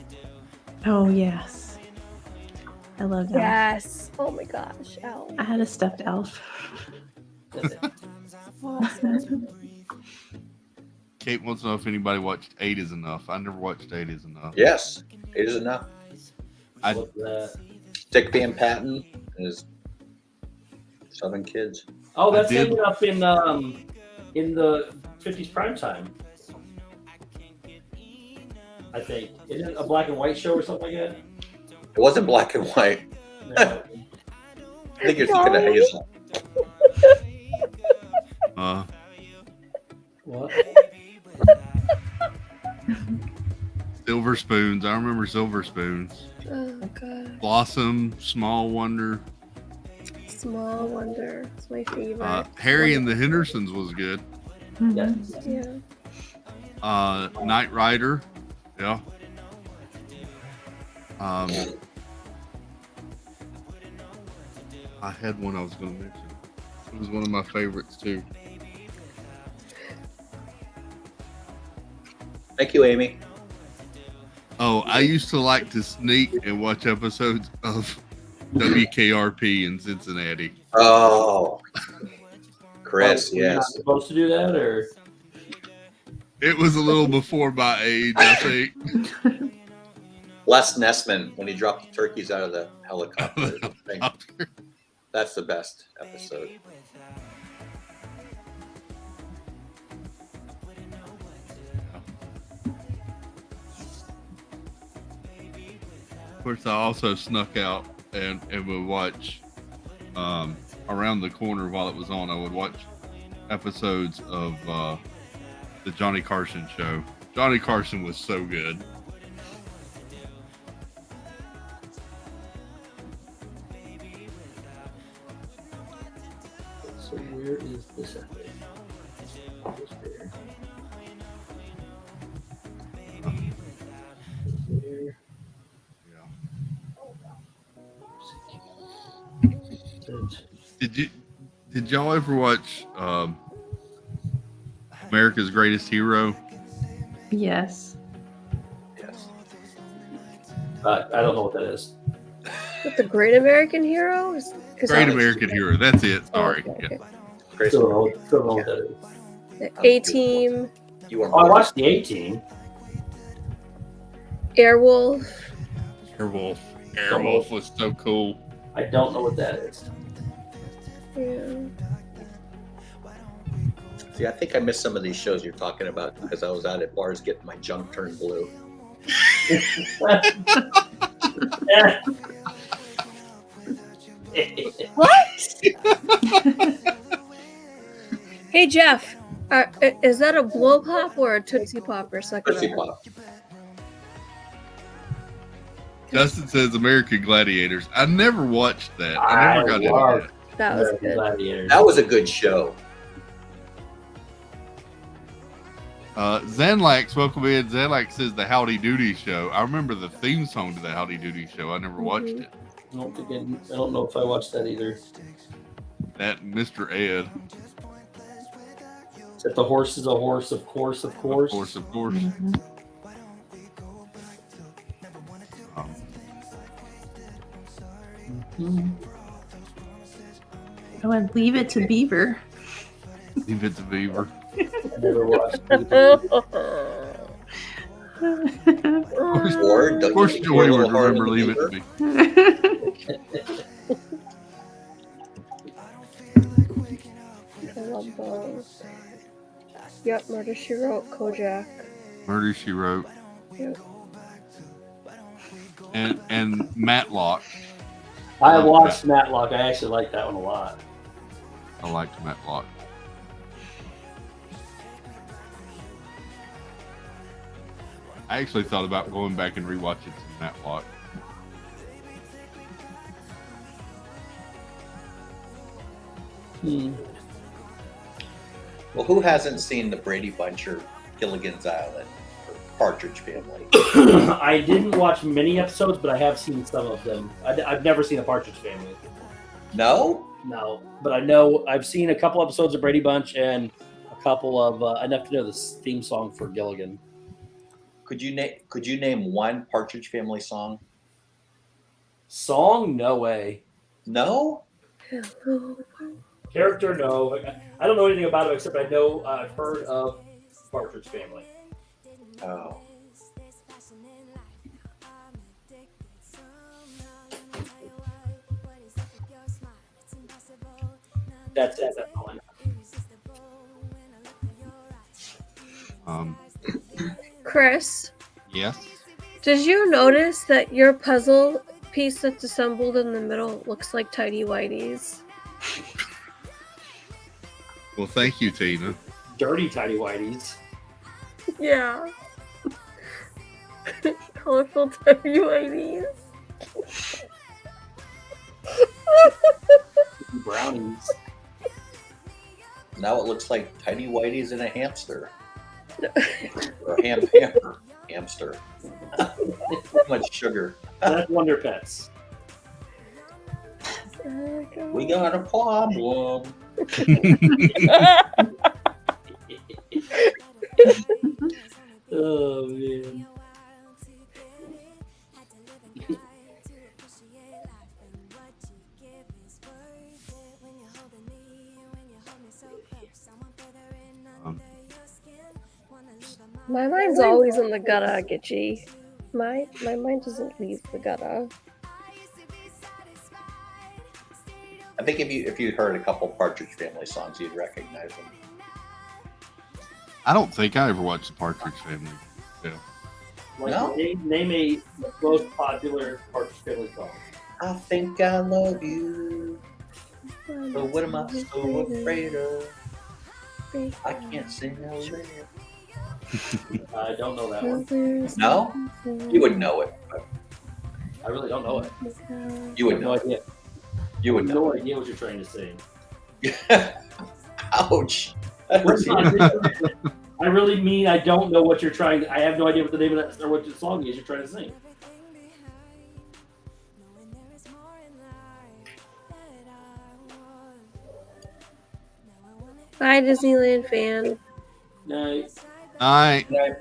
Oh yes. I love that. Yes. Oh my gosh. Ow. I had a stuffed elf. Awesome. Kate wants to know if anybody watched 8 is Enough. I never watched 8 is Enough. Yes, it is enough. What's that? Dick Van Patten and his 7 kids. Oh, that's I did- ended up in the 50s primetime. I think. Isn't it a black and white show or something like that? It wasn't black and white. No. I think you're thinking of Hazel. What? Silver Spoons. I remember Silver Spoons. Oh god. Blossom, Small Wonder. Small Wonder. It's my favorite. Harry and the Hendersons was good. Yes. Yeah. Knight Rider. Yeah. I had one I was going to mention. It was one of my favorites too. Thank you, Amy. Oh, I used to like to sneak and watch episodes of WKRP in Cincinnati. Oh, Chris, You're not yes. supposed to do that, or It was a little before my age, I think. Les Nessman when he dropped the turkeys out of the helicopter. That's the best episode. course, I also snuck out and would watch around the corner while it was on. I would watch episodes of the Johnny Carson show. Johnny Carson was so good. So where is this at? There. Did y'all ever watch America's Greatest Hero? Yes. Yes. I don't know what that is. With the Great American Hero? Is Great that- American Hero. That's it. Sorry. Oh, okay. Grace, Still don't know what that is. The A-Team, you are. Oh, I watched the 18. Airwolf. Airwolf. Airwolf was so cool. I don't know what that is. Yeah. See, I think I missed some of these shows you're talking about because I was out at bars getting my junk turned blue. What? Hey, Jeff. Is that a blow pop or a Tootsie Pop or suck it Tootsie up? Pop. Justin says American Gladiators. I never watched that. I never got into that. That was good. Gladiators. That was a good show. Zanlax, welcome in. Zanlax says the Howdy Doody Show. I remember the theme song to the Howdy Doody Show. I never watched it. I don't know if I watched that either. That and Mr. Ed. Is that the horse is a horse, of course, of course? Of course, of course. Mhm. Oh, and Leave It to Beaver. Leave it to Beaver. I never watched it. Or Of course, don't you Joey a would little hard remember on the Leave It to beaver? Beaver. I love those. Yep, Murder, She Wrote, Kojak. Murder, She Wrote. Yep. And Matlock. I watched Matlock. I actually liked that one a lot. I liked Matlock. I actually thought about going back and rewatching some Matlock. Well, who hasn't seen the Brady Bunch or Gilligan's Island or Partridge Family? I didn't watch many episodes, but I have seen some of them. I've never seen a Partridge Family. No? No, but I know I've seen a couple episodes of Brady Bunch and a couple of enough to know the theme song for Gilligan. Could you name one Partridge Family song? Song? No way. No? Character? No. I don't know anything about it except I know I've heard of Partridge Family. Oh. That's it. That's all I know. Chris, Yes. did you notice that your puzzle piece that's assembled in the middle looks like Tidy Whitey's? Well, thank you, Tina. Dirty Tidy Whities. Yeah. Colorful Tidy Whitey's. Brownies. Now it looks like Tidy Whitey's and a hamster. Or a hamster. Too much sugar. That's Wonder Pets. We got a problem. Oh man. My mind's always in the gutter, Gitchy. My mind doesn't leave the gutter. I think if you heard a couple Partridge Family songs, you'd recognize them. I don't think I ever watched the Partridge Family. Yeah. Like, No? name a most popular Partridge Family song. I think I love you. But what am I so afraid of? I can't sing no lyrics. I don't know that one. No? You would know it. I really don't know it. You I would have no know it. idea. You would know No idea what you're trying to sing. it. Ouch. I really mean I don't know what you're trying to. I have no idea what the name of that or what the song is you're trying to sing. Bye, Disneyland fan. Nice. All right. Nice.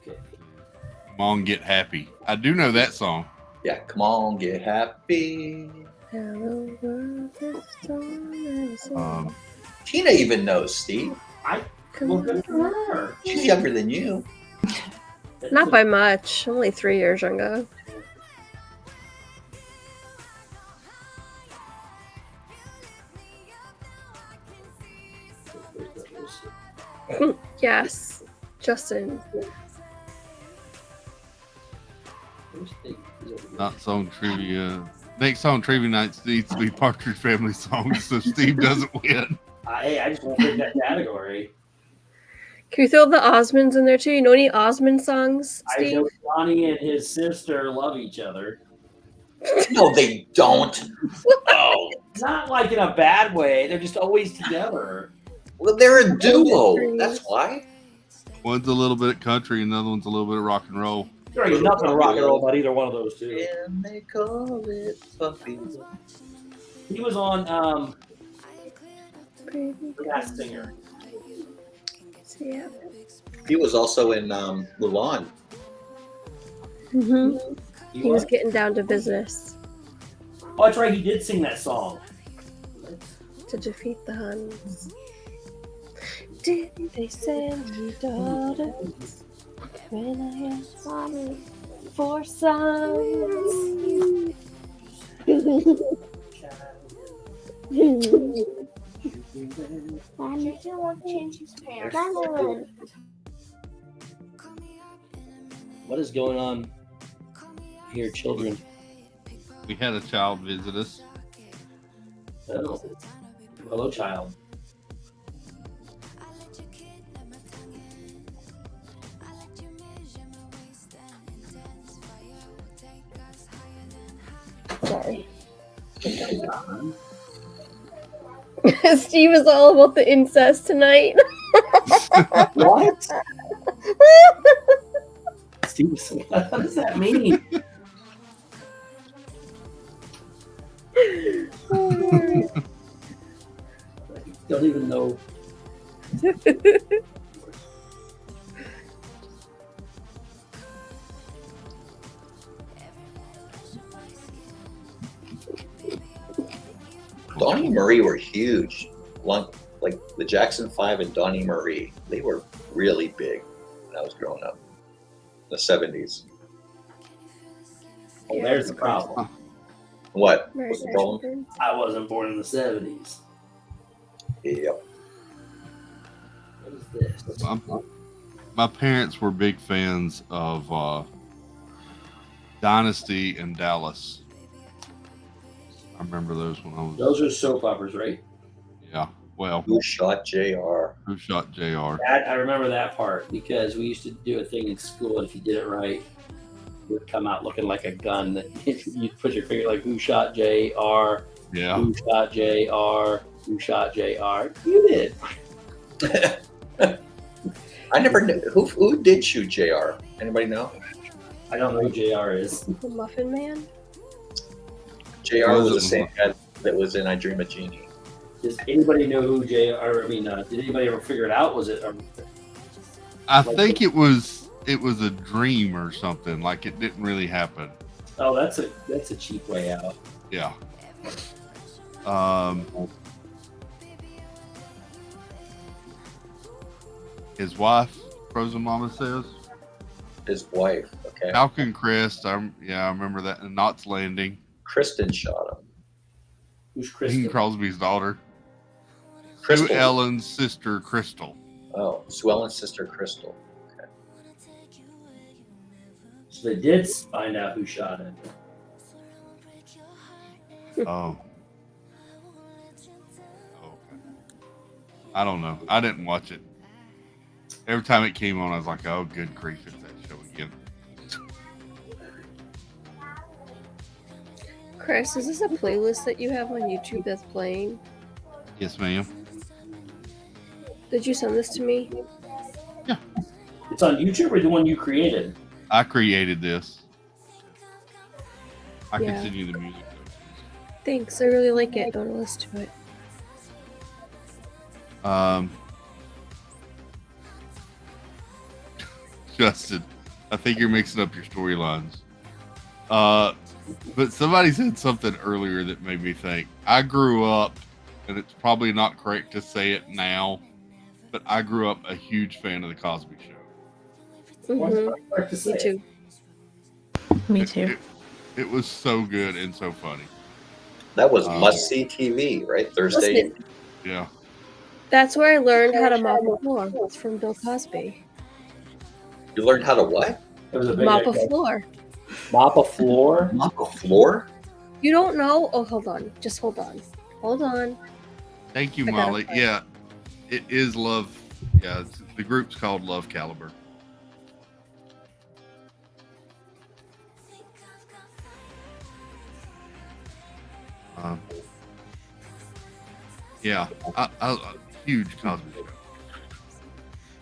Okay. Come on, get happy. I do know that song. Yeah, come on, get happy. Hello, world, this is all Tina even knows, Steve. Well, good for her. She's younger than you. Not by much. Only 3 years younger. Yes, Justin. Not song trivia. Next song trivia night needs to be Partridge Family songs, so Steve doesn't win. Hey, I just won't pick that category. Can we throw the Osmonds in there too? You know any Osmond songs, I Steve? know Johnny and his sister love each other. No, they don't. Oh, Not like in a bad way. They're just always together. well, they're a duo. That's why. One's a little bit country, another one's a little bit of rock and roll. There ain't nothing rock and roll about either one of those two. And they call it puppy. He was on Last Singer. Yeah. He was also in Mulan. Mm-hmm. He He was was. getting down to business Oh, that's right. He did sing that song. to defeat the Huns. Did they send me daughters when I asked for sons? What is going on here, children? We had a child visit us. Oh. Hello, child. Sorry. Steve is all about the incest tonight. What? Steve, what does that mean? Don't even know. Donnie and Marie were huge. Like the Jackson 5 and Donnie Marie, they were really big when I was growing up in the 70s. Oh, there's the problem. What? Very What's the problem? I wasn't born in the 70s. Yep. What is this? My parents were big fans of Dynasty and Dallas. I remember those when I was. Those are soap operas, right? Yeah. Well, Who shot JR? Who Shot JR? I remember that part because we used to do a thing in school, and if you did it right, it would come out looking like a gun. You'd put your finger like, who shot JR? Yeah. Who shot JR? Who shot JR? You did. I never knew. Who did shoot JR? Anybody know? I don't know who JR is. The Muffin Man? JR was the same guy that was in I Dream of Jeannie. Does anybody know who JR? I mean, did anybody ever figure it out? Was it? I think it was a dream or something. Like it didn't really happen. Oh, that's a cheap way out. Yeah. His wife, Frozen Mama says. His wife. Okay. Falcon Crest. I remember that. And Knots Landing. Kristen shot him. Who's Bing Kristen? Crosby's daughter. Sue Crystal. Ellen's sister, Crystal. Oh, Sue Ellen's sister, Crystal. So they did find out who shot it. Oh. Okay. I don't know. I didn't watch it. Every time it came on, I was like, oh, good grief, it's that show again. Chris, is this a playlist that you have on YouTube that's playing? Yes, ma'am. Did you send this to me? It's on YouTube or the one you created? I created this. I Yeah. can send you the music. Thanks, I really like it. I want to listen to it. Justin, I think you're mixing up your storylines. But somebody said something earlier that made me think. I grew up, and it's probably not correct to say it now, but I grew up a huge fan of the Cosby Show. Mm-hmm. Me too. Me too. It was so good and so funny. That was must-see TV, right? Thursday. Listen, Yeah. that's where I learned how to mop a floor. It's from Bill Cosby. You learned how to what? It was a big Mop a idea. floor. Mop a floor? Mop a floor? You don't know? Oh, hold on. Just hold on. Hold on. Thank you, I gotta Molly. find- Yeah, it is Love. Yeah, the group's called Love Caliber. Yeah, I huge Cosby Show.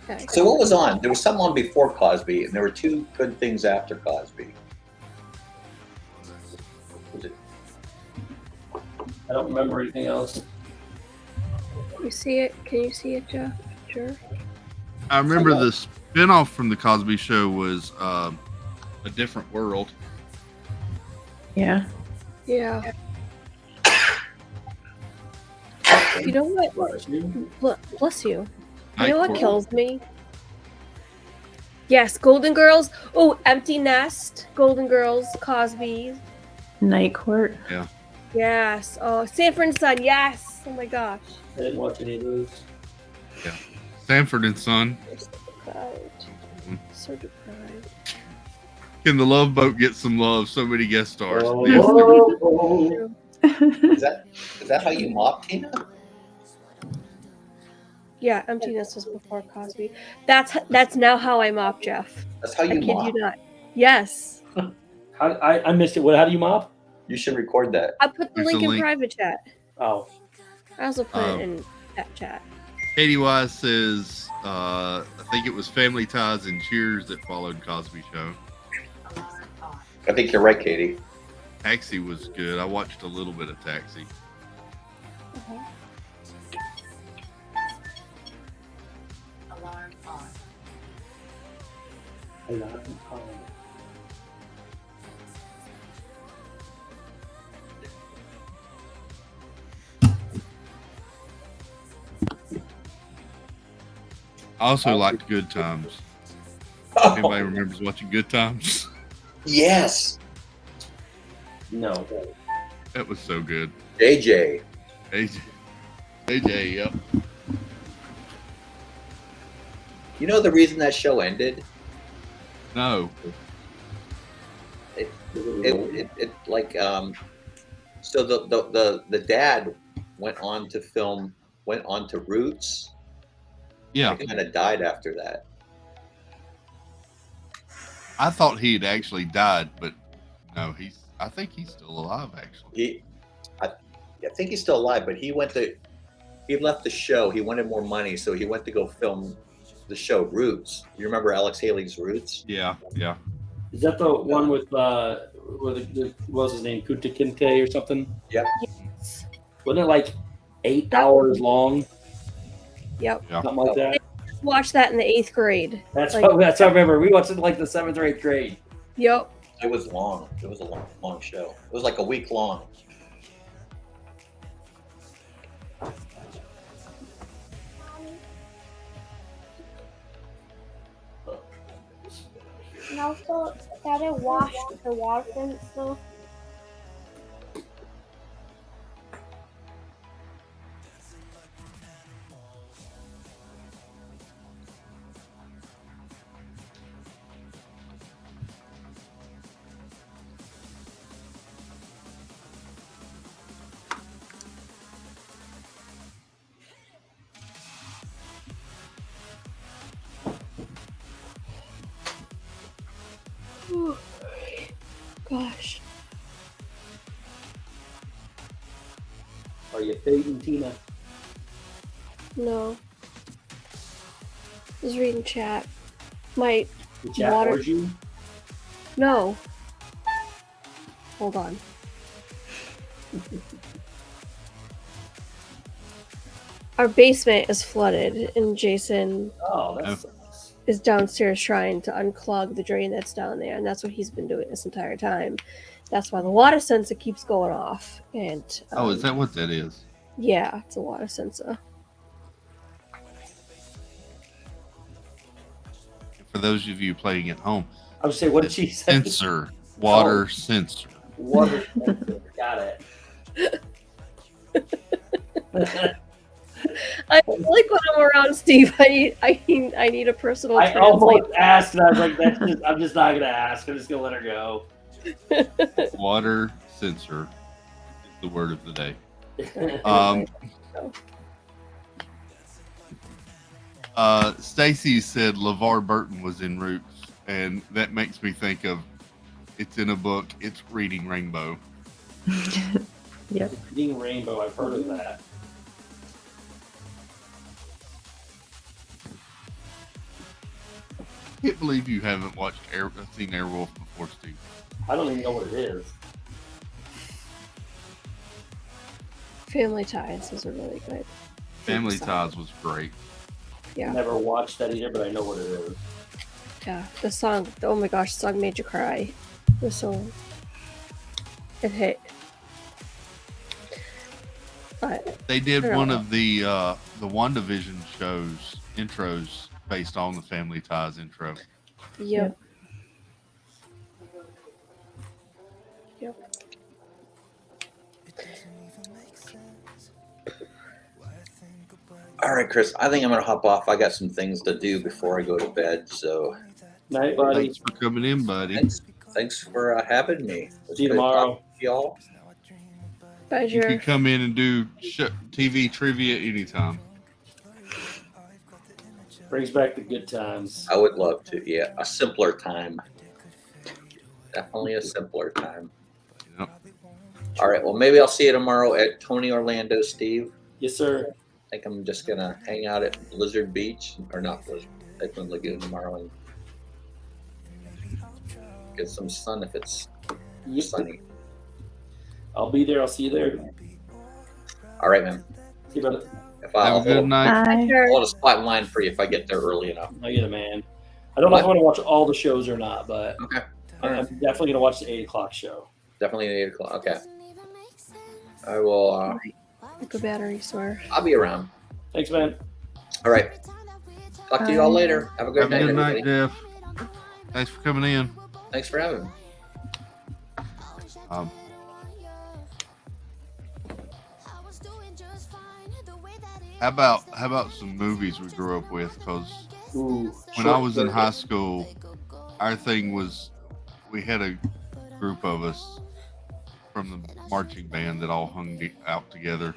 Okay. So what was on? There was something on before Cosby, and there were two good things after Cosby. Was it? I don't remember anything else. You see it? Can you see it, Jeff? Sure. I remember the spinoff from the Cosby Show was A Different World. Yeah. Yeah. You know what? Bless you. You know what Night Court. kills me? Yes, Golden Girls. Oh, Empty Nest. Golden Girls. Cosby. Night Court. Yes. Oh, Sanford and Son. Yes. Oh my gosh. I didn't watch any of those. Sanford and Son. I'm so deprived. So deprived. Can the Love Boat get some love? So many guest stars. Oh. Is that how you mop, Tina? Yeah, Empty Nest was before Cosby. That's now how I mop, Jeff. That's how I you kid mop. you not. Yes. I missed it. How do you mop? You should record that. I put the Here's link the in link. private chat. Oh. I also put it in that chat. Katie Wise says, I think it was Family Ties and Cheers that followed Cosby Show. I think you're right, Katie. Taxi was good. I watched a little bit of Taxi. I also liked Good Times. Anybody remembers watching Good Times? Yes. No. That was so good. JJ. AJ, yep. You know the reason that show ended? No. It like so the dad went on to Roots. Yeah. He kind of died after that. I thought he had actually died, but no, I think he's still alive actually. I think he's still alive, but he left the show. He wanted more money, so he went to go film the show Roots. You remember Alex Haley's Roots? Yeah. Is that the one with what was his name? Kunta Kinte or something? Yep. Yes. Wasn't it like 8 hours long? Yep. Yeah. Something like that? Just watched that in the 8th grade. That's Like- what I remember. We watched it in like the 7th or 8th grade. Yep. It was long. It was a long show. It was like a week long. And also, that it washed the water from it, so gosh. Are you fading, Tina? No. I was reading chat. My The chat water. orgy? No. Hold on. Our basement is flooded, and Jason Oh, Oh. that's is downstairs trying to unclog the drain that's down there, and that's what he's been doing this entire time. That's why the water sensor keeps going off. And Oh, is that what that is? yeah, it's a water sensor. For those of you playing at home, I was say, what did she say? sensor, water Oh. sensor. Water sensor. Got it. I like when I'm around Steve. I need a personal I translator. almost asked, and I was like, I'm just not gonna ask. I'm just gonna let her go. Water sensor is the word of the day. Stacy said LeVar Burton was in Roots, and that makes me think of it's in a book. It's Reading Rainbow. Yep. Reading Rainbow. I've heard of that. I can't believe you haven't seen Airwolf before, Steve. I don't even know what it is. Family Ties was a really good. Family song. Ties was great. Yeah, Never watched that either, but I know what it is. yeah. The song. Oh my gosh, the song made you cry. It was so. It hit. But They did I one don't of the WandaVision shows intros based on the Family Ties intro. yep. Yep. All right, Chris. I think I'm gonna hop off. I got some things to do before I go to bed. So Night, buddy. Thanks for coming in, buddy. thanks for having me. It's See you good tomorrow. talking to y'all. You Pleasure. can come in and do TV trivia anytime. Brings back the good times. I would love to. Yeah, a simpler time. Definitely a simpler time. Yep. All right. Well, maybe I'll see you tomorrow at Tony Orlando, Steve. Yes, sir. I think I'm just gonna hang out at Blizzard Beach, or not Blizzard, Lakeland Lagoon tomorrow and get some sun if it's Yep. sunny. I'll be there. I'll see you there. All right, man. See you, brother. If Have a good night. Bye. Sure. I'll hold a spot in line for you if I get there early enough. I get it, man. I don't know if I want to watch all the shows or not, but Okay. I'm definitely going to watch the 8 o'clock show. Definitely at 8 o'clock. Okay. I will. The battery source. I'll be around. Thanks, man. All right. Talk to you all later. Have a good Have a night, good night, everybody. Jeff. Thanks for coming in. Thanks for having me. Um, how about some movies we grew up with? Because Ooh, when I was in high school, our thing was we had a group of us from the marching band that all hung out together,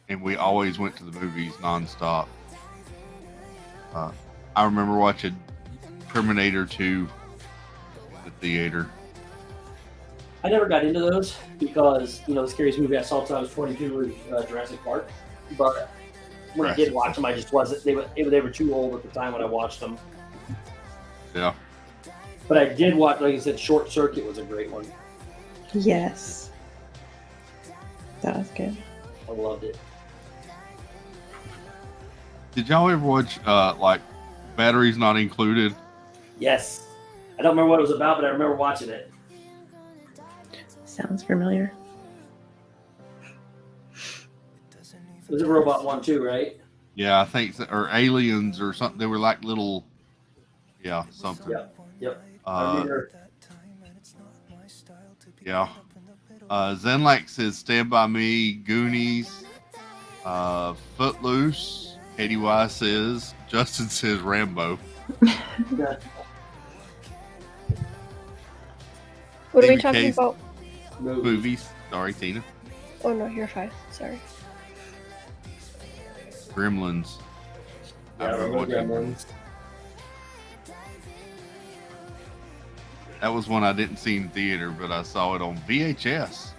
and we always went to the movies nonstop. I remember watching Terminator 2 at the theater. I never got into those because, the scariest movie I saw until I was 22 was Jurassic Park. But when I did watch them, I just wasn't. They were too old at the time when I watched them. Yeah. But I did watch, like I said, Short Circuit was a great one. Yes. That was good. I loved it. Did y'all ever watch like Batteries Not Included? Yes. I don't remember what it was about, but I remember watching it. Sounds familiar. It was a robot one too, right? Yeah, I think so, or aliens or something. They were like little, yeah, something. Yep. I Uh, remember. yeah. Zenlak says Stand By Me, Goonies, Footloose. Katie Y says, Justin says Rambo. What are we David talking Case. about? Movies. Sorry, Tina. Oh no, you're fine. Sorry. Gremlins. Yeah, I remember watching Gremlins. That was one I didn't see in theater, but I saw it on VHS.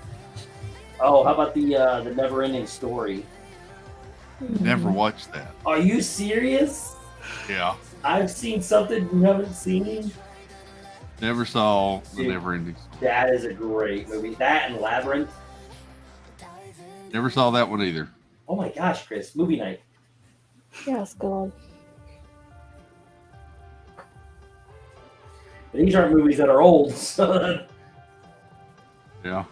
Oh, how about the Never Ending Story? Never watched that. Are you serious? Yeah. I've seen something you haven't seen. Never saw the Dude, Never Ending Story. That is a great movie. That and Labyrinth. Never saw that one either. Oh my gosh, Chris, movie night. Yes, go on. But these aren't movies that are old. So Yeah.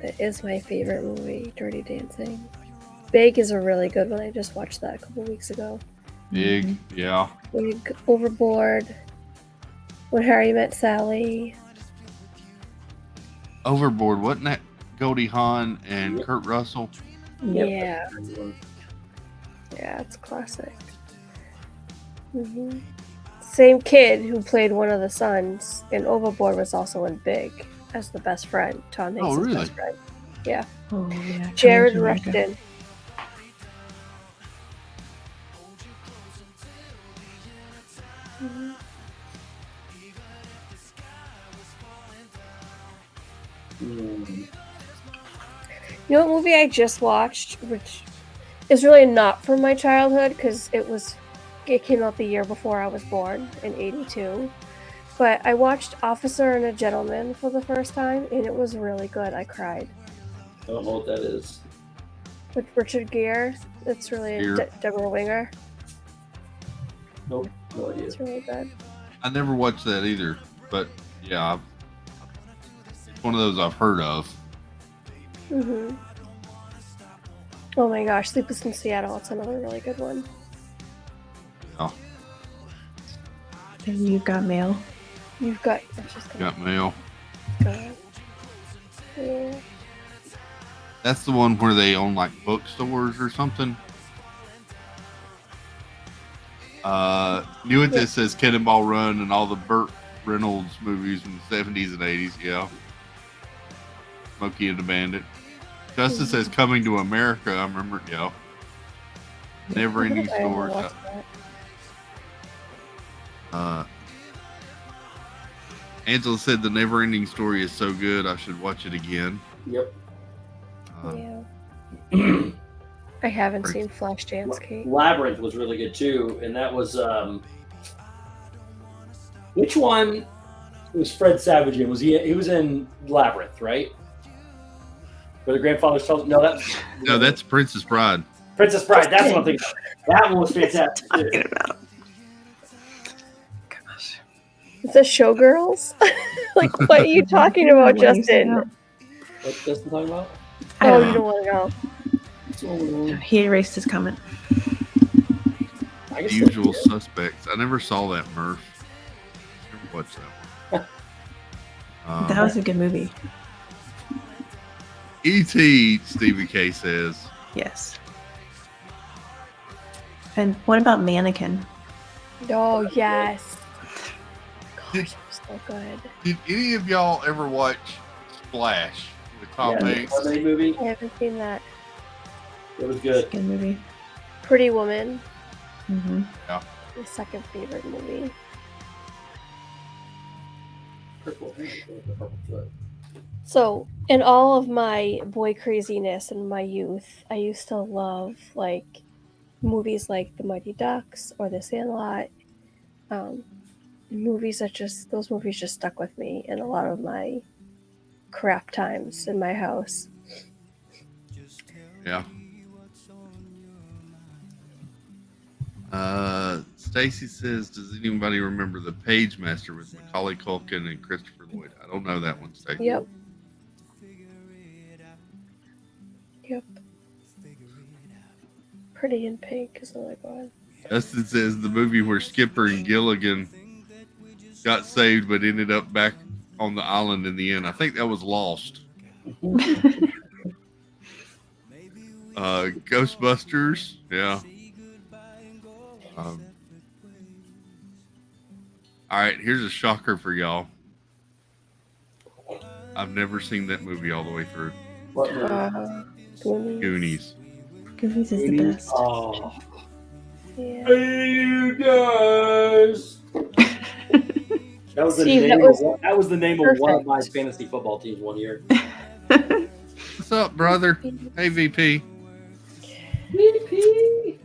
It is my favorite movie, Dirty Dancing. Big is a really good one. I just watched that a couple weeks ago. Big, yeah. Big, Overboard, When Harry Met Sally. Overboard, wasn't that Goldie Hawn and Kurt Russell? Yep. Yeah. Yeah, it's a classic. Same kid who played one of the sons in Overboard was also in Big as the best friend. Tom Hanks' really? best friend. Yeah. Oh yeah. Jared Coming to America. Rushton. You know what movie I just watched, which is really not from my childhood because it came out the year before I was born in '82. But I watched Officer and a Gentleman for the first time, and it was really good. I cried. I don't know what that is. With Richard Gere, it's really Gere. Deborah Winger. Nope, no idea. It's really good. I never watched that either, but yeah, it's one of those I've heard of. Oh my gosh, Sleepless in Seattle. It's another really good one. Yeah, Then you've got mail. You've got. I'm just gonna got mail. go. Yeah. That's the one where they own like bookstores or something. Knew it that says Cannonball Run and all the Burt Reynolds movies from the 70s and 80s. Yeah. Smokey and the Bandit. Justin says Coming to America. I remember, yeah. Never Ending I haven't Story. watched that. Angela said the Never Ending Story is so good, I should watch it again. Yep. Yeah. I haven't seen Flashdance, Kate. Labyrinth was really good too, and that was which one was Fred Savage in? Was he was in Labyrinth, right? Where the grandfather's telling No, that's Princess Bride. Princess Bride, that's what I'm thinking of. That one was fantastic. Talking about. Gosh. The Showgirls? Like, what are you talking about, Justin? What's Justin talking about? I Oh, don't you know. don't want to know. He erased his comment. I The guess Usual Suspects. I never saw that, Murph. Never watched that one. That was a good movie. E.T., Stevie K says. Yes. And what about Mannequin? Oh, yes. Did, Gosh, it was so good. did any of y'all ever watch Splash with Tom Hanks? Mermaid movie. I haven't seen that. It was good. Good movie. Pretty Woman, Mm-hmm. Yeah. my second favorite movie. Purple foot. So, in all of my boy craziness in my youth, I used to love like movies like The Mighty Ducks or The Sandlot. Those movies just stuck with me in a lot of my crap times in my house. Yeah. Stacy says, does anybody remember The Page Master with Macaulay Culkin and Christopher Lloyd? I don't know that one, Stacy. Yep. Pretty in Pink is another one. Justin says the movie where Skipper and Gilligan got saved but ended up back on the island in the end. I think that was Lost. Ghostbusters, yeah. All right, here's a shocker for y'all. I've never seen that movie all the way through. What movie? Goonies. Goonies. Goonies is the Goonies? best. Oh. Yeah. Hey, you guys. That was the Steve, name. that was That was the name of one of my perfect. fantasy football teams one year. What's up, brother? Hey, VP. VP.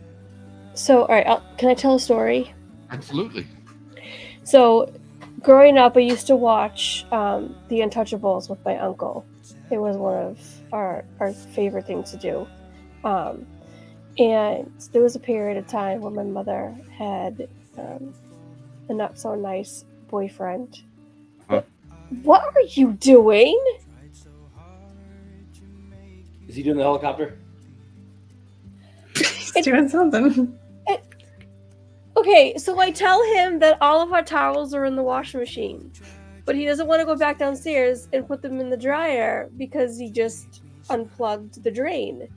So, all right, can I tell a story? Absolutely. So, growing up, I used to watch The Untouchables with my uncle. It was one of our favorite things to do. And there was a period of time when my mother had a not so nice boyfriend. Huh? What are you doing? Is he doing the helicopter? He's doing something. Okay, so I tell him that all of our towels are in the washing machine, but he doesn't want to go back downstairs and put them in the dryer because he just unplugged the drain.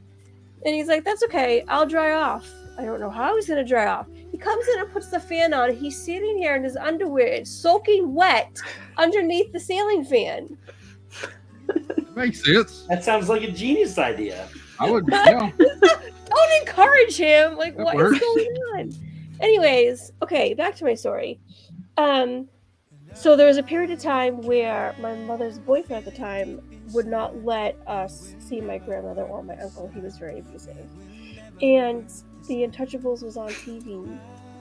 And he's like, that's okay, I'll dry off. I don't know how he's going to dry off. He comes in and puts the fan on. He's sitting here in his underwear. It's soaking wet underneath the ceiling fan. That makes sense. That sounds like a genius idea. I would, yeah. Don't encourage him. Like, That what works. is going on? Anyways, okay, back to my story. So there was a period of time where my mother's boyfriend at the time would not let us see my grandmother or my uncle. He was very abusive. And The Untouchables was on TV.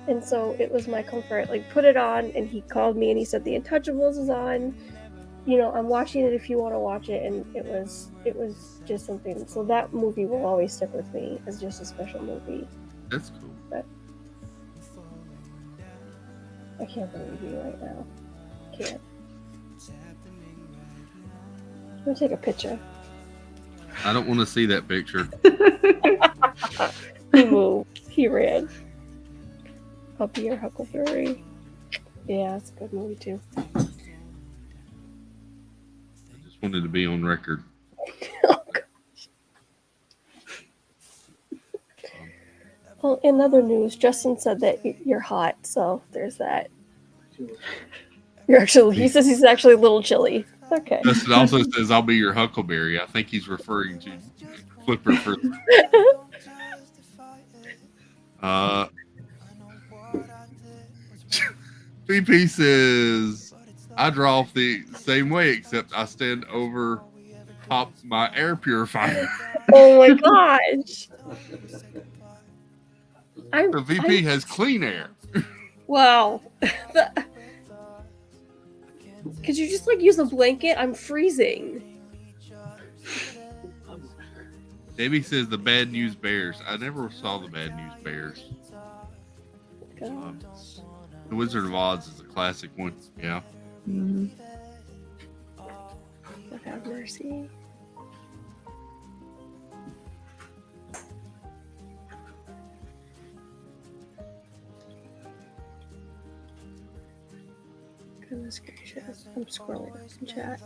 And so it was my comfort. Like, put it on, and he called me and he said, The Untouchables is on. You know, I'm watching it if you want to watch it. And it was just something. So that movie will always stick with me as just a special movie. That's cool. But I can't believe you right now. Can't. I'm gonna take a picture. I don't want to see that picture. He moved. He ran. I'll be your Huckleberry. Yeah, it's a good movie too. I just wanted to be on record. Oh, gosh. Well, in other news, Justin said that you're hot, so there's that. He says he's actually a little chilly. Okay. Justin also says, I'll be your Huckleberry. I think he's referring to Flipper for. VP says, I draw off the same way, except I stand over top my air purifier. Oh my gosh. The VP has clean air. Wow. Could you just use a blanket? I'm freezing. Davey says the Bad News Bears. I never saw the Bad News Bears. The Wizard of Oz is a classic one. Yeah. Mm-hmm. Lord have mercy. Goodness gracious. I'm scrolling up in chat.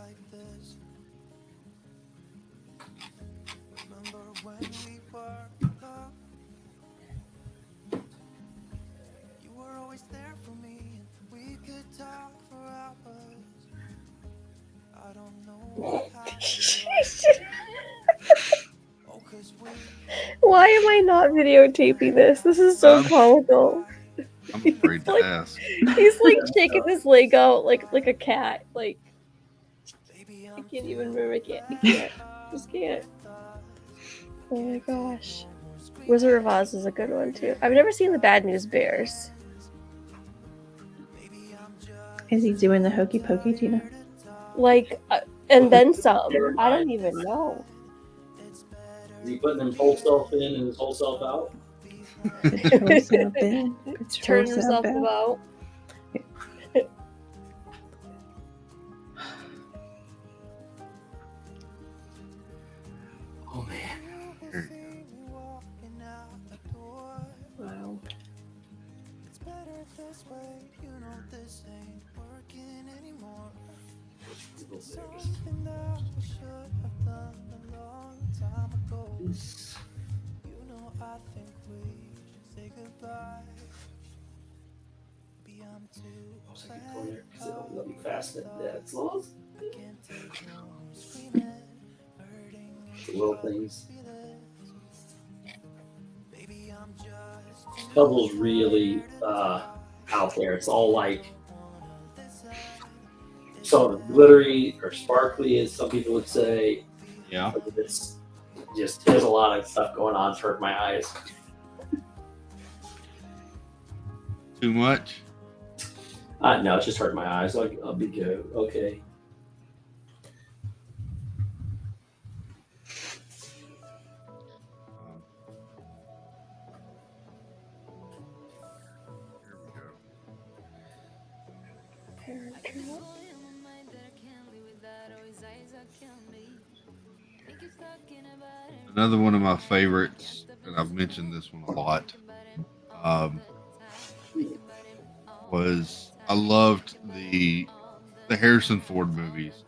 Why am I not videotaping this? This is so comical. I'm afraid to ask. He's shaking his leg out like a cat. I can't even mimic it. I can't. Just can't. Oh my gosh. Wizard of Oz is a good one too. I've never seen the Bad News Bears. Is he doing the hokey pokey, Tina? And then some. I don't even know. Is he putting his whole self in and his whole self out? Turn himself about. Oh man. Wow. the little things. Puzzle's really out there. It's all like some of glittery or sparkly, as some people would say. Yeah. It's just there's a lot of stuff going on to hurt my eyes. Too much? No, it's just hurt my eyes. I'll be good. Okay. Here we go. Another one of my favorites, and I've mentioned this one a lot, was I loved the Harrison Ford movies,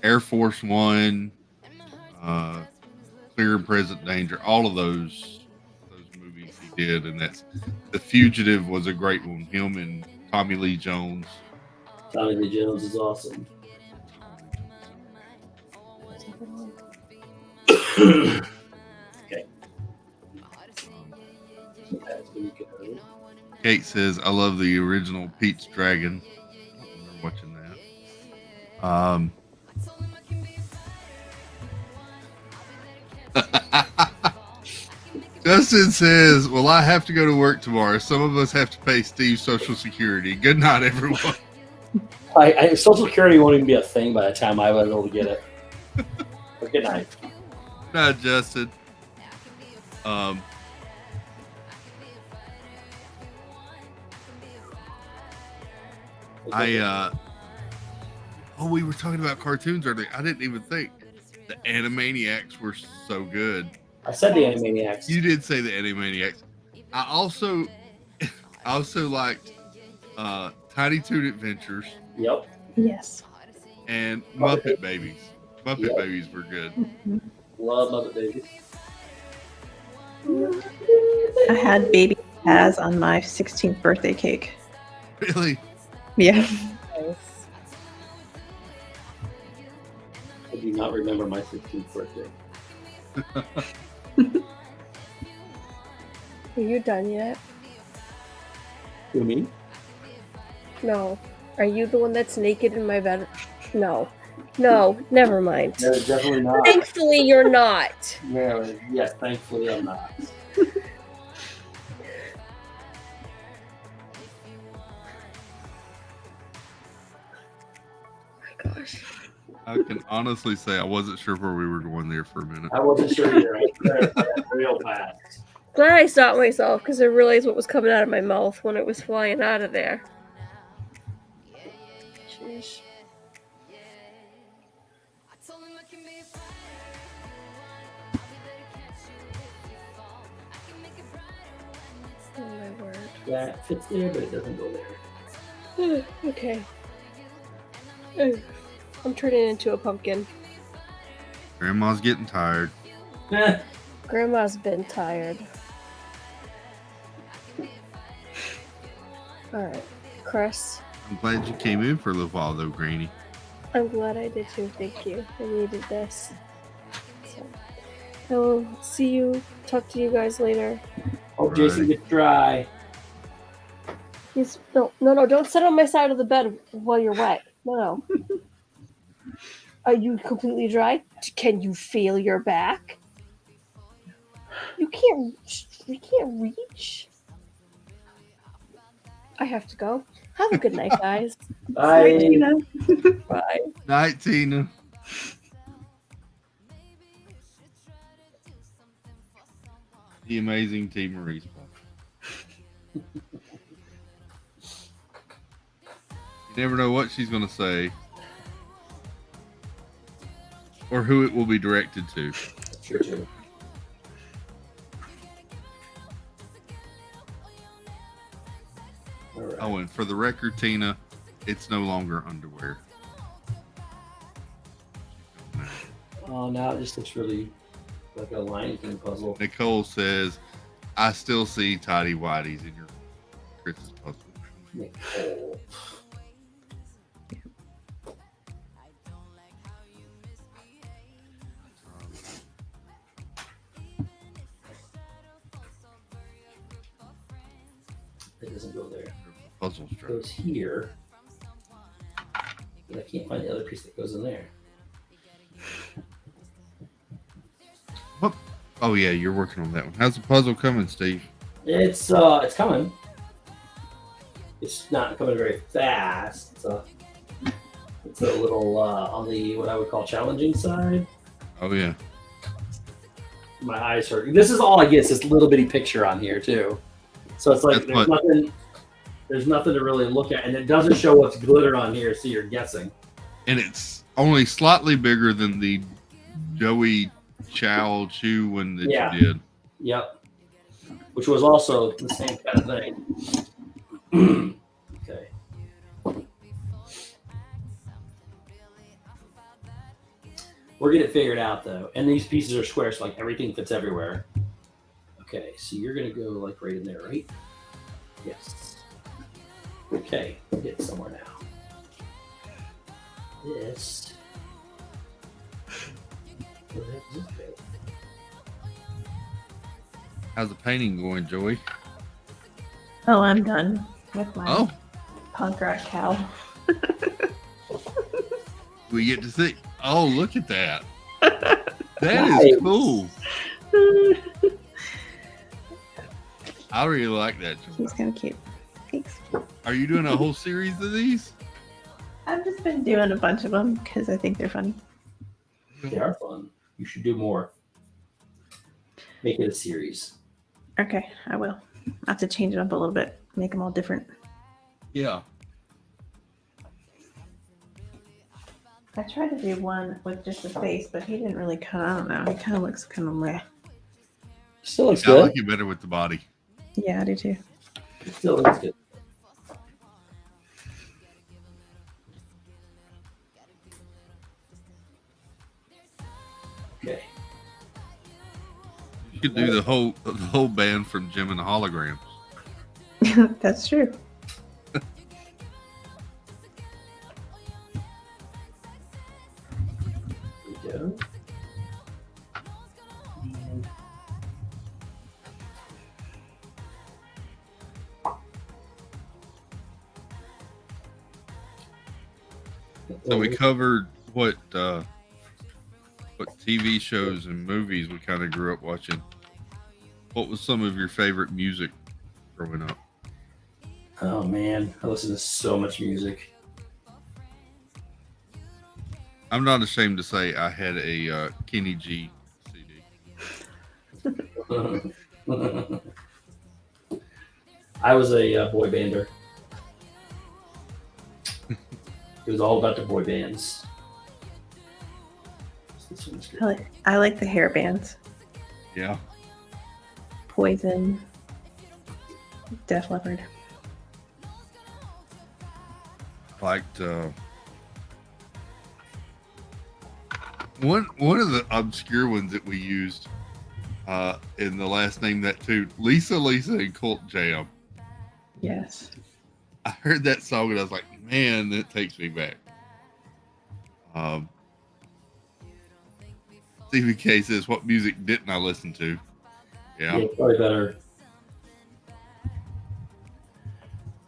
Air Force One, Clear and Present Danger, all of those movies he did, and that's The Fugitive was a great one. Him and Tommy Lee Jones. Tommy Lee Jones is awesome. Okay. Kate says, I love the original Pete's Dragon. I remember watching that. Justin says, well, I have to go to work tomorrow. Some of us have to pay Steve's Social Security. Good night, everyone. Social Security won't even be a thing by the time I was able to get it. But good night. Good night, Justin. We were talking about cartoons earlier. I didn't even think the Animaniacs were so good. I said the Animaniacs. You did say the Animaniacs. I also liked Tiny Toon Adventures. Yep. Yes. And Muppet Babies. Muppet Babies were good. Love Muppet Babies. I had baby Taz on my 16th birthday cake. Really? Yeah. Nice. I do not remember my 16th birthday. Are you done yet? Who, me? No. Are you the one that's naked in my bed? No. No, never mind. No, definitely not. Thankfully, you're not. No, yes, thankfully I'm not. Gosh. I can honestly say I wasn't sure where we were going there for a minute. I wasn't sure either. I said that real fast. Glad I stopped myself because I realized what was coming out of my mouth when it was flying out of there. Sheesh. Oh my word. That fits there, but it doesn't go there. Okay. I'm turning into a pumpkin. Grandma's getting tired. Grandma's been tired. Alright, Chris. I'm glad you came in for a little while, though, Granny. I'm glad I did too, thank you. I needed this. So, I will see you, talk to you guys later. Hope Jason gets dry. No, don't sit on my side of the bed while you're wet. No. Are you completely dry? Can you feel your back? You can't reach. I have to go. Have a good night, guys. Bye. Tina. Bye. Night, Tina. The amazing T. Maurice. You never know what she's going to say or who it will be directed to. Sure, too. All right. Oh, and for the record, Tina, it's no longer underwear. Oh, now it just looks really like a Lion King puzzle. Nicole says, I still see tidy whities in your Chris's puzzle. Nicole. puzzle strap. goes here. But I can't find the other piece that goes in there. What? Oh yeah, you're working on that one. How's the puzzle coming, Steve? It's coming. It's not coming very fast. It's a little on the what I would call challenging side. Oh yeah. My eyes hurt. This is all I get is this little bitty picture on here too. So it's like there's nothing to really look at, and it doesn't show what's glitter on here, so you're guessing. And it's only slightly bigger than the Joey Chow Chew one that you did. Yep. Which was also the same kind of thing. Okay. We're getting it figured out though. And these pieces are square, so like everything fits everywhere. Okay, so you're gonna go like right in there, right? Yes. Okay, we're getting somewhere now. This. Where the heck is this bit? How's the painting going, Joey? Oh, I'm done with my Oh, punk rock cow. we get to see. Oh, look at that. That Nice. is cool. I really like that, Joey. He's kind of cute. Thanks. Are you doing a whole series of these? I've just been doing a bunch of them because I think they're funny. They are fun. You should do more. Make it a series. Okay, I will. I have to change it up a little bit, make them all different. Yeah. I tried to do one with just a face, but he didn't really cut. I don't know. He kind of looks kind of meh. Still looks I good. like it better with the body. Yeah, I do too. It still looks good. Okay. You could do the whole band from Jim and the Holograms. That's true. There we go. And So we covered what TV shows and movies we kind of grew up watching. What was some of your favorite music growing up? Oh man, I listen to so much music. I'm not ashamed to say I had a Kenny G CD. I was a boy bander. It was all about the boy bands. This one's good. I like the hair bands. Yeah. Poison. Def Leppard. Liked one of the obscure ones that we used in the last name that too, Lisa and Cult Jam. Yes. I heard that song and I was like, man, that takes me back. Stephen K says, what music didn't I listen to? Yeah. Probably better.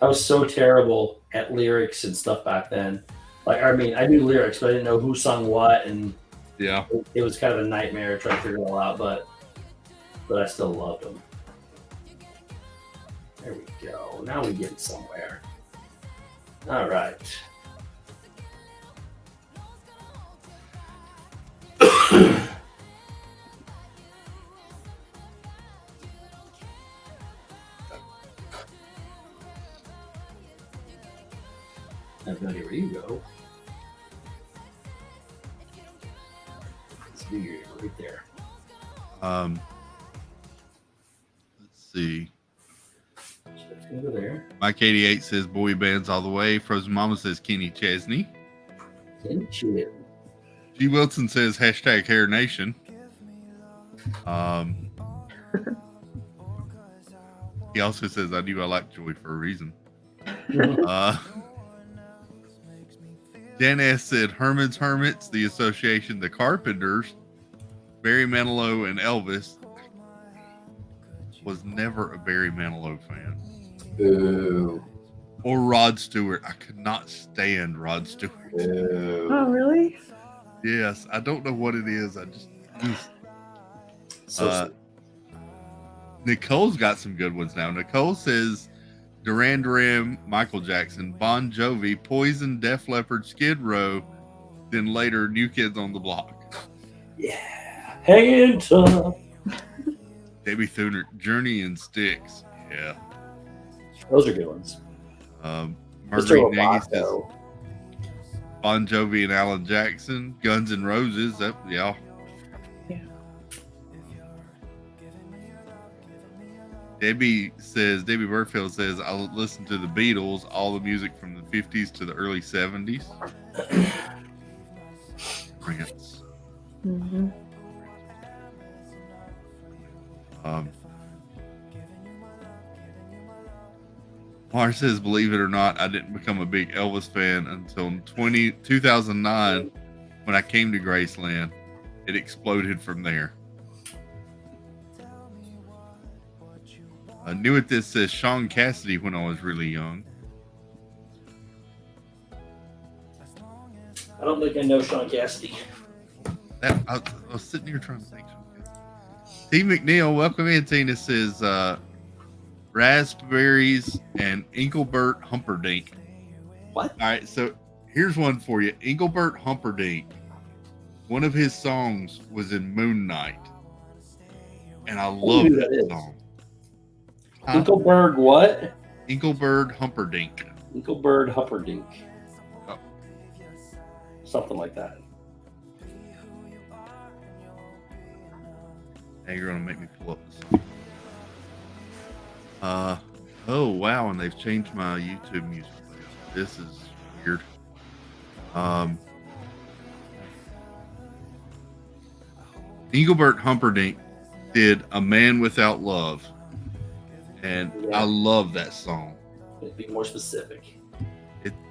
I was so terrible at lyrics and stuff back then. Like, I mean, I knew lyrics, but I didn't know who sung what, and Yeah. it was kind of a nightmare trying to figure it all out. But I still loved them. There we go. Now we get somewhere. All right. I've got it. Where you go? Let's be right there. Let's see. Let's go there. Mike 88 says boy bands all the way. Frozen Mama says Kenny Chesney. Chill. G. Wilson says hashtag Hair Nation. He also says I knew I liked Joey for a reason. Dan S said Herman's Hermits, the Association, the Carpenters, Barry Manilow, and Elvis. Was never a Barry Manilow fan. Boo. Or Rod Stewart. I could not stand Rod Stewart. Oh, really? Yes, I don't know what it is. I just. So Nicole's got some good ones now. Nicole says Duran Duran, Michael Jackson, Bon Jovi, Poison, Def Leppard, Skid Row, then later New Kids on the Block. yeah, hanging tough. Debbie Thuner, Journey and Styx. Yeah. Those are good ones. Marguerite Nagy says Roboto. Bon Jovi and Alan Jackson, Guns N' Roses. Yeah. Debbie Burfield says, I listen to the Beatles, all the music from the 50s to the early 70s. Prince. Mm-hmm. Mars says, believe it or not, I didn't become a big Elvis fan until 2009 when I came to Graceland. It exploded from there. I knew it. This says Sean Cassidy when I was really young. I don't think I know Sean Cassidy. I was sitting here trying to think. Steve McNeil, welcome in. Tina says Raspberries and Engelbert Humperdinck. What? All right, so here's one for you. Engelbert Humperdinck. One of his songs was in Moon Knight, and I love that song. Engelbert what? Engelbert Humperdinck. Engelbert Humperdinck. Oh. Something like that. Now you're gonna make me pull up this. Oh wow, and they've changed my YouTube music. This is weird. Engelbert Humperdinck did "A Man Without Love," and I love that song. Be more specific.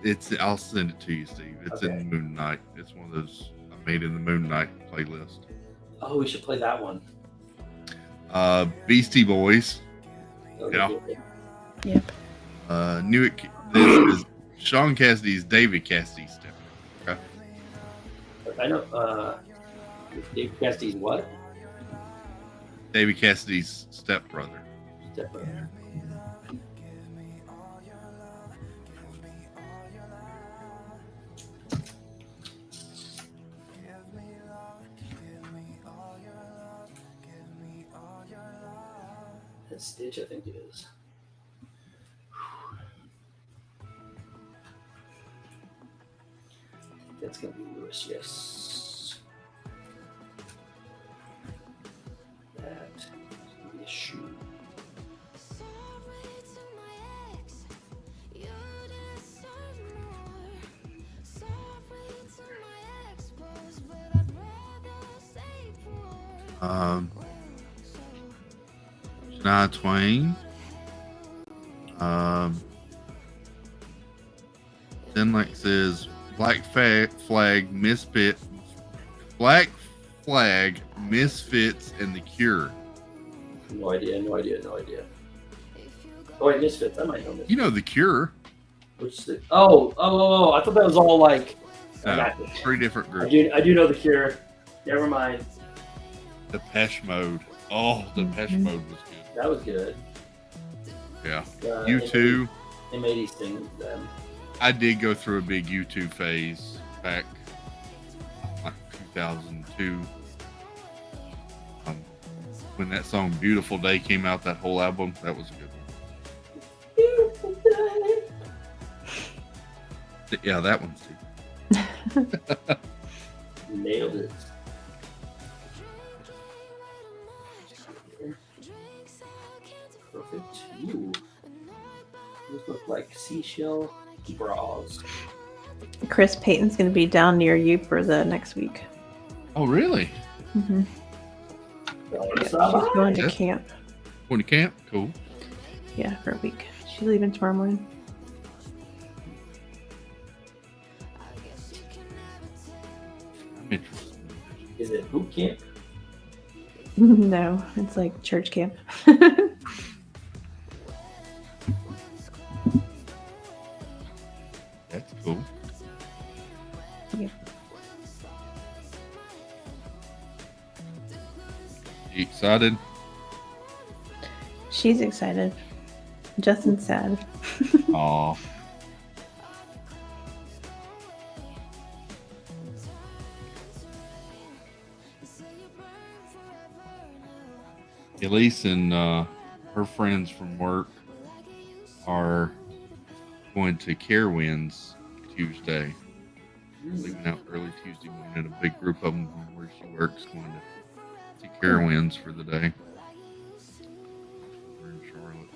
It's. I'll send it to you, Steve. It's in Moon Knight. It's one of those I made in the Moon Knight playlist. Oh, we should play that one. Beastie Boys. Yeah. Yep. Knew it. This is Sean Cassidy's David Cassidy's step. Okay. I know. Dave Cassidy's what? David Cassidy's stepbrother. Stepbrother. That's Stitch, I think it is. That's gonna be Lewis, yes. That's gonna be a shoe. Shania Twain. Then like says Black Flag, Misfits, and The Cure. No idea. Oh wait, Misfits. I might know Misfits. You know The Cure. Which the, oh! I thought that was all like. No, three different groups. I do know The Cure. Never mind. Depeche Mode. Oh, Depeche Mode was good. That was good. Yeah. U2. M80 thing then. I did go through a big U2 phase back like 2002. When that song Beautiful Day came out, that whole album, that was a good one. Beautiful day. Yeah, that one, Steve. Nailed it. Perfect. Ooh. Those look like seashell bras. Chris Payton's going to be down near you for the next week. Oh, really? Mm-hmm. Yeah, she's going to camp. Going to camp? Cool. Yeah, for a week. She's leaving tomorrow morning. I'm interested. Is it boot camp? No, it's like church camp. That's cool. Yeah. You excited? She's excited. Justin's sad. Aw. Elise and her friends from work are going to Carowinds Tuesday. Leaving out early Tuesday morning, and a big group of them from where she works going to Carowinds for the day. We're in Charlotte.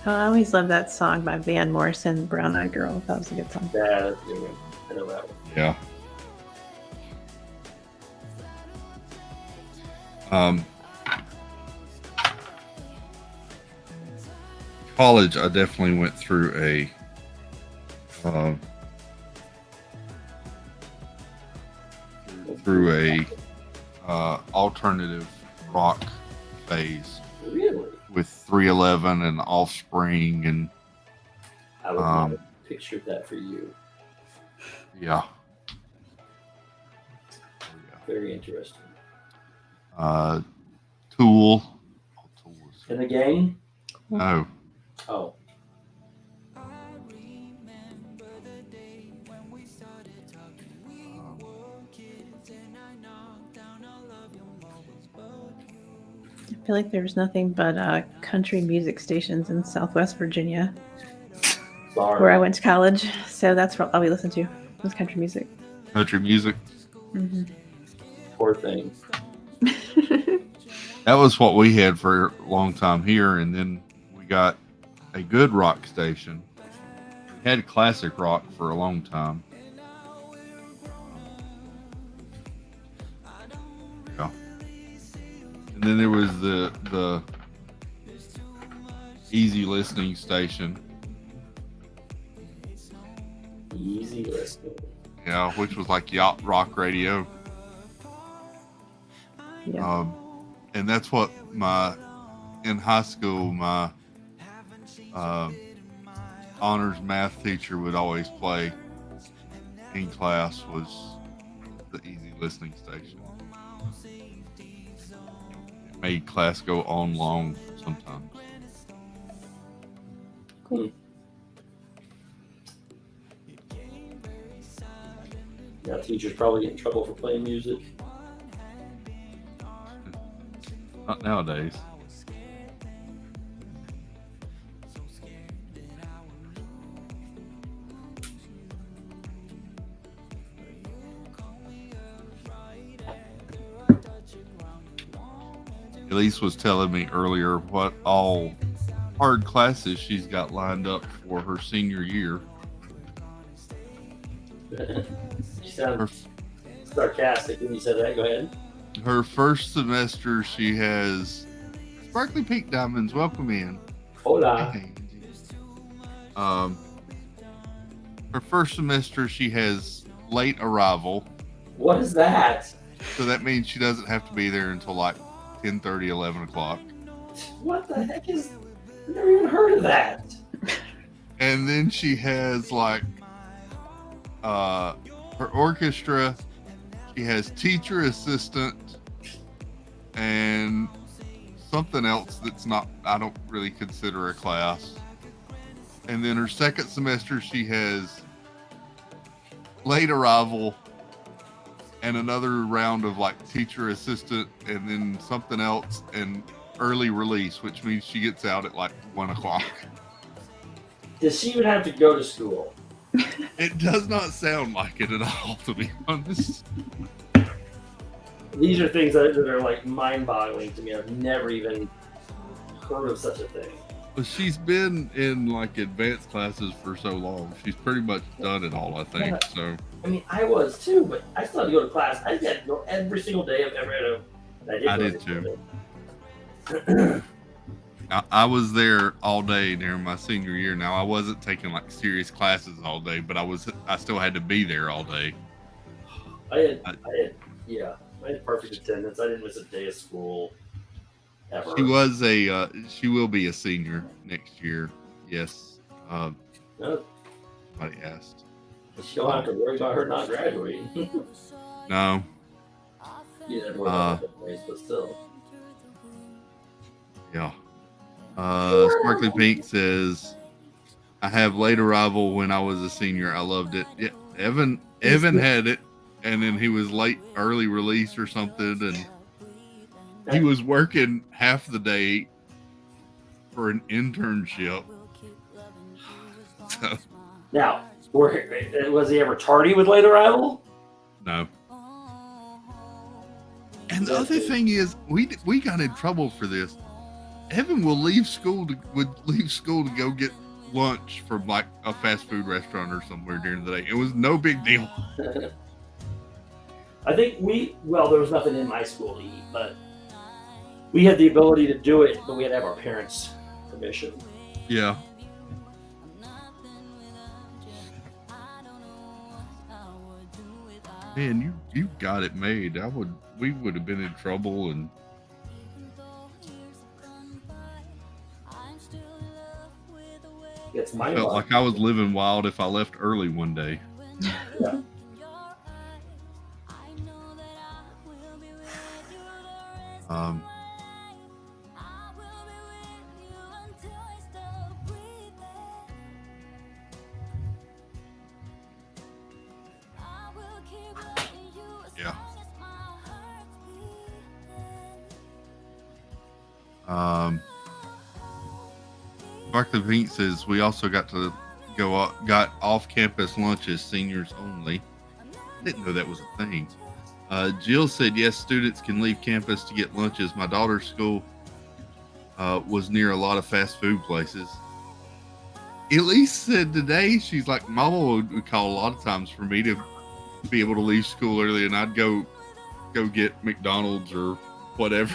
Oh, I always love that song by Van Morrison, Brown Eyed Girl. That was a good song. Yeah, that's a good one. I know that one. Yeah. College, I definitely went through a alternative rock phase Really? with 311 and Offspring and I would not have pictured that for you. yeah. Very interesting. Tool. In the gang? No. Oh. I feel like there's nothing but country music stations in Southwest Virginia, Sorry. where I went to college. So that's what all we listened to was country music. Country music. Mm-hmm. Poor thing. That was what we had for a long time here, and then we got a good rock station. We had classic rock for a long time. Yeah. And then there was the easy listening station. Easy listening. Yeah, which was like yacht rock radio. Yeah. And that's what in high school, my honors math teacher would always play in class was the easy listening station. It made class go on long sometimes. Cool. Now teachers probably get in trouble for playing music. Not nowadays. Elise was telling me earlier what all hard classes she's got lined up for her senior year. You sound sarcastic when you said that. Go ahead. Her first semester, she has Sparkly Pink Diamonds. Welcome in. Hola. Hey. Her first semester, she has late arrival. What is that? So that means she doesn't have to be there until like 10:30, 11 o'clock. What the heck is... I've never even heard of that. And then she has like her orchestra. She has teacher assistant and something else that's not, I don't really consider a class. And then her second semester, she has late arrival and another round of like teacher assistant and then something else and early release, which means she gets out at like 1 o'clock. Does she even have to go to school? It does not sound like it at all, to be honest. These are things that are like mind-boggling to me. I've never even heard of such a thing. But she's been in like advanced classes for so long. She's pretty much done it all, I think. Yeah. So I mean, I was too, but I still had to go to class. I had to go every single day I've ever had to. I did too. I was there all day during my senior year. Now I wasn't taking like serious classes all day, but I still had to be there all day. I had, yeah. I had perfect attendance. I didn't miss a day of school ever. She will be a senior next year. Yes. No, Somebody asked. she don't have to worry about her not graduating. No. You never worry about that place, but still. Yeah. Sparkly Pink says, I have late arrival when I was a senior. I loved it. Yeah, Evan had it, and then he was late early release or something, and he was working half the day for an internship. So, Now, was he ever tardy with late arrival? no. And the other thing is, we got in trouble for this. Evan would leave school to go get lunch from like a fast food restaurant or somewhere during the day. It was no big deal. I think there was nothing in my school to eat, but we had the ability to do it, but we had to have our parents' permission. Yeah. Man, you got it made. We would have been in trouble, and It's my felt like I was living wild if I left early one day. Yeah. Yeah. Sparkly Pink says we also got off-campus lunches, seniors only. Didn't know that was a thing. Jill said yes, students can leave campus to get lunches. My daughter's school was near a lot of fast food places. Elise said today she's like, Mama would call a lot of times for me to be able to leave school early, and I'd go get McDonald's or whatever.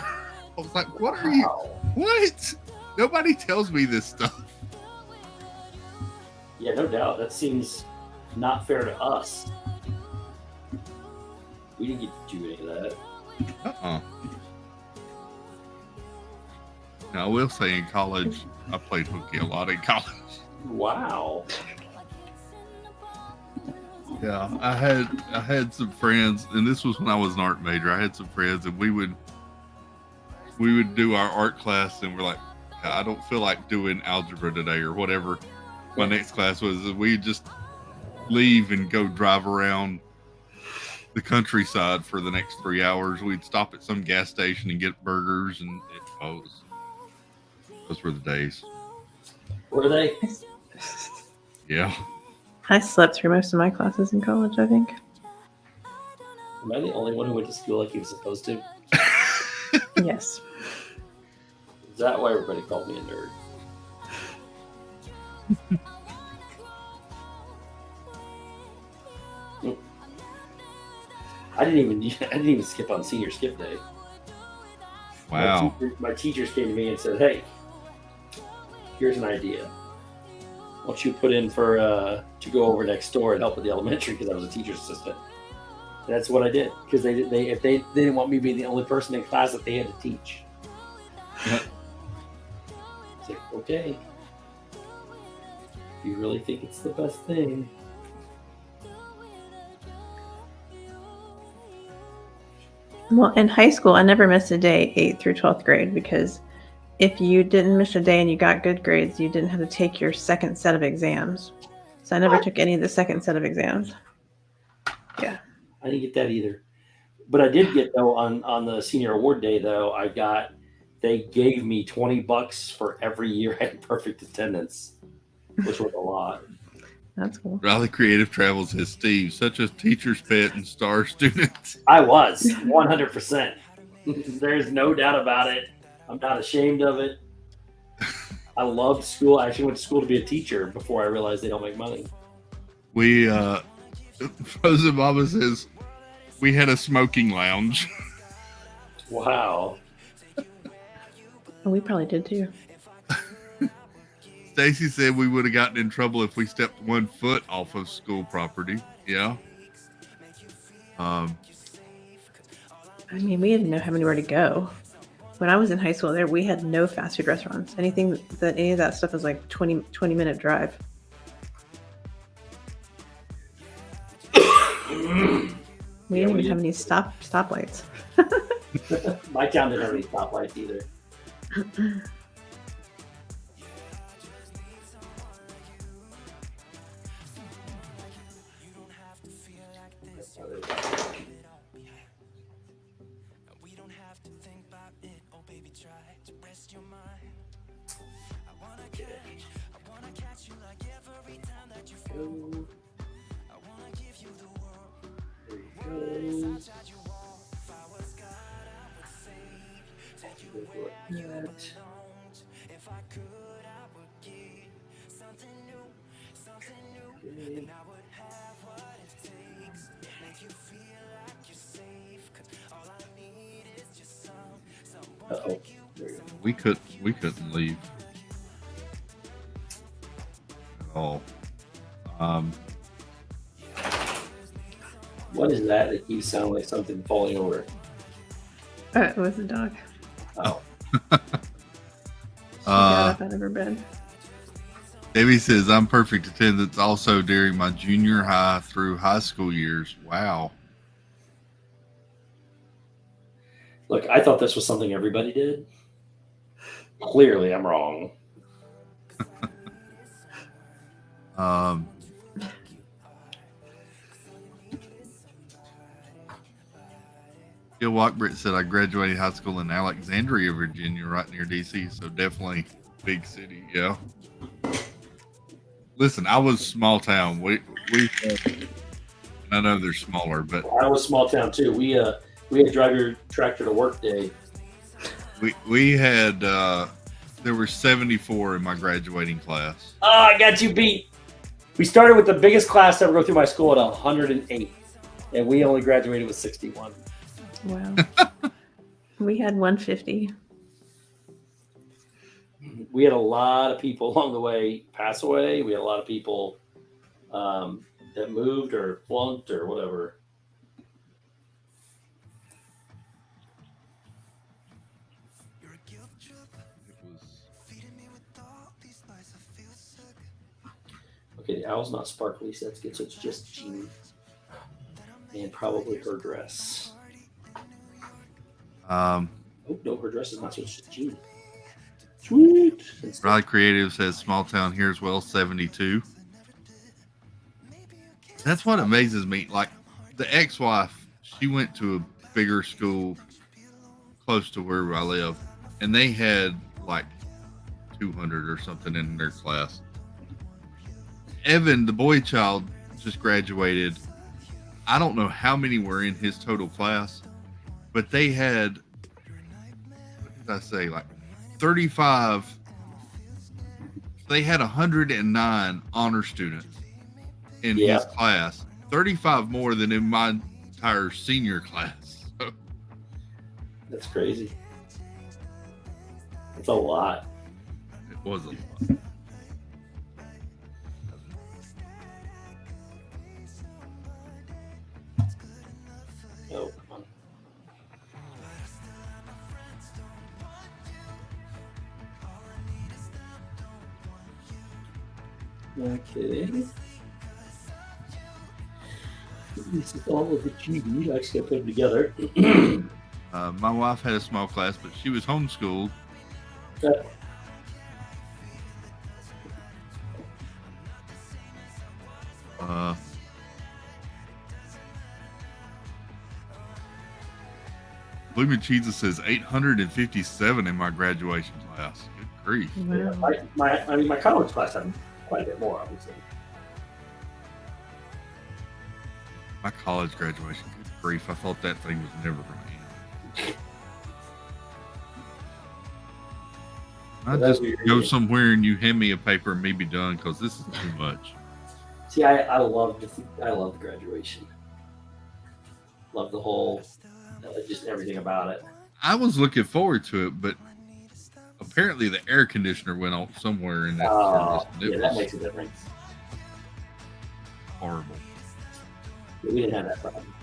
I was like, what are you? What? Nobody tells me this stuff. Yeah, no doubt. That seems not fair to us. We didn't get to do any of that. Now, I will say in college, I played hooky a lot in college. Wow. Yeah, I had some friends, and this was when I was an art major. I had some friends, and we would do our art class, and we're like, I don't feel like doing algebra today or whatever my next class was. We'd just leave and go drive around the countryside for the next 3 hours. We'd stop at some gas station and get burgers, and those were the days. Were they? Yeah. I slept through most of my classes in college, I think. Am I the only one who went to school like he was supposed to? Yes. Is that why everybody called me a nerd? I didn't even skip on senior skip day. Wow. My teachers came to me and said, "Hey, here's an idea. Why don't you put in for to go over next door and help with the elementary?" Because I was a teacher's assistant. And that's what I did, because they didn't want me being the only person in class that they had to teach. It's like, okay, if you really think it's the best thing. Well, in high school, I never missed a day 8th through 12th grade, because if you didn't miss a day and you got good grades, you didn't have to take your second set of exams. So I never took any of the second set of exams. Yeah. I didn't get that either. But I did get, though, on the senior award day, though, they gave me $20 for every year I had perfect attendance, which was a lot. That's cool. Raleigh Creative Travels says, Steve, such a teacher's pet and star student. I was 100%. There's no doubt about it. I'm not ashamed of it. I loved school. I actually went to school to be a teacher before I realized they don't make money. We, Frozen Mama says, we had a smoking lounge. Wow. We probably did too. Stacy said we would have gotten in trouble if we stepped 1 foot off of school property. Yeah. I mean, we didn't know how anywhere to go. When I was in high school, we had no fast food restaurants. Any of that stuff was like 20-minute drive. We didn't even have any stoplights. My town didn't have any stoplights either. Uh-oh. We couldn't leave at all. What is that? It keeps sounding like something falling over. It was a dog. Oh. She got up out of her bed. Debbie says I'm perfect attendance also during my junior high through high school years. Wow. Look, I thought this was something everybody did. Clearly, I'm wrong. Gil Walkbritt said I graduated high school in Alexandria, Virginia, right near DC. So definitely big city. Yeah. Listen, I was small town. I know they're smaller, but I was small town too. We had drive your tractor to work day. we had there were 74 in my graduating class. Oh, I got you beat. We started with the biggest class to ever go through my school at 108, and we only graduated with 61. Wow. We had 150. We had a lot of people along the way pass away. We had a lot of people that moved or flunked or whatever. Okay, the owl's not sparkly, so that's good. So it's just Jeannie. And probably her dress. Oh, no, her dress is not, so it's just Jeannie. Sweet. Riley Creative says small town here as well, 72. That's what amazes me. Like the ex-wife, she went to a bigger school close to where I live, and they had like 200 or something in their class. Evan, the boy child, just graduated. I don't know how many were in his total class, but they had, what did I say, like 35. They had 109 honor students in his class, 35 more than in my entire senior class. That's crazy. It's a lot. It was a lot. Oh, come on. Okay. This is all of the TV. I actually put them together. My wife had a small class, but she was homeschooled. Okay. Blooming Cheetah says 857 in my graduation class. Good grief. Yeah, my college class had quite a bit more, obviously. My college graduation, good grief. I thought that thing was never going to end. I just go somewhere and you hand me a paper and me be done because this is too much. See, I love the graduation. Love the whole, just everything about it. I was looking forward to it, but apparently the air conditioner went off somewhere in that service. Yeah, that makes a difference. Horrible. We didn't have that problem.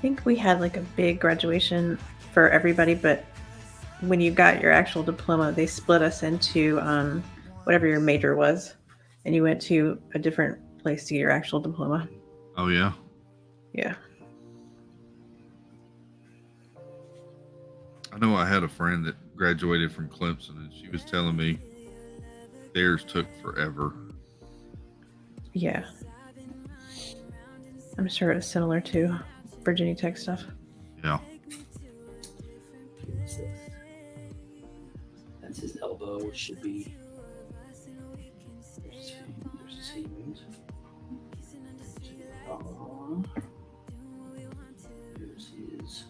think we had like a big graduation for everybody, but when you got your actual diploma, they split us into whatever your major was, and you went to a different place to get your actual diploma. Oh yeah. Yeah. I know I had a friend that graduated from Clemson, and she was telling me theirs took forever. Yeah. I'm sure it's similar to Virginia Tech stuff. Yeah. That's his elbow. It should be. There's his fingers. There's his.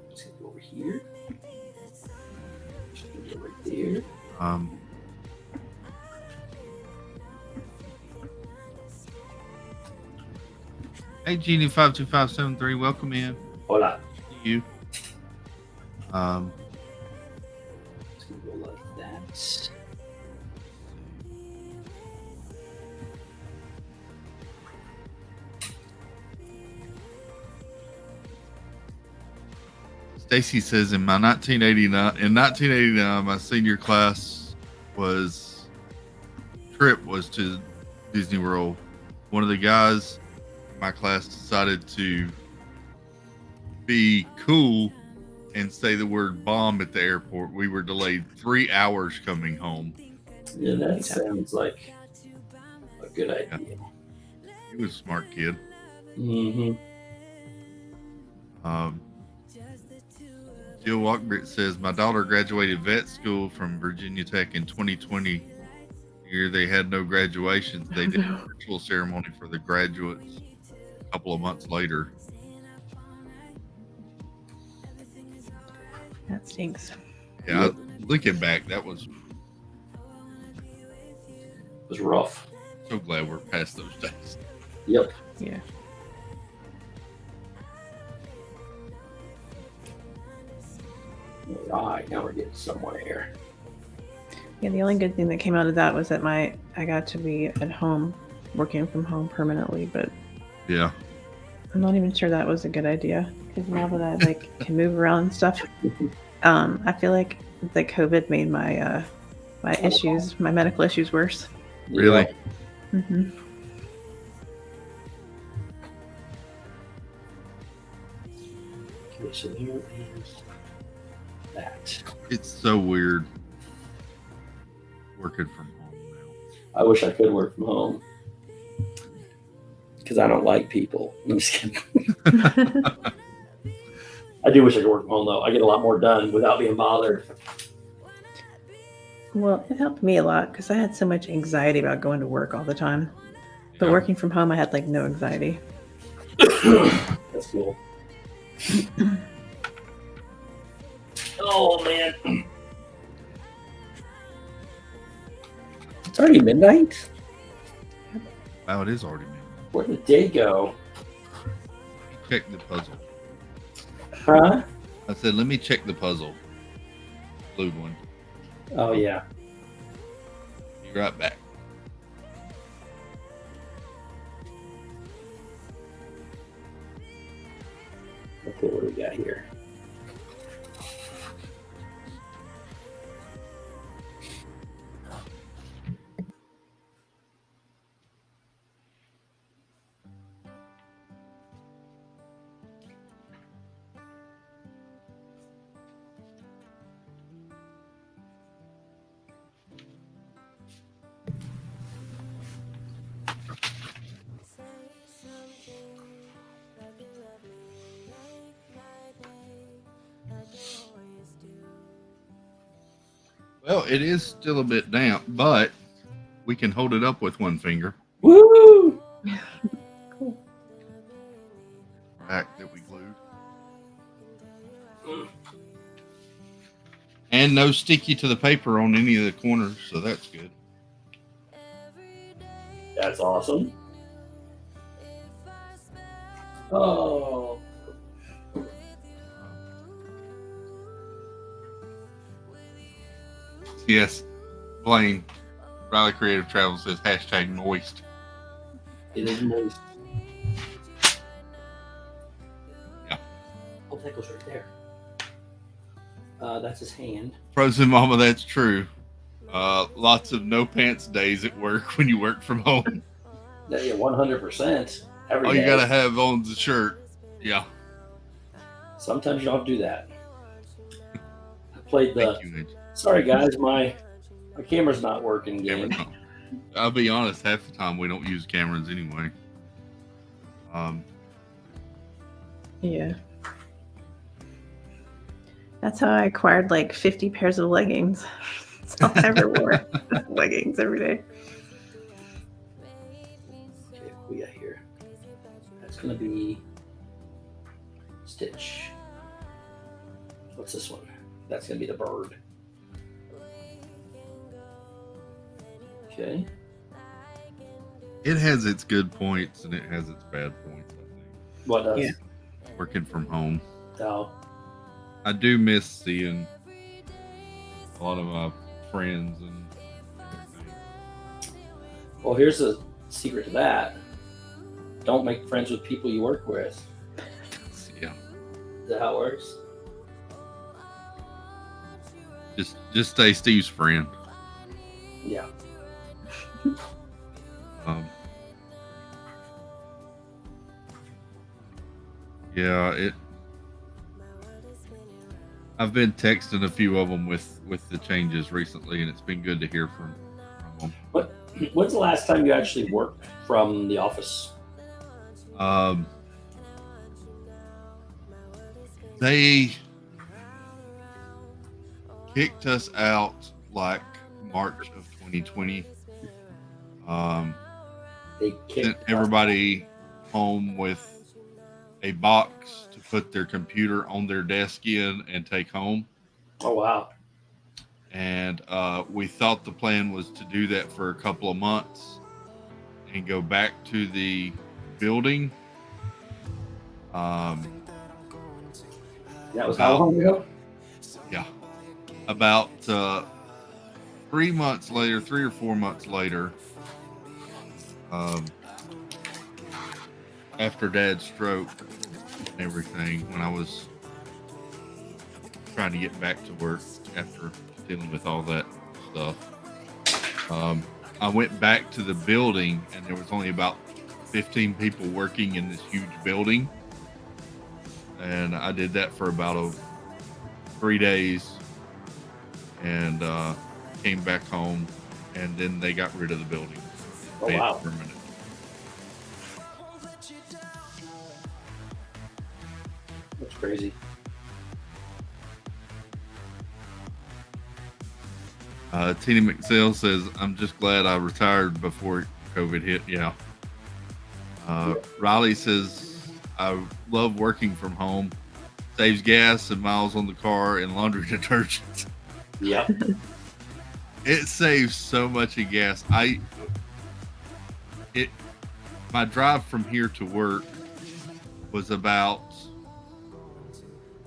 Let's go over here. Go right there. Hey, Genie 52573, welcome in. Hola. You. It's gonna go like that. Stacy says in 1989, my senior class trip was to Disney World. One of the guys in my class decided to be cool and say the word bomb at the airport. We were delayed 3 hours coming home. Yeah, that sounds like a good idea. He was a smart kid. Mm-hmm. Jill Walkbrit says, my daughter graduated vet school from Virginia Tech in 2020. Year they had no graduations. They did a virtual ceremony for the graduates a couple of months later. That stinks. Yeah, looking back, that was rough. So glad we're past those days. Yep. Yeah. All right, now we're getting somewhere here. Yeah, the only good thing that came out of that was that I got to be at home, working from home permanently, but yeah, I'm not even sure that was a good idea, because now that I can move around and stuff, I feel like the COVID made my my medical issues worse. Really? Mm-hmm. Okay, so here is that. It's so weird working from home now. I wish I could work from home because I don't like people. I'm just kidding. I do wish I could work from home though. I get a lot more done without being bothered. Well, it helped me a lot because I had so much anxiety about going to work all the time. But working from home, I had no anxiety. That's cool. Oh man. It's already midnight? Wow, it is already midnight. Where did the day go? Check the puzzle. Huh? I said, let me check the puzzle. Blue one. Oh yeah. Be right back. Okay, what do we got here? Well, it is still a bit damp, but we can hold it up with one finger. Woo! Cool. Back that we glued. And no sticky to the paper on any of the corners, so that's good. That's awesome. Oh. Yes. Blaine. Riley Creative Travel says hashtag moist. It is moist. Yeah. Oh, that goes right there. That's his hand. Frozen Mama, that's true. Lots of no pants days at work when you work from home. Yeah, 100%. Every All day. you gotta have on the shirt. Yeah. Sometimes you don't have to do that. I played the. Thank you, Angie. Sorry, guys, my camera's not working game. I'll be honest, half the time we don't use cameras anyway. Yeah. That's how I acquired like 50 pairs of leggings. That's all I ever wore. Leggings every day. Okay, what we got here? That's gonna be Stitch. What's this one? That's gonna be the bird. Okay. It has its good points and it has its bad points, I think. What does? Yeah. Working from home. Oh. I do miss seeing a lot of my friends and everything. Well, here's the secret to that. Don't make friends with people you work with. Yeah. Is that how it works? Just stay Steve's friend. Yeah. Yeah, I've been texting a few of them with the changes recently, and it's been good to hear from them. When's the last time you actually worked from the office? They kicked us out like March of 2020. They Sent kicked everybody home with a box to put their computer on their desk in and take home. Oh wow! And we thought the plan was to do that for a couple of months and go back to the building. That was how long ago? Yeah, about 3 months later, 3 or 4 months later, after Dad's stroke and everything, when I was trying to get back to work after dealing with all that stuff, I went back to the building, and there was only about 15 people working in this huge building, and I did that for about 3 days, and came back home, and then they got rid of the building. Oh Made it wow! permanent. That's crazy. Tina McSell says, "I'm just glad I retired before COVID hit." Yeah. Riley says, "I love working from home. Saves gas and miles on the car and laundry detergent." Yep. It saves so much in gas. My drive from here to work was about,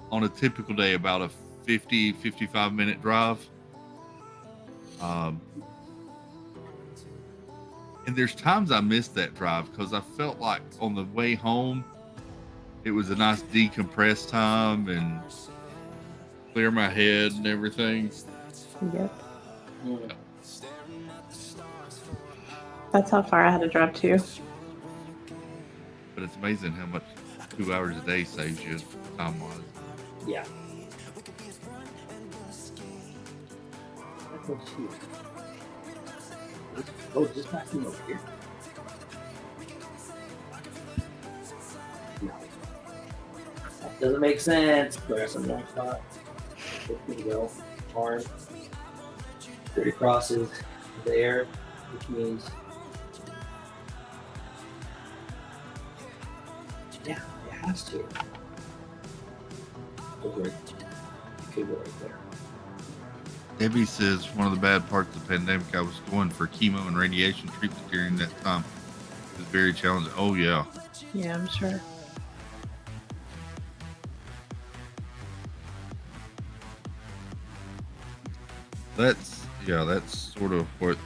on a typical day, about a 55 minute drive. And there's times I missed that drive because I felt like on the way home, it was a nice decompressed time and clear my head and everything. Yep. That's how far I had to drive too. But it's amazing how much 2 hours a day saves you time-wise. Yeah. That goes here. Oh, just back in over here. No. That doesn't make sense. There's some wrong spot. There we go. Arm. 30 crosses there, which means. Yeah, it has to. Oh, great. It could go right there. Debbie says one of the bad parts of the pandemic, I was going for chemo and radiation treatment during that time. It was very challenging. Oh, yeah. Yeah, I'm sure. Let's yeah, that's sort of what.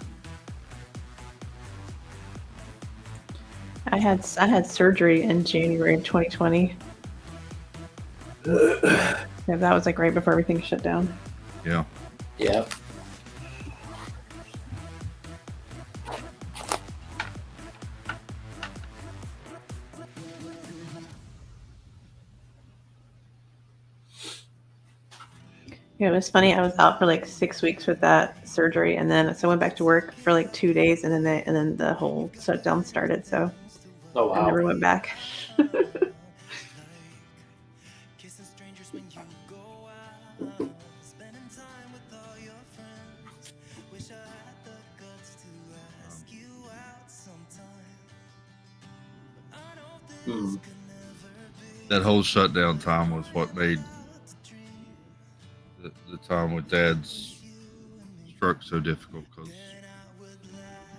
I had surgery in January of 2020. Yeah, that was like right before everything shut down. Yeah. Yeah. Yeah, it was funny. I was out for like 6 weeks with that surgery, and then so I went back to work for like 2 days, and then the whole shutdown started. So Oh I wow. never went back. Hmm. That whole shutdown time was what made the time with Dad's stroke so difficult because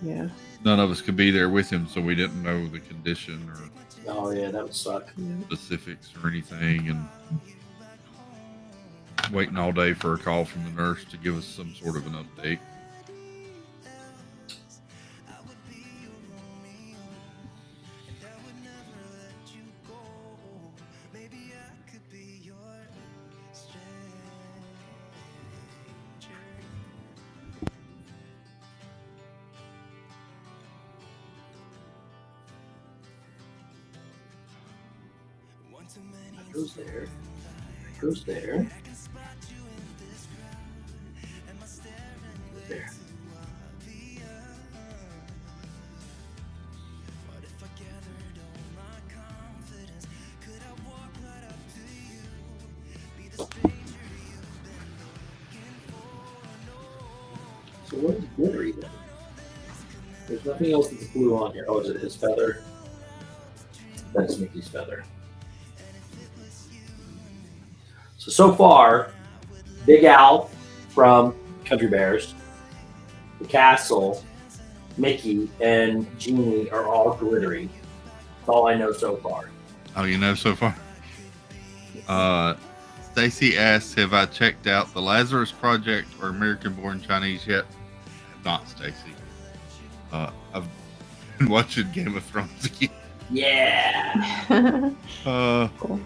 Yeah. none of us could be there with him, so we didn't know the condition or Oh yeah, that would suck. specifics or anything, and waiting all day for a call from the nurse to give us some sort of an update. It goes there. It goes there. There. So what is glittery then? There's nothing else that's blue on here. Oh, is it his feather? That's Mickey's feather. So far, Big Al from Country Bears, the castle, Mickey, and Genie are all glittery. That's all I know so far. Oh, you know so far? Stacy asks, have I checked out the Lazarus Project or American Born Chinese yet? I have not, Stacy. I've been watching Game of Thrones again. Yeah. Cool.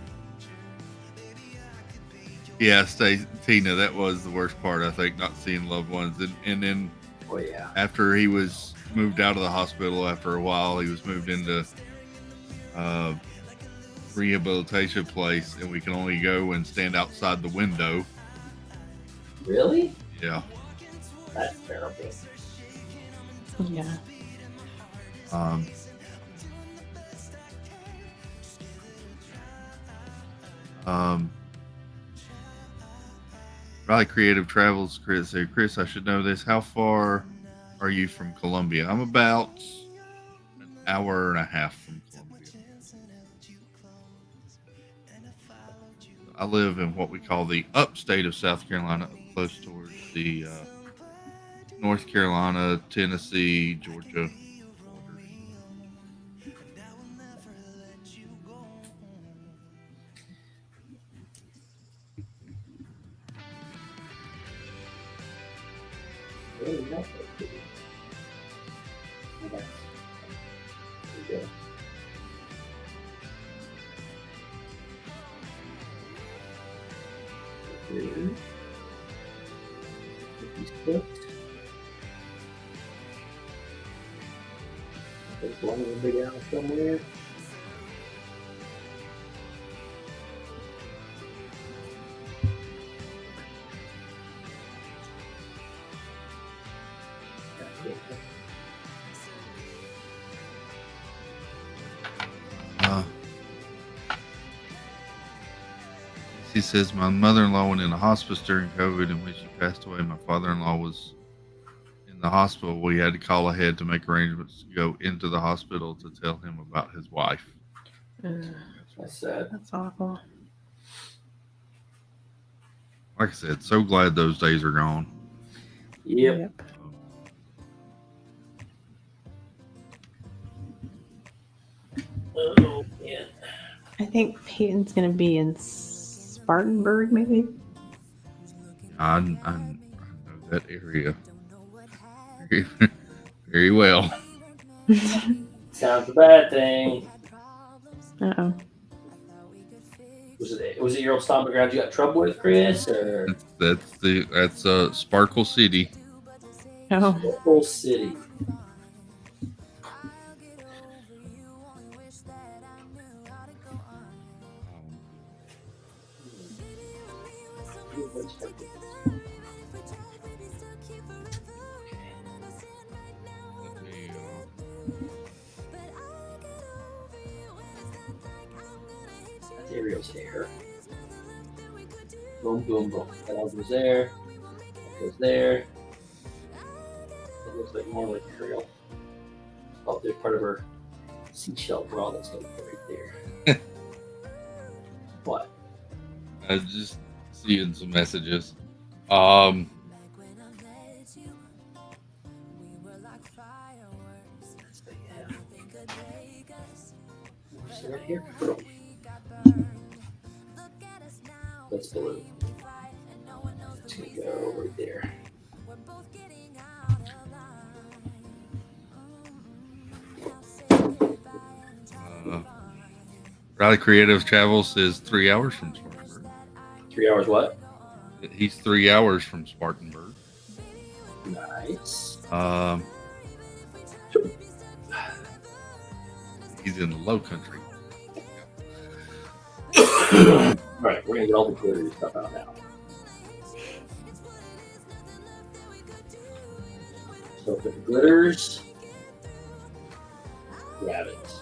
Yeah, Tina, that was the worst part, I think, not seeing loved ones. And then Oh yeah. after he was moved out of the hospital after a while, he was moved into rehabilitation place, and we can only go and stand outside the window. Really? Yeah. That's terrible. Yeah. Riley Creative Travels, Chris said, Chris, I should know this. How far are you from Columbia? I'm about an hour and a half from Columbia. I live in what we call the upstate of South Carolina, up close towards the North Carolina, Tennessee, Georgia borders. Really not that big. Okay. There you go. Here. Mickey's foot. There's one of the Big Al somewhere. He says, my mother-in-law went into hospice during COVID, and when she passed away, my father-in-law was in the hospital. We had to call ahead to make arrangements to go into the hospital to tell him about his wife. That's sad. That's awful. Like I said, so glad those days are gone. Yep. Oh man. I think Peyton's gonna be in Spartanburg, maybe. I know that area. Very, very well. Sounds a bad thing. Uh-oh. Was it your old stomping ground you got in trouble with, Chris? Or That's Sparkle City. Oh. Sparkle City? That's Ariel's hair. Boom, boom, boom. That all goes there. That goes there. It looks like more like Ariel. Oh, there's part of her seashell bra that's going to be right there. What? I was just seeing some messages. Right here. That's blue. It's gonna go right there. Riley Creative Travels is 3 hours from Spartanburg. 3 hours what? He's 3 hours from Spartanburg. Nice. He's in the low country. Right, we're gonna get all the glittery stuff out now. So for the glitters, rabbits.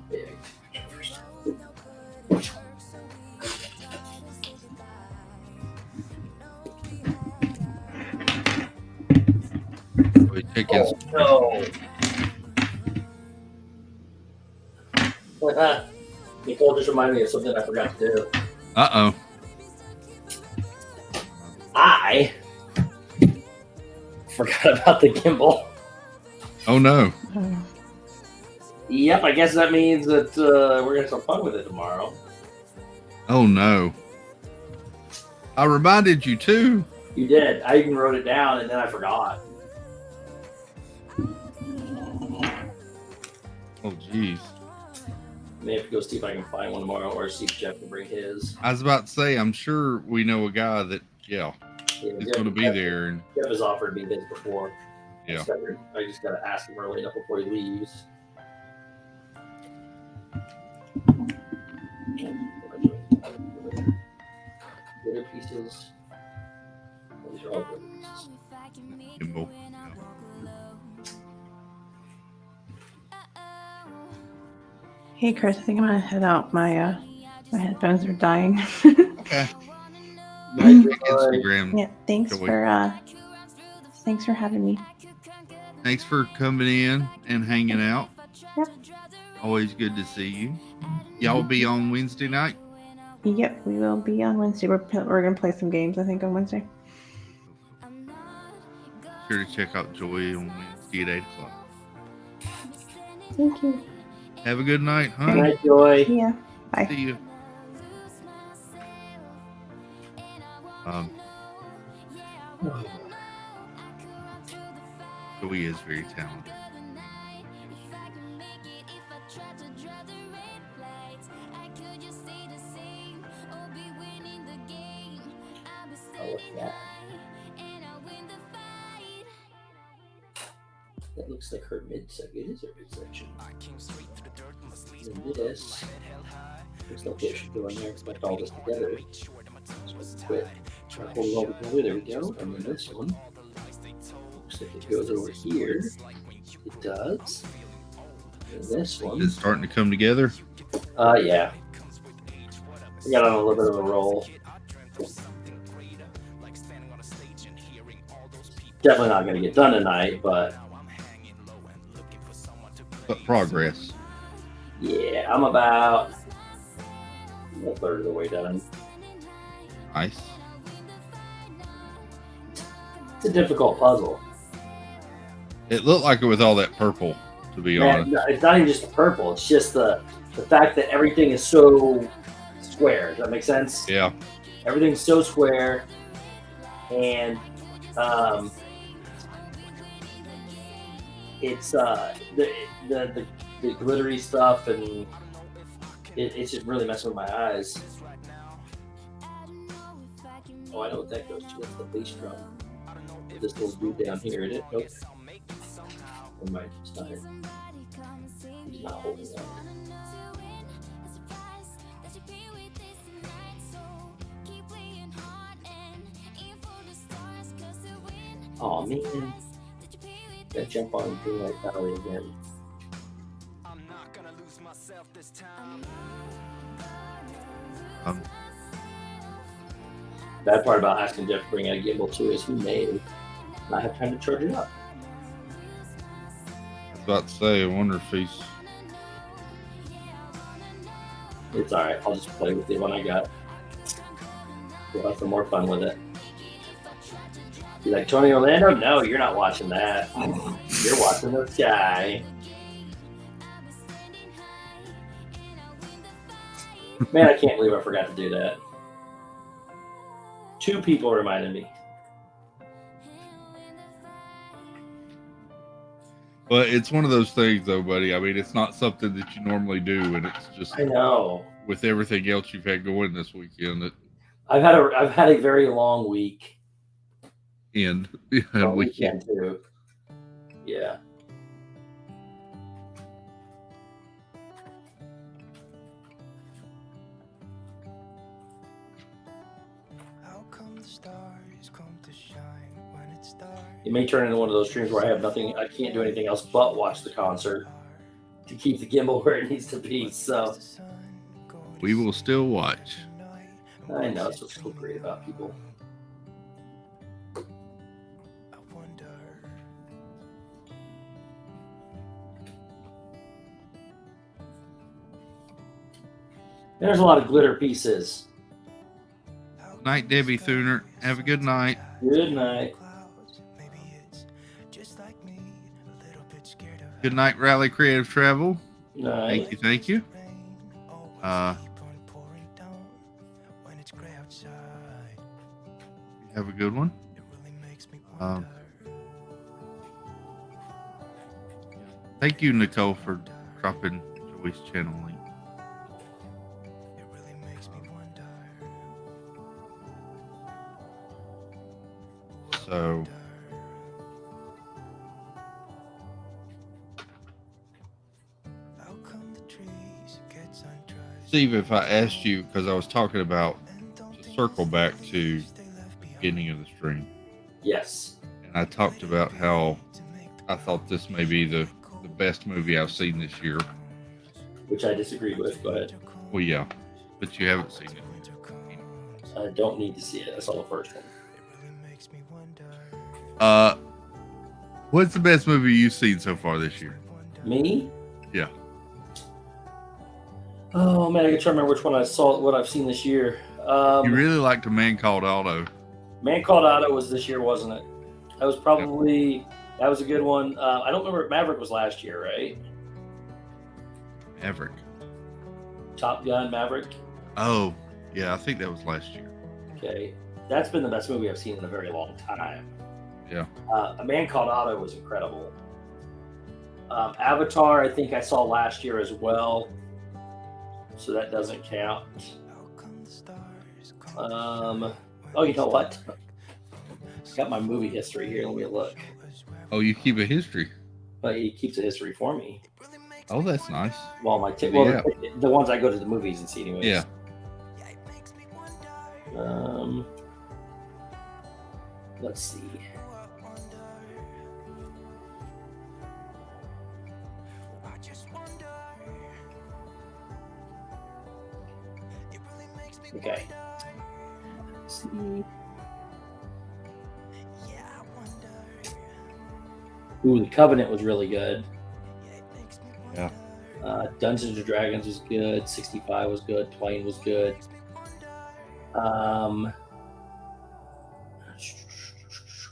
Big. Chickens. Oh, no. Nicole just reminded me of something I forgot to do. Uh-oh. I forgot about the gimbal. Oh, no. Yep, I guess that means that we're going to have some fun with it tomorrow. Oh, no. I reminded you, too. You did. I even wrote it down, and then I forgot. Oh, jeez. May have to go see if I can find one tomorrow, or see if Jeff can bring his. I was about to say, I'm sure we know a guy that, Yeah, is going to be there. And Jeff has offered me his before. Yeah. I just got to ask him early enough before he leaves. Glitter pieces. These are all glitter pieces. gimbal. Hey, Chris, I think I'm gonna head out. My headphones are dying. Okay. Instagram. Yeah, thanks Joey. for having me. Thanks for coming in and hanging out. Yep. Always good to see you. Y'all be on Wednesday night? Yep, we will be on Wednesday. We're gonna play some games, I think, on Wednesday. Sure to check out Joy on Wednesday at 8 o'clock. Thank you. Have a good night, huh? Good night, Joy. Yeah. Bye. See you. Joey is very talented. Oh, what's that? That looks like her midsection. It is her midsection. And this looks like it should go in there because I put all this together. So I quit. Try to hold it all together. There we go. And then this one looks like it goes over here. It does. And this one. It's starting to come together. Yeah. I got on a little bit of a roll. Definitely not going to get done tonight, but progress. yeah, I'm about a third of the way done. Nice. It's a difficult puzzle. It looked like it with all that purple, to be Man, honest. no, it's not even just the purple. It's just the fact that everything is so square. Does that make sense? Yeah. Everything's so square, and it's the glittery stuff, and it's just really messing with my eyes. Oh, I know what that goes to. That's the bass drum. This little dude down here, isn't it? Nope. Never mind. It's not it. He's not holding that. Oh man. Gotta jump on Green Light Valley again. Bad part about asking Jeff to bring out a gimbal too is he may not have time to charge it up. I was about to say, I wonder if he's. It's alright, I'll just play with the one I got. We'll have some more fun with it. You like Tony Orlando? No, you're not watching that. You're watching this guy. Man, I can't believe I forgot to do that. 2 people reminded me. But it's one of those things, though, buddy. I mean, it's not something that you normally do, and it's just I know. with everything else you've had going this weekend. I've had a very long week. Weekend Too. Yeah. It may turn into one of those streams where I can't do anything else but watch the concert to keep the gimbal where it needs to be. So we will still watch. I know that's what's so great about people. There's a lot of glitter pieces. Night, Debbie Thuner. Have a good night. Good night. Good night, Rally Creative Travel. Night. Thank you. Have a good one. Thank you, Nicole, for dropping Joey's channel link. So, Steve, if I asked you, because I was talking about, to circle back to the beginning of the stream. Yes. And I talked about how I thought this may be the best movie I've seen this year. Which I disagreed with. Go ahead. Well, yeah, but you haven't seen it. I don't need to see it. I saw the first one. What's the best movie you've seen so far this year? Me? Yeah. Oh man, I can try to remember which one I saw. What I've seen this year. You really liked A Man Called Otto. Man Called Otto was this year, wasn't it? That was probably that was a good one. I don't remember. Maverick was last year, right? Maverick. Top Gun, Maverick. Oh, yeah, I think that was last year. Okay, that's been the best movie I've seen in a very long time. Yeah. A Man Called Otto was incredible. Avatar, I think I saw last year as well, so that doesn't count. Oh, you know what? Got my movie history here. Let me look. Oh, you keep a history. But he keeps a history for me. Oh, that's nice. Well, the ones I go to the movies and see anyways. Yeah. Let's see. Okay. Let's see. Ooh, The Covenant was really good. Yeah. Dungeons and Dragons was good. 65 was good. Twain was good.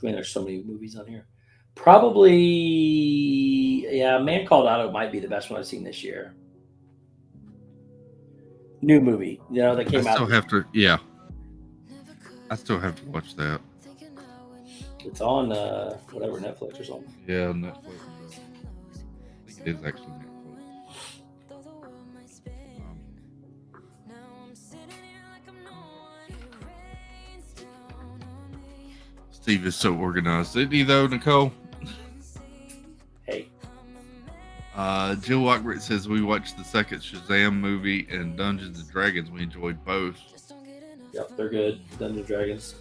Man, there's so many movies on here. Probably, yeah. Man Called Otto might be the best one I've seen this year. New movie, that came I out. still have to, yeah. I still have to watch that. It's on whatever, Netflix or something. Yeah, Netflix. I think it is actually Netflix. Steve is so organized, isn't he, though, Nicole? Hey. Jill Lockbridge says we watched the second Shazam movie and Dungeons and Dragons. We enjoyed both. Yep, they're good. Dungeons and Dragons.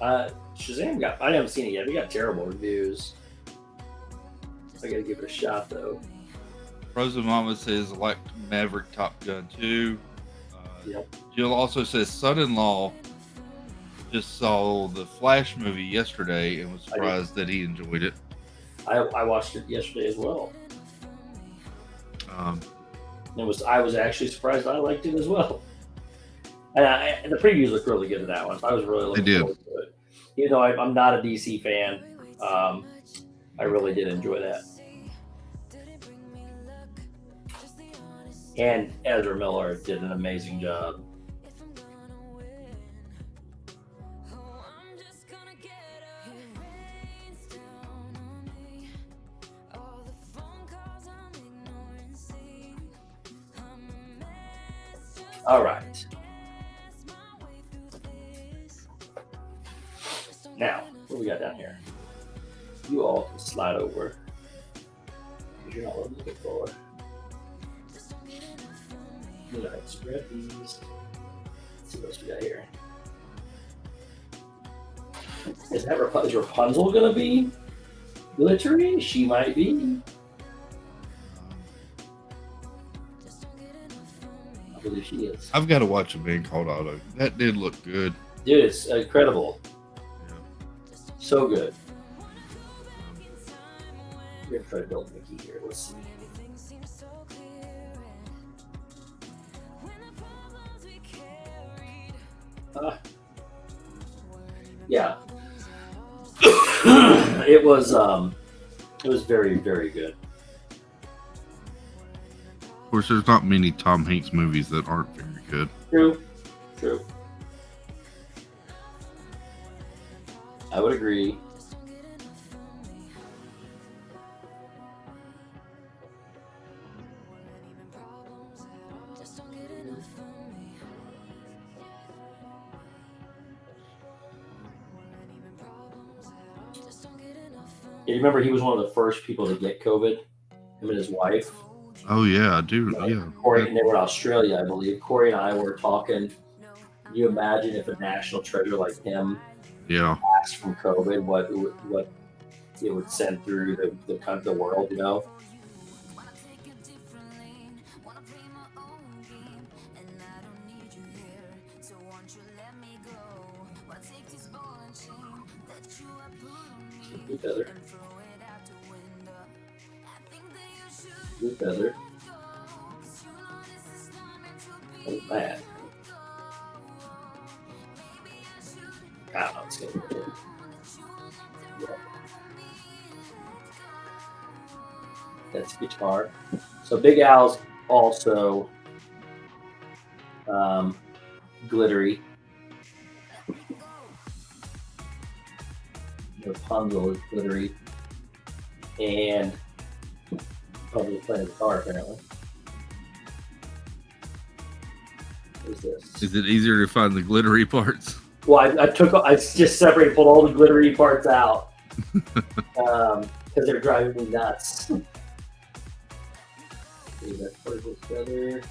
Shazam I haven't seen it yet. We got terrible reviews. I gotta give it a shot though. Frozen Mama says like Maverick, Top Gun 2. Yep. Jill also says son-in-law just saw the Flash movie yesterday and was surprised that he enjoyed it. I watched it yesterday as well. I was actually surprised I liked it as well. And the previews look really good in that one. I was really looking forward to it. Even though I'm not a DC fan, I really did enjoy that. And Ezra Miller did an amazing job. All right. Now, what do we got down here? You all can slide over. Because you're not what I'm looking for. I'm going to spread these. Let's see what else we got here. Is Rapunzel going to be glittery? She might be. I believe she is. I've got to watch a Man Called Otto. That did look good. Dude, it's incredible. Yeah. So good. We're going to try to build Mickey here. Let's see. Yeah. It was very, very good. Of course, there's not many Tom Hanks movies that aren't very good. True. I would agree. You remember he was one of the first people to get COVID, him and his wife. Oh, yeah, I do. Yeah. Corey, and they were in Australia, I believe. Corey and I were talking. Can you imagine if a national treasure like him passed from COVID, what it would send through the world, Good feather. Good feather. Oh, man. I don't know. It's going to be good. Yeah. That's guitar. So Big Al's also glittery. Rapunzel is glittery. And probably playing guitar apparently. What is this? Is it easier to find the glittery parts? Well, I just separated, pulled all the glittery parts out because they're driving me nuts. Okay, that's part of this feather.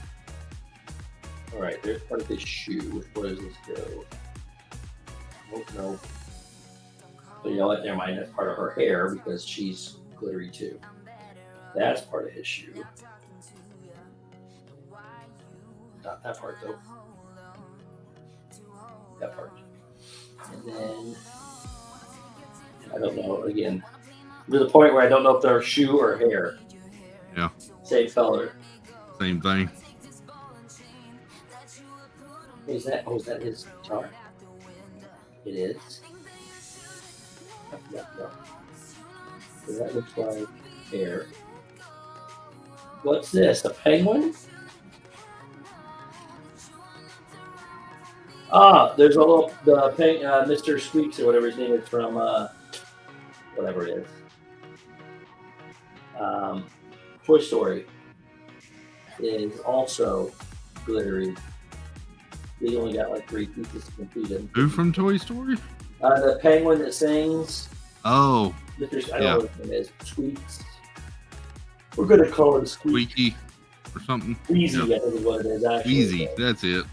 All right, there's part of this shoe. Where does this go? Oh no. But you know what? Never mind. That's part of her hair because she's glittery too. That's part of his shoe. Not that part though. That part. And then I don't know. Again, to the point where I don't know if they're shoe or hair. Yeah. Same color. Same thing. Is that? Oh, is that his guitar? It is. No. So that looks like hair. What's this? A penguin? Ah, there's a little Mr. Squeaks or whatever his name is from whatever it is. Toy Story is also glittery. They only got like 3 pieces completed. Who from Toy Story? The penguin that sings. Oh, Mr. I don't know what his name is. Squeaks. We're gonna call him Squeak. Squeaky or something. Wheezy, I think is what it is. Actually. Wheezy, that's it.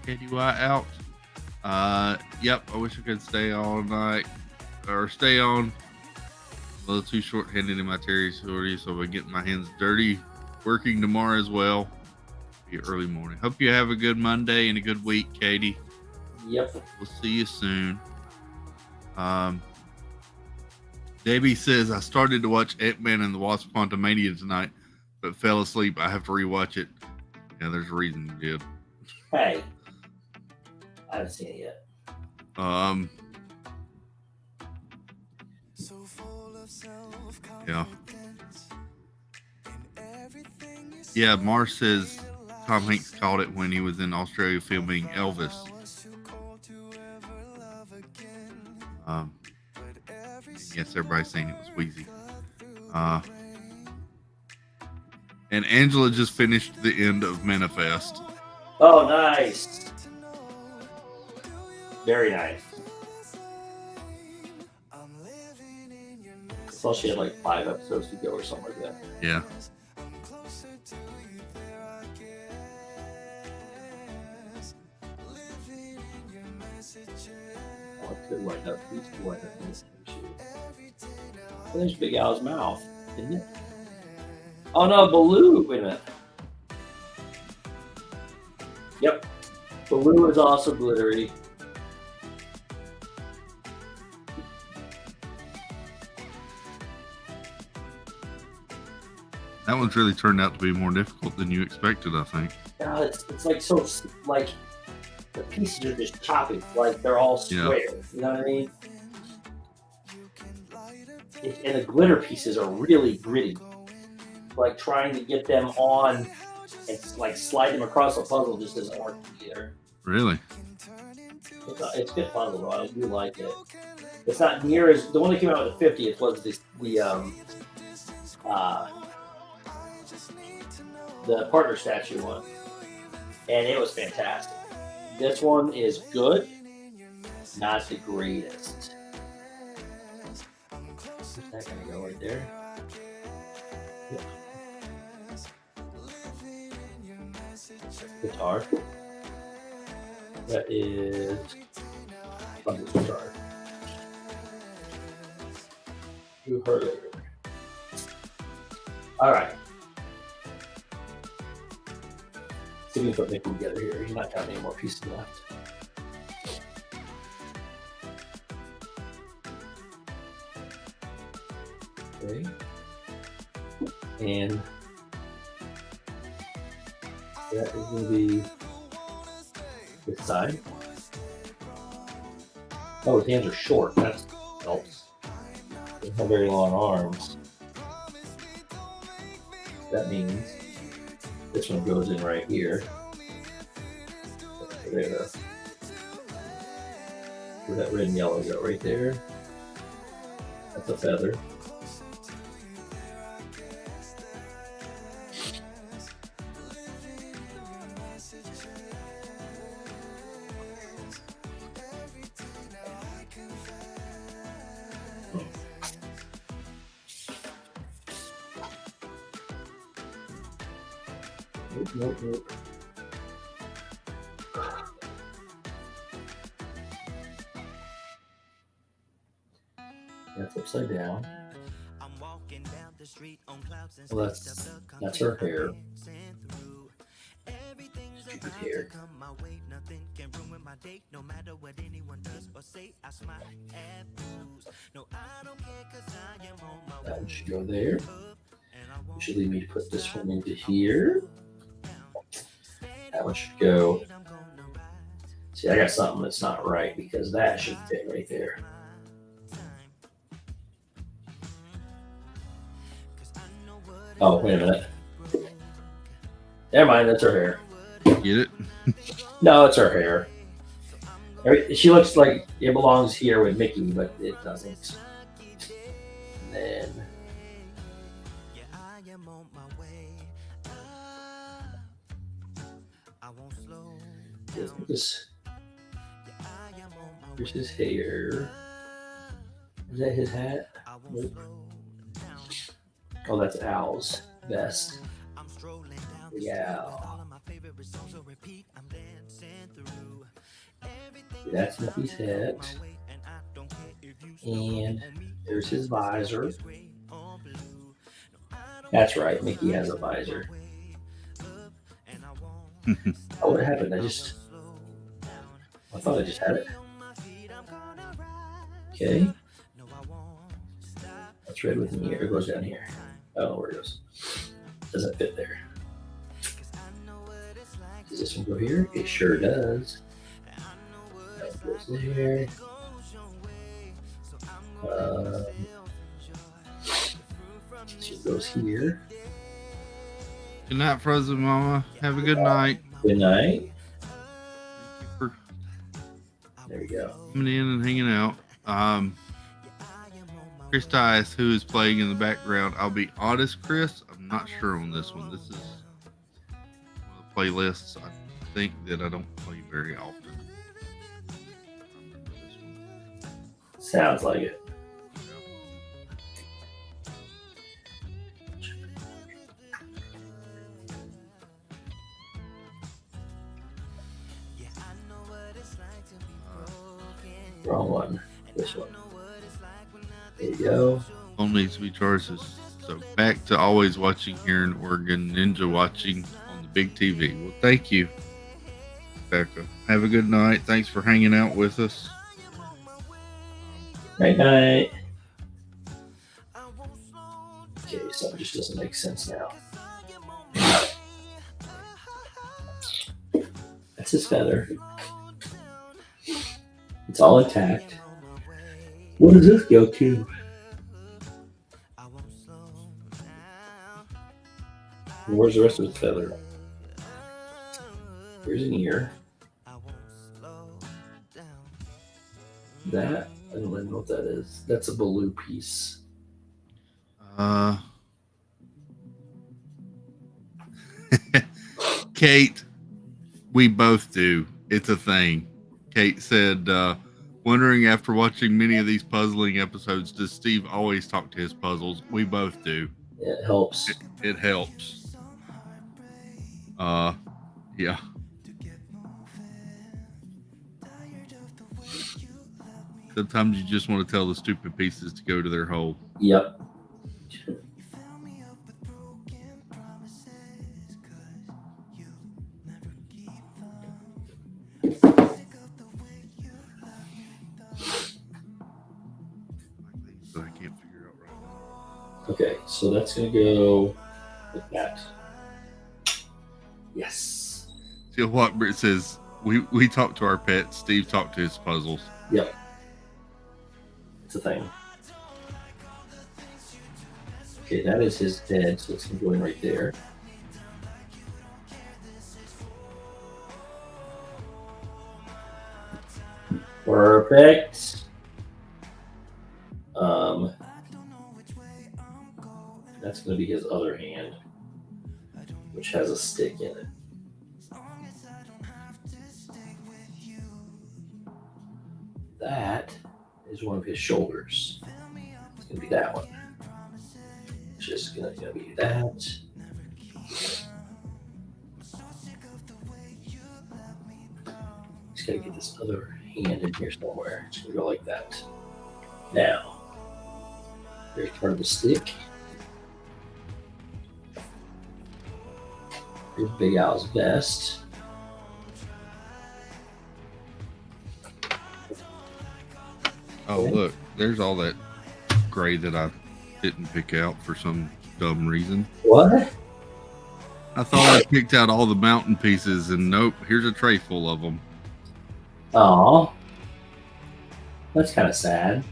KDY out. Yep, I wish I could stay all night or stay on. A little too short-handed in my territory, so I get my hands dirty working tomorrow as well. Be early morning. Hope you have a good Monday and a good week, Katie. Yep. We'll see you soon. Debbie says I started to watch Ant-Man and the Wasp: Quantumania tonight, but fell asleep. I have to rewatch it. Yeah, there's a reason you did. Hey, I haven't seen it yet. Yeah. Yeah, Mars says Tom Hanks called it when he was in Australia filming Elvis. Yes, everybody's saying it was Wheezy. And Angela just finished the end of Manifest. Oh, nice. Very nice. I thought she had like 5 episodes to go or something like that. Yeah. Oh, it could wind up. These could wind up in this shoot. Oh, there's Big Al's mouth, isn't it? Oh no, Baloo. Wait a minute. Yep. Baloo is also glittery. That one's really turned out to be more difficult than you expected, I think. God, it's like so like the pieces are just chopping, like they're all square. Yeah. You know what I mean? And the glitter pieces are really gritty. Like trying to get them on and like slide them across a puzzle just doesn't work either. Really? It's a good puzzle though. I do like it. It's not near as the one that came out with the 50th was the partner statue one, and it was fantastic. This one is good, not the greatest. Where's that gonna go right there? Yep. Guitar. That is Bundle's guitar. You heard it. All right. See if we can put Mickey together here. He's not got any more pieces left. Okay. And that is going to be this side. Oh, his hands are short. That helps. They have very long arms. That means this one goes in right here. There. Where that red and yellow go right there. That's a feather. Nope. That's upside down. Well, that's her hair. stupid hair. That one should go there. You should leave me to put this one into here. That one should go. See, I got something that's not right because that should fit right there. Oh, wait a minute. Never mind, that's her hair. Get it? No, it's her hair. She looks like it belongs here with Mickey, but it doesn't. And then here's his hair. Is that his hat? Nope. Oh, that's Al's vest. Yeah. That's Mickey's hat. And there's his visor. That's right, Mickey has a visor. Oh, what happened? I thought I just had it. Okay. That's red with me. It goes down here. I don't know where it goes. Doesn't fit there. Does this one go here? It sure does. That goes there. This one goes here. Good night, Frozen Mama. Have a good night. Good night. For There we go. coming in and hanging out. Chris Tice, who is playing in the background. I'll be honest, Chris, I'm not sure on this one. This is one of the playlists I think that I don't play very often. I remember this one. Sounds like it. Wrong one. This one. There you go. Phone needs to be charged. So back to always watching here in Oregon, Ninja watching on the big TV. Well, thank you, Becca. Have a good night. Thanks for hanging out with us. Night night. Okay, so it just doesn't make sense now. That's his feather. It's all intact. What does this go to? Where's the rest of his feather? Here's an ear. That, I don't even know what that is. That's a blue piece. Kate, we both do. It's a thing. Kate said, wondering after watching many of these puzzling episodes, does Steve always talk to his puzzles? We both do. It helps. It helps. Yeah. Sometimes you just want to tell the stupid pieces to go to their hole. Yep. So I can't figure out right now. Okay, so that's going to go with that. Yes. See what Britt says, we talk to our pets, Steve talked to his puzzles. Yep. It's a thing. Okay, that is his head, so it's going to go in right there. Perfect. That's going to be his other hand, which has a stick in it. That is one of his shoulders. It's going to be that one. It's just going to be that. Just got to get this other hand in here somewhere. It's going to go like that. Now, there's part of the stick. Here's Big Al's vest. Oh, look, there's all that gray that I didn't pick out for some dumb reason. What? I thought I picked out all the mountain pieces, and nope, here's a tray full of them. Aw. That's kind of sad.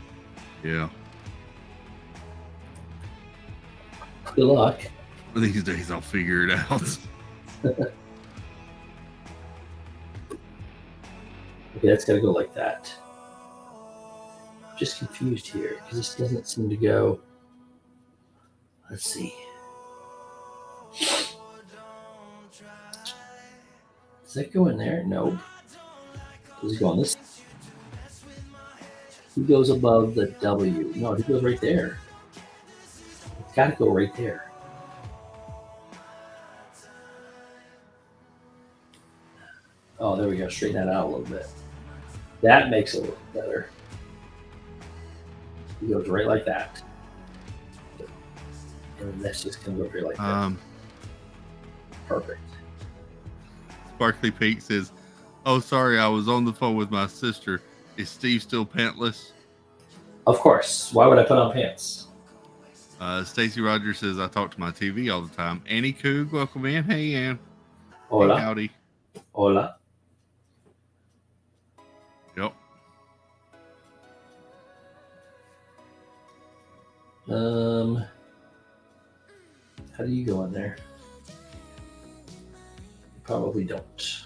Yeah. Good luck. One of these days I'll figure it out. Okay, that's got to go like that. I'm just confused here because this doesn't seem to go. Let's see. Does that go in there? Nope. Does it go on this? He goes above the W. No, he goes right there. It's got to go right there. Oh, there we go. Straighten that out a little bit. That makes it look better. He goes right like that. And that's just going to go right like that. Perfect. Sparkly Pete says, "Oh, sorry, I was on the phone with my sister. Is Steve still pantless?" Of course. Why would I put on pants? Stacy Rogers says, "I talk to my TV all the time." Annie Coog, welcome in. Hey, Ann. Hola. Hey, howdy. Hola. Yep. How do you go in there? You probably don't.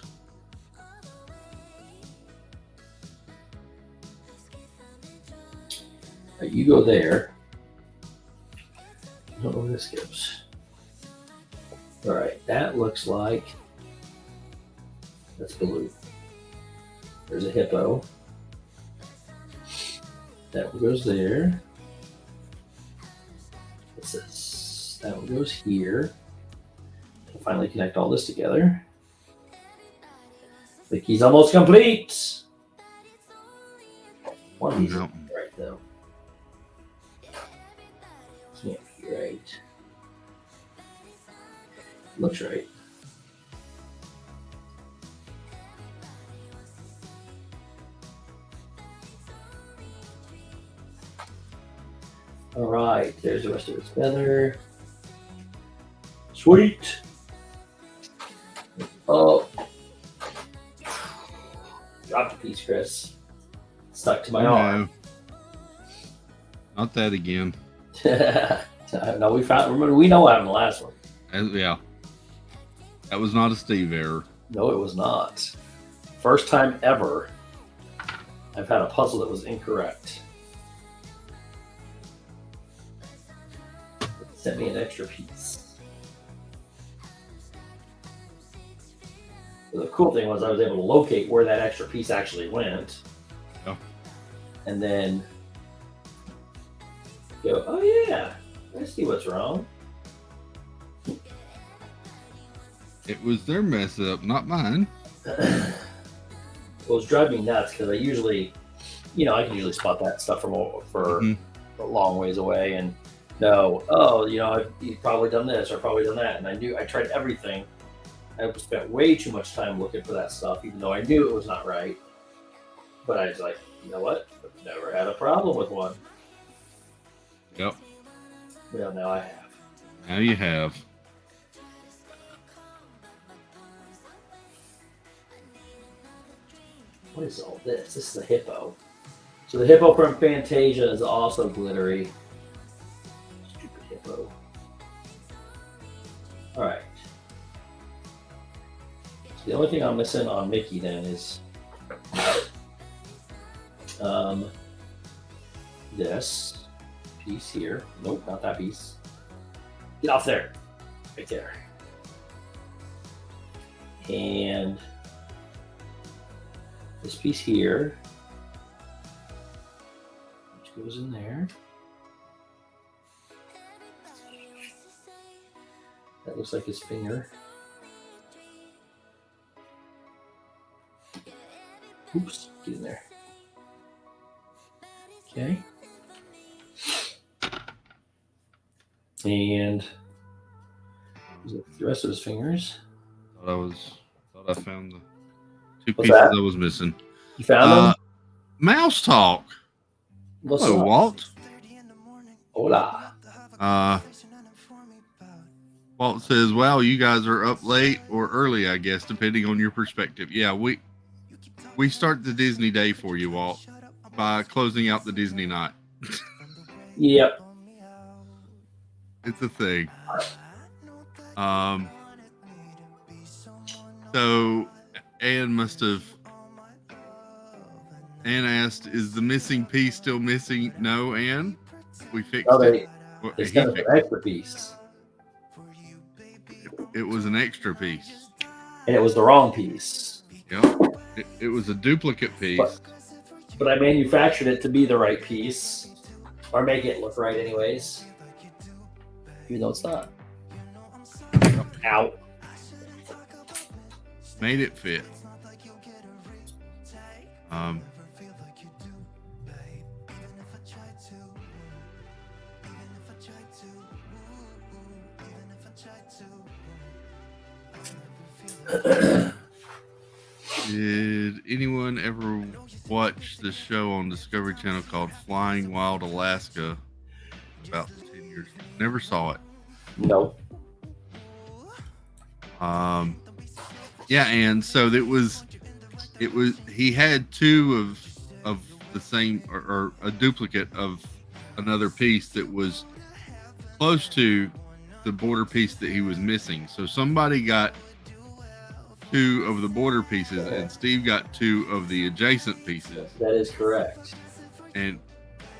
Right, you go there. I don't know where this goes. All right, that looks like that's blue. There's a hippo. That one goes there. What's this? That one goes here. We'll finally connect all this together. The key's almost complete. One of these Yep. isn't right though. Can't be right. Looks right. All right, there's the rest of its feather. Sweet. Oh, dropped a piece, Chris. Stuck to my arm. Not that again. No, we found. Remember, we know what happened the last one. Yeah. That was not a Steve error. No, it was not. First time ever I've had a puzzle that was incorrect. It sent me an extra piece. The cool thing was I was able to locate where that extra piece actually went. Oh. And then go, oh yeah, I see what's wrong. It was their mess up, not mine. It was driving me nuts because I usually, I can usually spot that stuff for a long ways away and know, you've probably done this or probably done that. And I tried everything. I spent way too much time looking for that stuff, even though I knew it was not right. But I was like, you know what? I've never had a problem with one. Yep. Well, now I have. Now you have. What is all this? This is a hippo. So the hippo from Fantasia is also glittery. Stupid hippo. All right. So the only thing I'm missing on Mickey then is this piece here. Nope, not that piece. Get off there. Right there. And this piece here, which goes in there. That looks like his finger. Oops, get in there. Okay. And the rest of his fingers. Thought I found the two What's pieces that? I was missing. You found them? Mouse talk. What's Hello, up? Walt. Hola. Walt says, "Wow, you guys are up late or early, I guess, depending on your perspective." Yeah, we start the Disney day for you, Walt, by closing out the Disney night. Yep. It's a thing. So Anne Anne asked, "Is the missing piece still missing?" No, Anne. We fixed No, it. Well, it's he kind of fixed an extra piece. it was an extra piece. And it was the wrong piece. Yep. It was a duplicate piece. But I manufactured it to be the right piece. Or make it look right anyways. Even though it's not. Ow. Made it fit. Did anyone ever watch the show on Discovery Channel called Flying Wild Alaska? About 10 years ago. Never saw it. Nope. Yeah, and so it was he had two of the same or a duplicate of another piece that was close to the border piece that he was missing. So somebody got two of the border pieces and Steve got two of the adjacent pieces. That is correct. And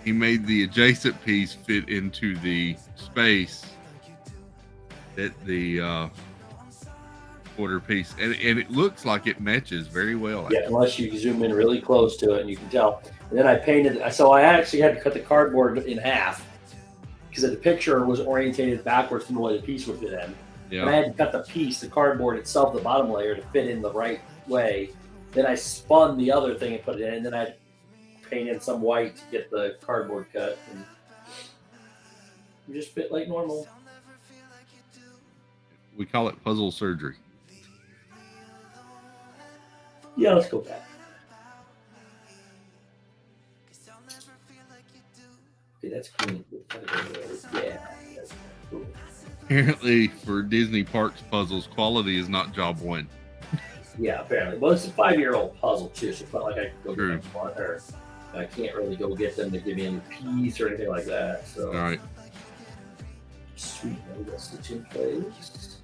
he made the adjacent piece fit into the space that the border piece, and it looks like it matches very well. Yeah, unless you zoom in really close to it and you can tell. And then I painted, so I actually had to cut the cardboard in half because the picture was orientated backwards from the way the piece would fit in. Yeah. And I had to cut the piece, the cardboard itself, the bottom layer, to fit in the right way. Then I spun the other thing and put it in, and then I painted some white to get the cardboard cut. And it just fit like normal. We call it puzzle surgery. Yeah, let's go back. Okay, that's green. Yeah, that's cool. Apparently, for Disney parks puzzles, quality is not job one. Yeah, apparently. Well, it's a 5-year-old puzzle too, so it's not like I can go True. get them, or I can't really go get them to give me any piece or anything like that. So, All right. sweet, now we got stitch in place.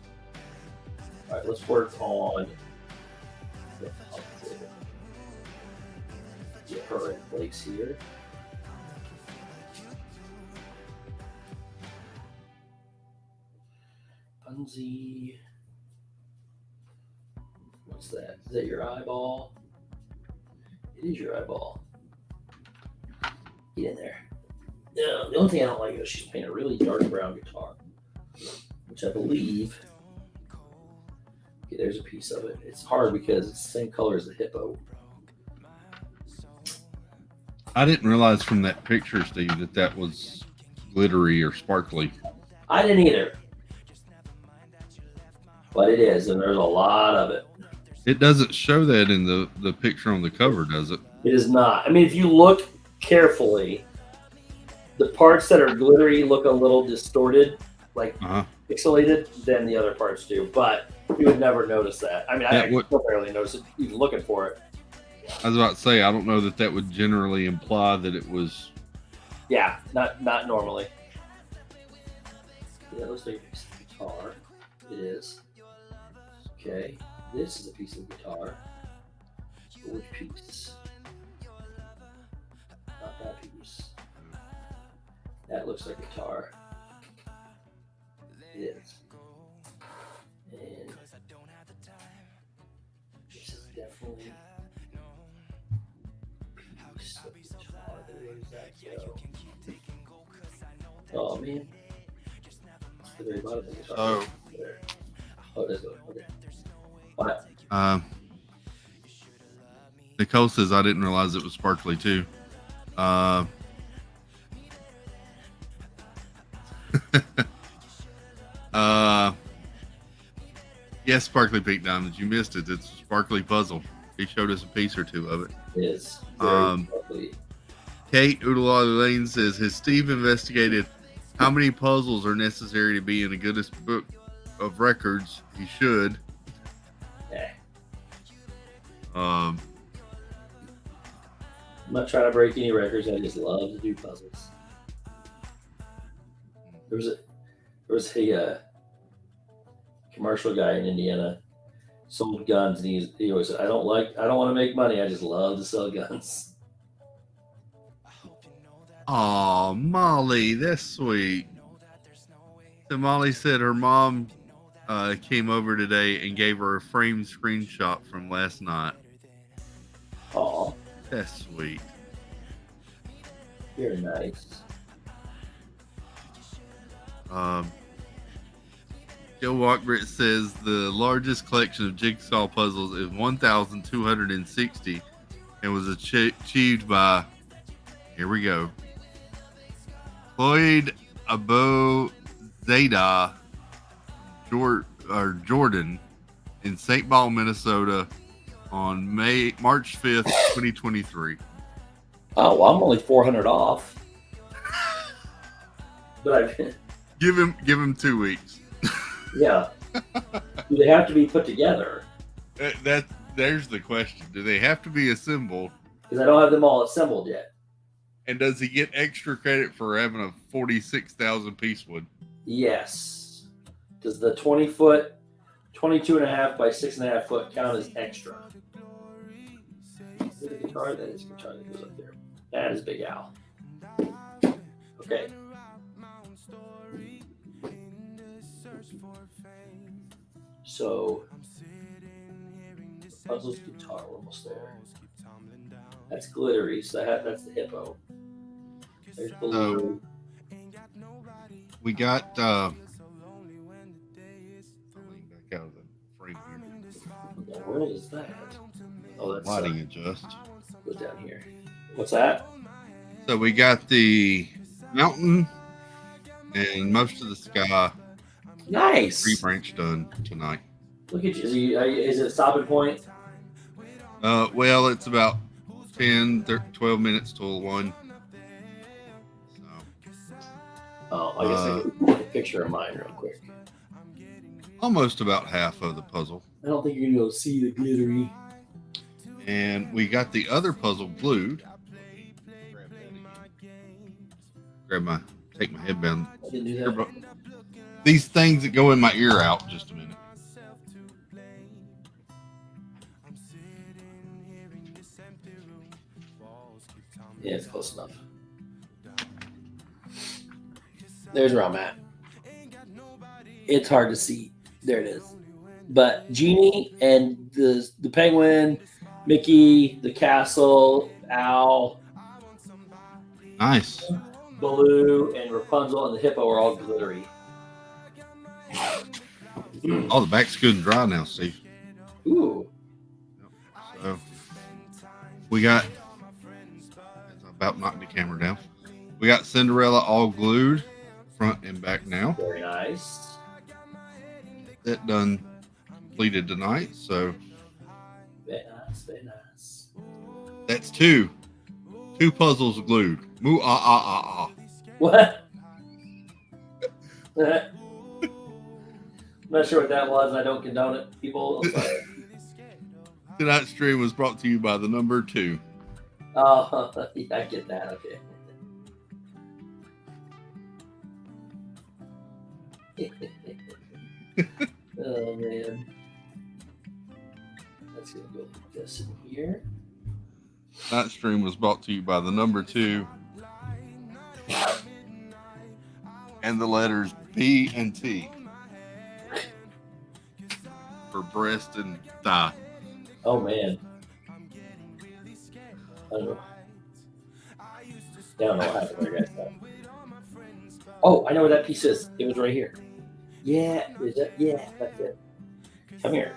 All right, let's work on. Get her in place here. Punzi. What's that? Is that your eyeball? It is your eyeball. Get in there. No, the only thing I don't like is she's painted a really dark brown guitar, which I believe. Okay, there's a piece of it. It's hard because it's the same color as the hippo. I didn't realize from that picture, Steve, that was glittery or sparkly. I didn't either. But it is, and there's a lot of it. It doesn't show that in the picture on the cover, does it? It is not. I mean, if you look carefully, the parts that are glittery look a little distorted, like pixelated, than the other parts do. But you would never notice that. I mean, I still barely notice it, even looking for it. I was about to say, I don't know that would generally imply that it was. Yeah, not normally. Yeah, it looks like a piece of guitar. It is. Okay, this is a piece of guitar. Which piece? Not that piece. That looks like guitar. It is. And this is definitely a piece of guitar. Where's that go? Oh man. It's the very bottom of the guitar. Oh. There. Oh, it is. Okay. Nicole says, I didn't realize it was sparkly too. Yes, Sparkly Pink Diamonds. You missed it. It's a sparkly puzzle. He showed us a piece or two of it. It is very sparkly. Kate Oodalali Lane says, has Steve investigated how many puzzles are necessary to be in the Guinness Book of Records? He should. Yeah. Um, I'm not trying to break any records. I just love to do puzzles. There was a commercial guy in Indiana sold guns, and he always said, "I don't want to make money. I just love to sell guns." oh, Molly, that's sweet. So Molly said her mom came over today and gave her a framed screenshot from last night. Aw, That's sweet. very nice. Joe Walkbrit says the largest collection of jigsaw puzzles is 1,260 and was achieved by, here we go, Floyd Abo Zayda Jordan in St. Paul, Minnesota on March 5th, 2023. Oh, well, I'm only 400 off. But Give him 2 weeks. yeah. Do they have to be put together? There's the question. Do they have to be assembled? Because I don't have them all assembled yet. And does he get extra credit for having a 46,000 piece one? Yes. Does the 20-foot, 22.5 by 6.5 foot count as extra? Is it a guitar? That is a guitar that goes up there. That is Big Al. Okay. So, puzzles guitar, we're almost there. That's glittery, so that's the hippo. There's blue. We got back out of the frame here. What the world is that? Oh, that's Lighting adjust. goes down here. What's that? So we got the mountain and most of the sky. Nice. Tree branch done tonight. Look at you. Is it a stopping point? Well, it's about 12 minutes till 1. So, Oh, I guess I can take a picture of mine real quick. almost about half of the puzzle. I don't think you're gonna go see the glittery. And we got the other puzzle glued. Take my headband. I didn't do that. These things that go in my ear out. Just a minute. Yeah, it's close enough. There's where I'm at. It's hard to see. There it is. But Genie and the penguin, Mickey, the castle, Owl, Nice. Baloo, and Rapunzel and the hippo are all glittery. Oh, the back's good and dry now, Steve. Ooh. So we got. About knocked the camera down. We got Cinderella all glued, front and back now. Very nice. That done completed tonight. So Very nice. Very nice. that's two puzzles glued. Moo ah ah ah ah. What? I'm not sure what that was. I don't condone it, people. I'm sorry. Tonight's stream was brought to you by the number 2. Oh, yeah, I get that. Okay. Oh, man. Let's go like this in here. Tonight's stream was brought to you by the number 2 and the letters B and T for breast and thigh. Oh, man. I don't know. I don't know what happened there, guys. Oh, I know where that piece is. It was right here. Yeah, is that? Yeah, that's it. Come here.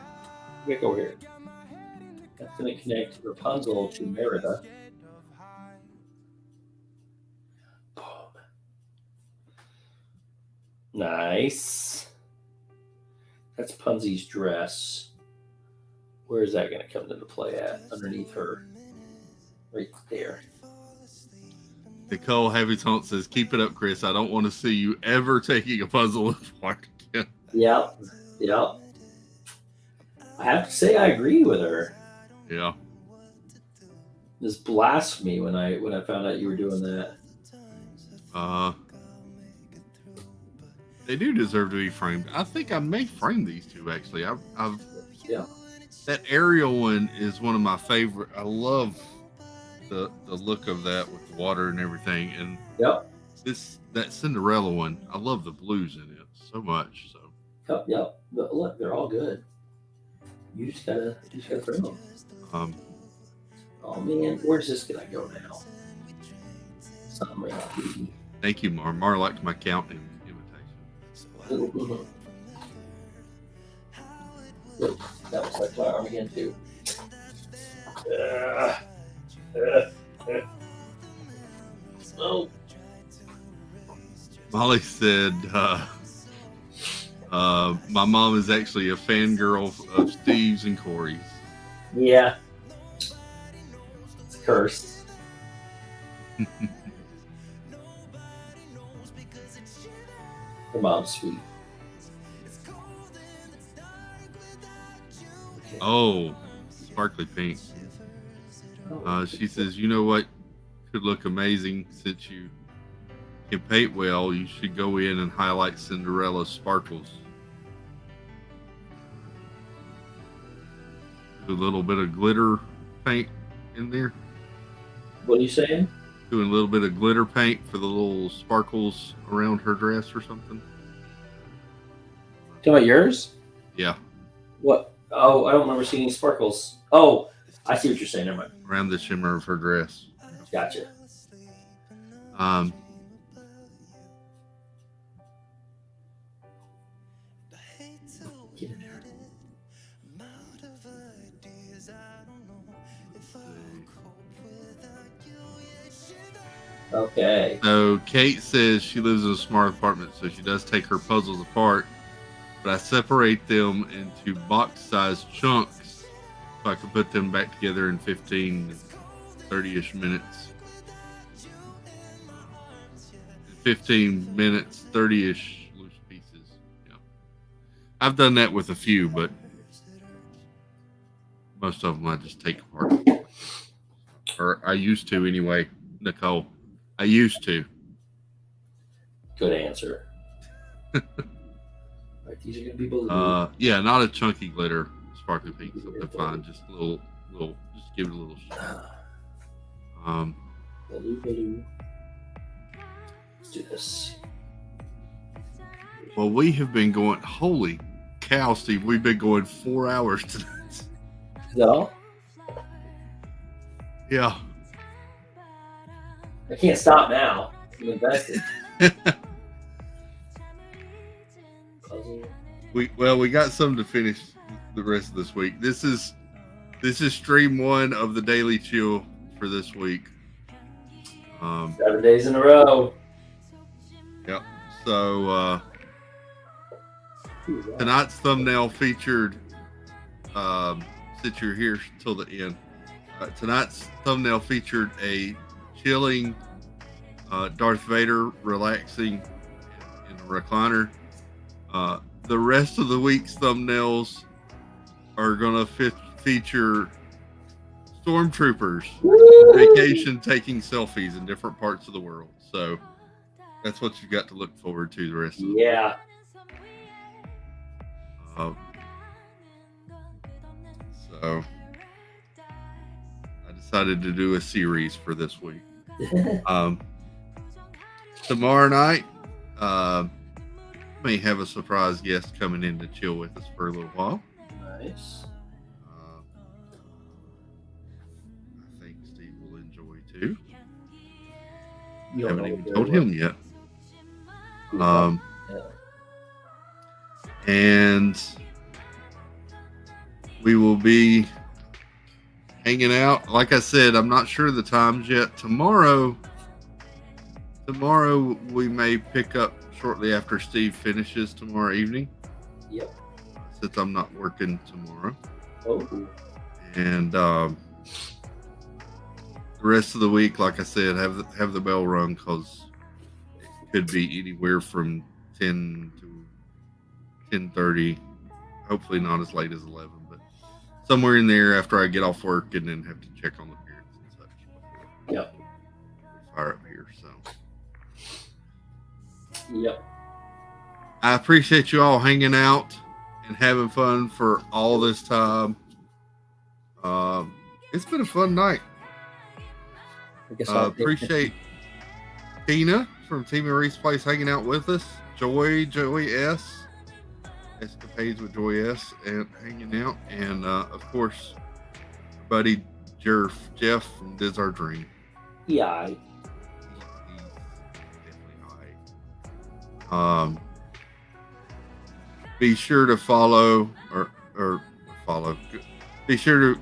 Back over here. That's going to connect Rapunzel to Merida. Boom. Nice. That's Punzi's dress. Where is that going to come into play at? Underneath her. Right there. Nicole Happy's Haunt says, "Keep it up, Chris. I don't want to see you ever taking a puzzle apart again." Yep. I have to say I agree with her. Yeah. This blasphemy when I found out you were doing that. They do deserve to be framed. I think I may frame these two actually. Yeah. That Ariel one is one of my favorite. I love the look of that with the water and everything. And Yep. that Cinderella one, I love the blues in it so much. So Yep. But look, they're all good. You just gotta throw them. Oh man, where's this gonna go now? Something like thank you, Mar. Mar liked my count invitation. That was like my arm again too. Oh. Molly said, my mom is actually a fangirl of Steve's and Corey's. Yeah. It's cursed. Her mom's sweet. Oh, sparkly pink. She says, you know what could look amazing since you can paint well, you should go in and highlight Cinderella's sparkles. Do a little bit of glitter paint in there. What are you saying? Doing a little bit of glitter paint for the little sparkles around her dress or something. Talking about yours? Yeah. What? Oh, I don't remember seeing any sparkles. Oh, I see what you're saying. Never mind. Around the shimmer of her dress. Gotcha. Get in there. Okay. So Kate says she lives in a smart apartment, so she does take her puzzles apart, but I separate them into box-sized chunks so I can put them back together in 15, 30-ish minutes. 15 minutes, 30-ish loose pieces. Yeah. I've done that with a few, but most of them I just take apart. Or I used to anyway, Nicole. I used to. Good answer. Right, these are gonna be blue. Yeah, not a chunky glitter, sparkly pink, something fine. Just a little, just give it a little shot. Blue. Let's do this. Well, we have been going. Holy cow, Steve! We've been going 4 hours tonight. Is that all? Yeah. I can't stop now. I'm invested. We got some to finish the rest of this week. This is stream 1 of the Daily Chill for this week. 7 days in a row. Yep. So tonight's thumbnail featured. Since you're here till the end, tonight's thumbnail featured a chilling Darth Vader relaxing in a recliner. The rest of the week's thumbnails are going to feature stormtroopers on vacation taking selfies in different parts of the world. So that's what you've got to look forward to the rest of the week. Yeah. So I decided to do a series for this week. Tomorrow night, may have a surprise guest coming in to chill with us for a little while. Nice. I think Steve will enjoy too. You Haven't even told him yet. And we will be hanging out. Like I said, I'm not sure the times yet. Tomorrow we may pick up shortly after Steve finishes tomorrow evening. Yep. Since I'm not working tomorrow. Oh. And the rest of the week, like I said, have the bell rung because it could be anywhere from 10 to 10:30. Hopefully not as late as 11, but somewhere in there after I get off work and then have to check on the parents and such. Yep. Fire up here, so. Yep. I appreciate you all hanging out and having fun for all this time. It's been a fun night. I guess I'll Appreciate Tina from Team Marie's Place hanging out with us. Joy S. Escapades with Joy S. and hanging out. And of course, buddy Jeff from Diz Our Dream. Yeah. He's definitely high. Be sure to follow or follow. Be sure to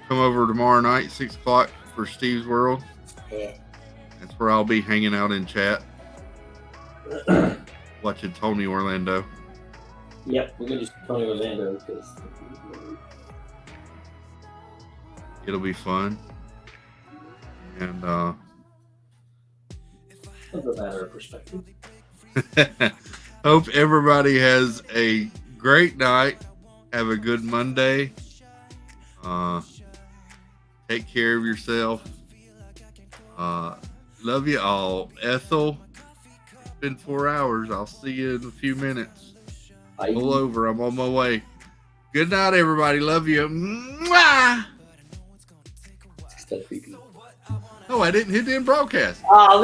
come over tomorrow night, 6 o'clock for Steve's World. That's where I'll be hanging out in chat, watching Tony Orlando. Yep, we're gonna do Tony Orlando because It'll be fun. And it's a matter of perspective. hope everybody has a great night. Have a good Monday. Take care of yourself. Love you all. Ethel, it's been 4 hours. I'll see you in a few minutes. Pull over. I'm on my way. Good night, everybody. Love you. Mwah! Oh, I didn't hit the end broadcast. Oh,